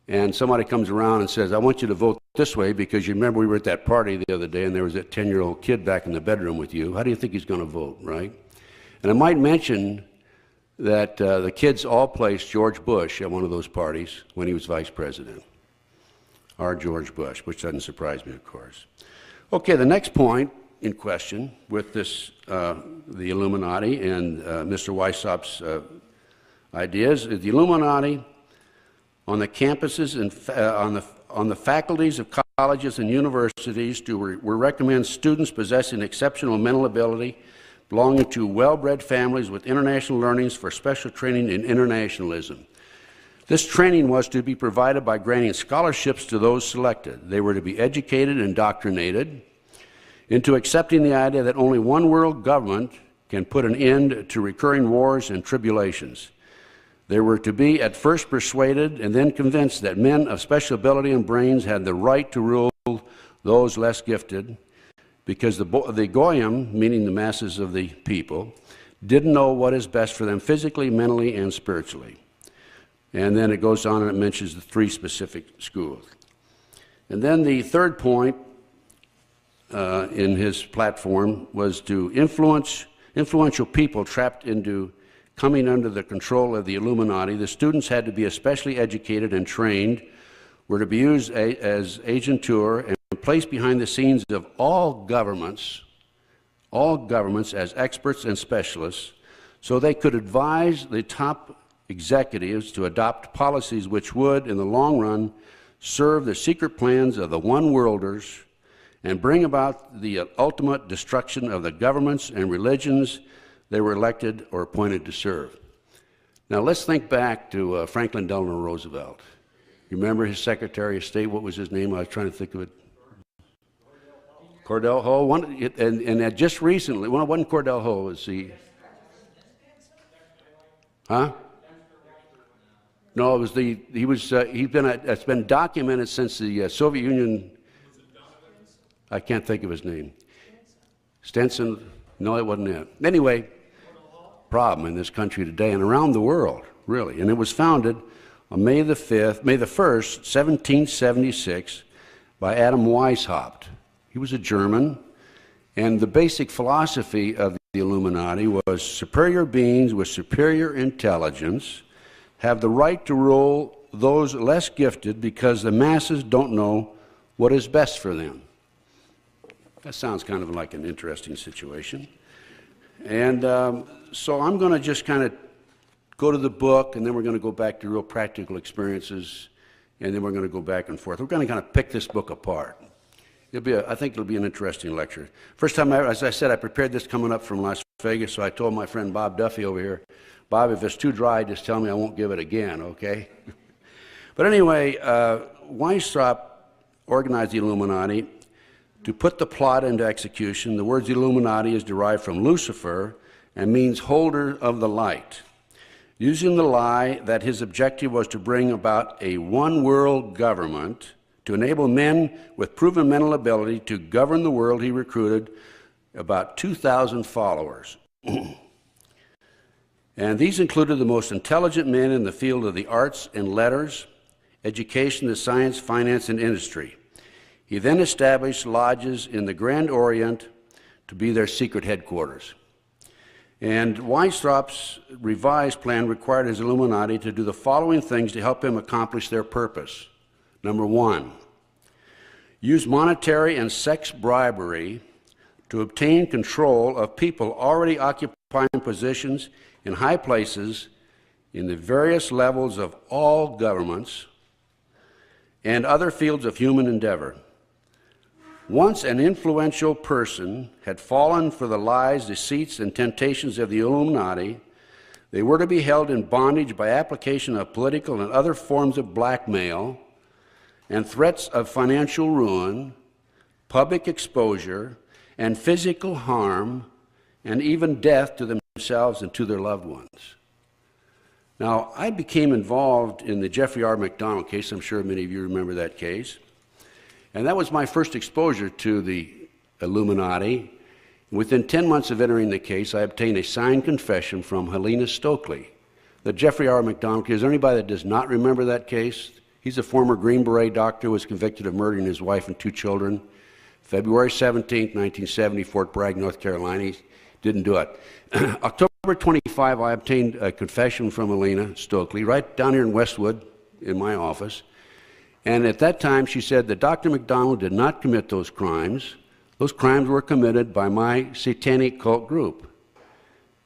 and somebody comes around and says, I want you to vote this way because you remember we were at that party the other day and there was that 10-year-old kid back in the bedroom with you, how do you think he's going to vote, right? And I might mention that the kids all placed George Bush at one of those parties when he was vice president. Our George Bush, which doesn't surprise me, of course. Okay, the next point in question with this, the Illuminati and Mr. Weissaup's ideas is the Illuminati on the campuses and on the faculties of colleges and universities we recommend students possessing exceptional mental ability, belonging to well-bred families with international learnings for special training in internationalism. This training was to be provided by granting scholarships to those selected. They were to be educated and indoctrinated into accepting the idea that only one world government can put an end to recurring wars and tribulations. They were to be at first persuaded and then convinced that men of special ability and brains had the right to rule those less gifted, because the Goyim, meaning the masses of the people, didn't know what is best for them physically, mentally, and spiritually. And then it goes on and it mentions the 3 specific schools. And then the third point in his platform was to influential people trapped into coming under the control of the Illuminati. The students had to be especially educated and trained, were to be used as agentur and placed behind the scenes of all governments as experts and specialists, so they could advise the top executives to adopt policies which would, in the long run, serve the secret plans of the one-worlders and bring about the ultimate destruction of the governments and religions they were elected or appointed to serve. Now let's think back to Franklin Delano Roosevelt. You remember his Secretary of State? What was his name? I was trying to think of it. Cordell Hull. And just recently, well, it wasn't Cordell Hull. It was the... Huh? No, it was the... It's been documented since the Soviet Union... I can't think of his name. Stenson? No, it wasn't it. Anyway, problem in this country today and around the world, really. And it was founded on May the 1st, 1776, by Adam Weishaupt. He was a German, and the basic philosophy of the Illuminati was superior beings with superior intelligence have the right to rule those less gifted because the masses don't know what is best for them. That sounds kind of like an interesting situation. And so I'm going to just kind of go to the book, and then we're going to go back to real practical experiences, and then we're going to go back and forth. We're going to kind of pick this book apart. I think it'll be an interesting lecture. First time, as I said, I prepared this coming up from Las Vegas, so I told my friend Bob Duffy over here, Bob, if it's too dry, just tell me, I won't give it again, okay? But anyway, Weishaupt organized the Illuminati to put the plot into execution. The words Illuminati is derived from Lucifer and means holder of the light. Using the lie that his objective was to bring about a one-world government to enable men with proven mental ability to govern the world, he recruited about 2,000 followers. And these included the most intelligent men in the field of the arts and letters, education, the science, finance, and industry. He then established lodges in the Grand Orient to be their secret headquarters. And Weishaupt's revised plan required his Illuminati to do the following things to help him accomplish their purpose. Number one, use monetary and sex bribery to obtain control of people already occupying positions in high places in the various levels of all governments and other fields of human endeavor. Once an influential person had fallen for the lies, deceits, and temptations of the Illuminati, they were to be held in bondage by application of political and other forms of blackmail and threats of financial ruin, public exposure, and physical harm, and even death to themselves and to their loved ones. Now, I became involved in the Jeffrey R. McDonald case. I'm sure many of you remember that case. And that was my first exposure to the Illuminati. Within 10 months of entering the case, I obtained a signed confession from Helena Stokely. The Jeffrey R. McDonald case, is there anybody that does not remember that case? He's a former Green Beret doctor who was convicted of murdering his wife and 2 children. February 17, 1970, Fort Bragg, North Carolina. He didn't do it. October 25, I obtained a confession from Helena Stokely right down here in Westwood in my office. And at that time, she said that Dr. McDonald did not commit those crimes. Those crimes were committed by my satanic cult group.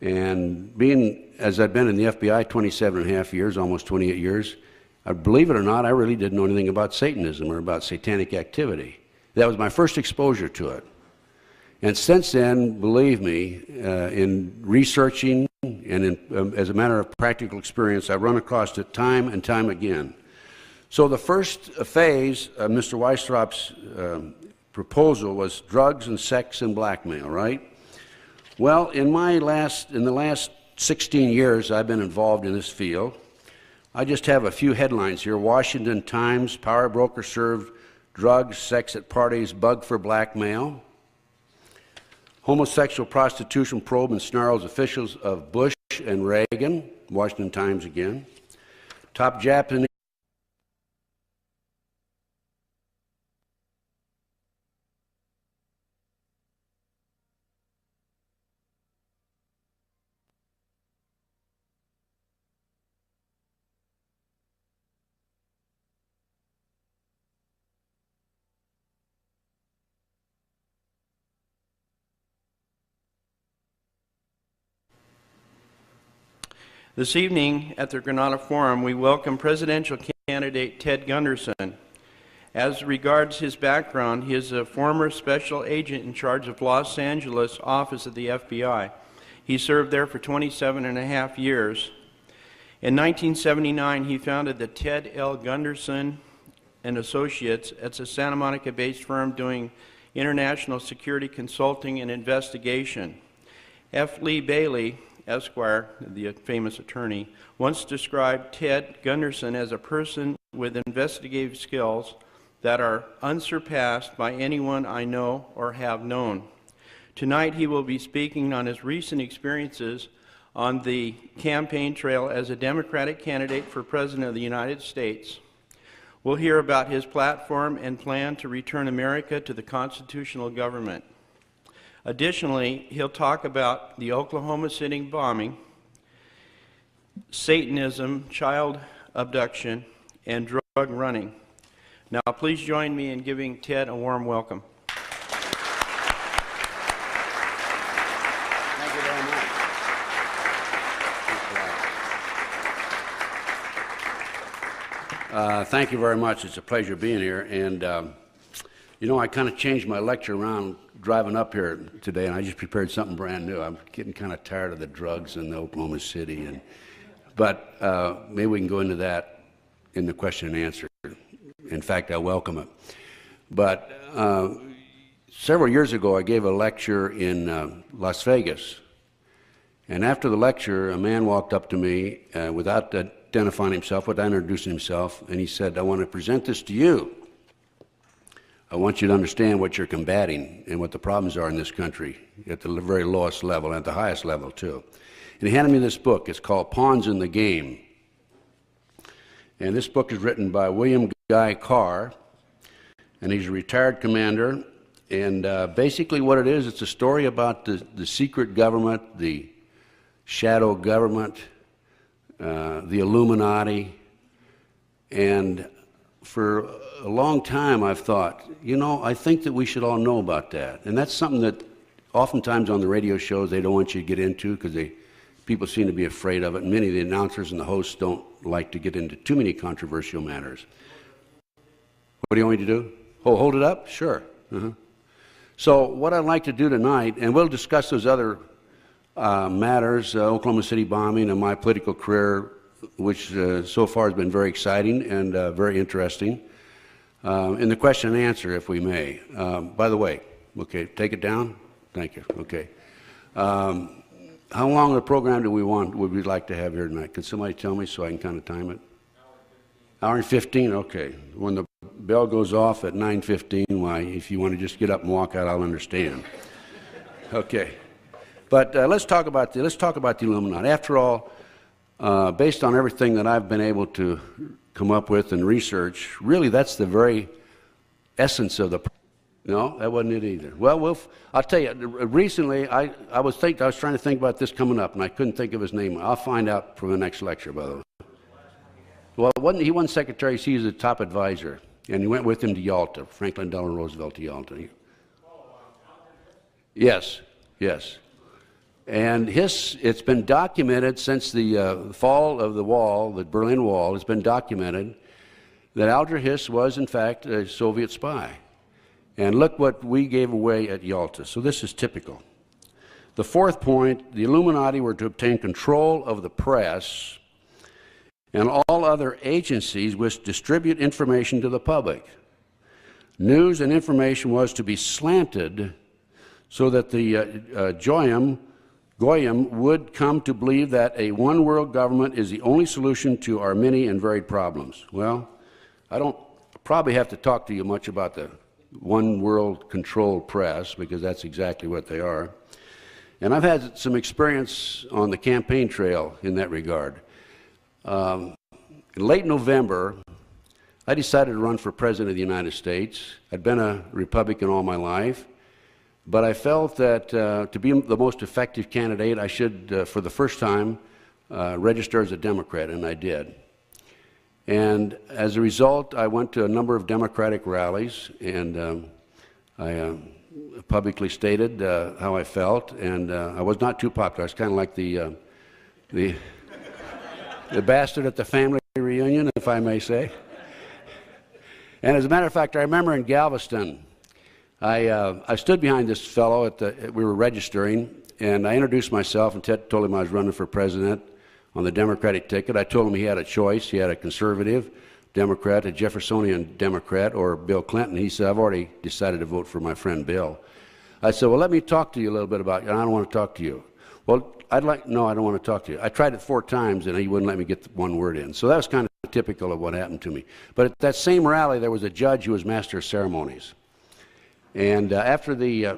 And being, as I've been in the FBI 27 and a half years, almost 28 years, believe it or not, I really didn't know anything about Satanism or about satanic activity. That was my first exposure to it. And since then, believe me, in researching and as a matter of practical experience, I've run across it time and time again. So the first phase of Mr. Weishaupt's proposal was drugs and sex and blackmail, right? Well, in the last 16 years I've been involved in this field. I just have a few headlines here. Washington Times, power broker served drugs, sex at parties, bug for blackmail. Homosexual prostitution probe and snarls officials of Bush and Reagan, Washington Times again. Top Japanese This evening at the Granada Forum, we welcome presidential candidate Ted Gunderson. As regards his background, he is a former special agent in charge of Los Angeles office of the FBI. He served there for 27 and a half years. In 1979, he founded the Ted L. Gunderson and Associates. It's a Santa Monica-based firm doing international security consulting and investigation. F. Lee Bailey, Esquire, the famous attorney, once described Ted Gunderson as a person with investigative skills that are unsurpassed by anyone I know or have known. Tonight he will be speaking on his recent experiences on the campaign trail as a Democratic candidate for President of the United States. We'll hear about his platform and plan to return America to the constitutional government. Additionally, he'll talk about the Oklahoma City bombing, Satanism, child abduction, and drug running. Now, please join me in giving Ted a warm welcome. Thank you very much. Thank you very much. It's a pleasure being here. And, you know, I kind of changed my lecture around driving up here today, and I just prepared something brand new. I'm getting kind of tired of the drugs in Oklahoma City. But maybe we can go into that in the question and answer. In fact, I welcome it. But several years ago, I gave a lecture in Las Vegas. And after the lecture, a man walked up to me without identifying himself, without introducing himself, and he said, "I want to present this to you. I want you to understand what you're combating and what the problems are in this country at the very lowest level and at the highest level, too." And he handed me this book. It's called Pawns in the Game. And this book is written by William Guy Carr, and he's a retired commander. And basically what it is, it's a story about the secret government, the shadow government, the Illuminati. And for a long time I've thought, you know, I think that we should all know about that. And that's something that oftentimes on the radio shows they don't want you to get into because people seem to be afraid of it. And many of the announcers and the hosts don't like to get into too many controversial matters. What do you want me to do? Oh, hold it up? Sure. So what I'd like to do tonight, and we'll discuss those other matters, Oklahoma City bombing and my political career, which so far has been very exciting and very interesting. In the question and answer, if we may. By the way, okay, take it down. Thank you. Okay. How long a program would we like to have here tonight? Could somebody tell me so I can kind of time it? Hour and 15? Okay. When the bell goes off at 9:15, why, if you want to just get up and walk out, I'll understand. Okay. But let's talk about the Illuminati. After all, based on everything that I've been able to come up with and research, really that's the very essence of the. No, that wasn't it either. Well, I'll tell you. Recently, I was trying to think about this coming up, and I couldn't think of his name. I'll find out from the next lecture, by the way. Well, he wasn't secretary. He was a top advisor, and he went with him to Yalta, Franklin Delano Roosevelt to Yalta. Yes. And it's been documented since the fall of the wall, the Berlin Wall. It's been documented that Alger Hiss was, in fact, a Soviet spy. And look what we gave away at Yalta. So this is typical. The fourth point, the Illuminati were to obtain control of the press and all other agencies which distribute information to the public. News and information was to be slanted so that the Goyim would come to believe that a one-world government is the only solution to our many and varied problems. Well, I don't probably have to talk to you much about the one-world controlled press, because that's exactly what they are. And I've had some experience on the campaign trail in that regard. In late November, I decided to run for President of the United States. I'd been a Republican all my life, but I felt that to be the most effective candidate, I should, for the first time, register as a Democrat, and I did. And as a result, I went to a number of Democratic rallies, and I publicly stated how I felt, and I was not too popular. I was kind of like the bastard at the family reunion, if I may say. And as a matter of fact, I remember in Galveston, I stood behind this fellow we were registering, and I introduced myself and told him I was running for president on the Democratic ticket. I told him he had a choice. He had a conservative Democrat, a Jeffersonian Democrat, or Bill Clinton. He said, "I've already decided to vote for my friend Bill." I said, "Well, let me talk to you a little bit about you." "I don't want to talk to you." "Well, no, I don't want to talk to you." I tried it 4 times, and he wouldn't let me get one word in. So that was kind of typical of what happened to me. But at that same rally, there was a judge who was master of ceremonies. And after the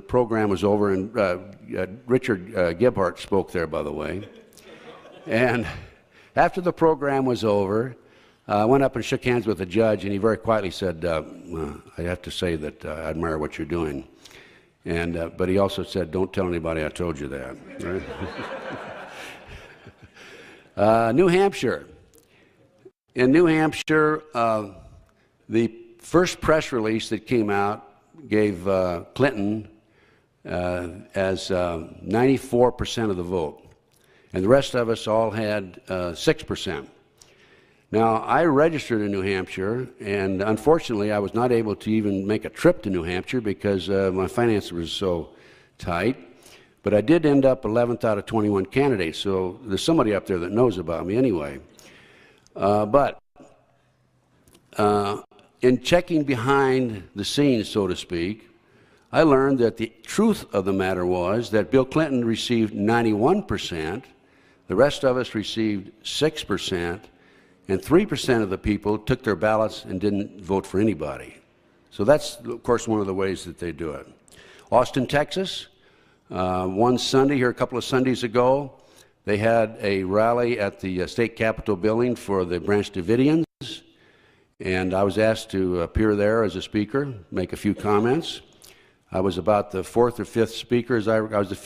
program was over, and Richard Gebhardt spoke there, by the way. And after the program was over, I went up and shook hands with the judge, and he very quietly said, I have to say that I admire what you're doing. And, but he also said, don't tell anybody I told you that. Right? New Hampshire. In New Hampshire, the first press release that came out gave Clinton as 94% of the vote. And the rest of us all had 6%. Now, I registered in New Hampshire, and unfortunately, I was not able to even make a trip to New Hampshire because my finances were so tight. But I did end up 11th out of 21 candidates, so there's somebody up there that knows about me anyway. In checking behind the scenes, so to speak, I learned that the truth of the matter was that Bill Clinton received 91%, the rest of us received 6%, and 3% of the people took their ballots and didn't vote for anybody. So that's, of course, one of the ways that they do it. Austin, Texas, one Sunday here a couple of Sundays ago, they had a rally at the state capitol building for the Branch Davidians, and I was asked to appear there as a speaker, make a few comments. I was about the fourth or fifth speaker. I was the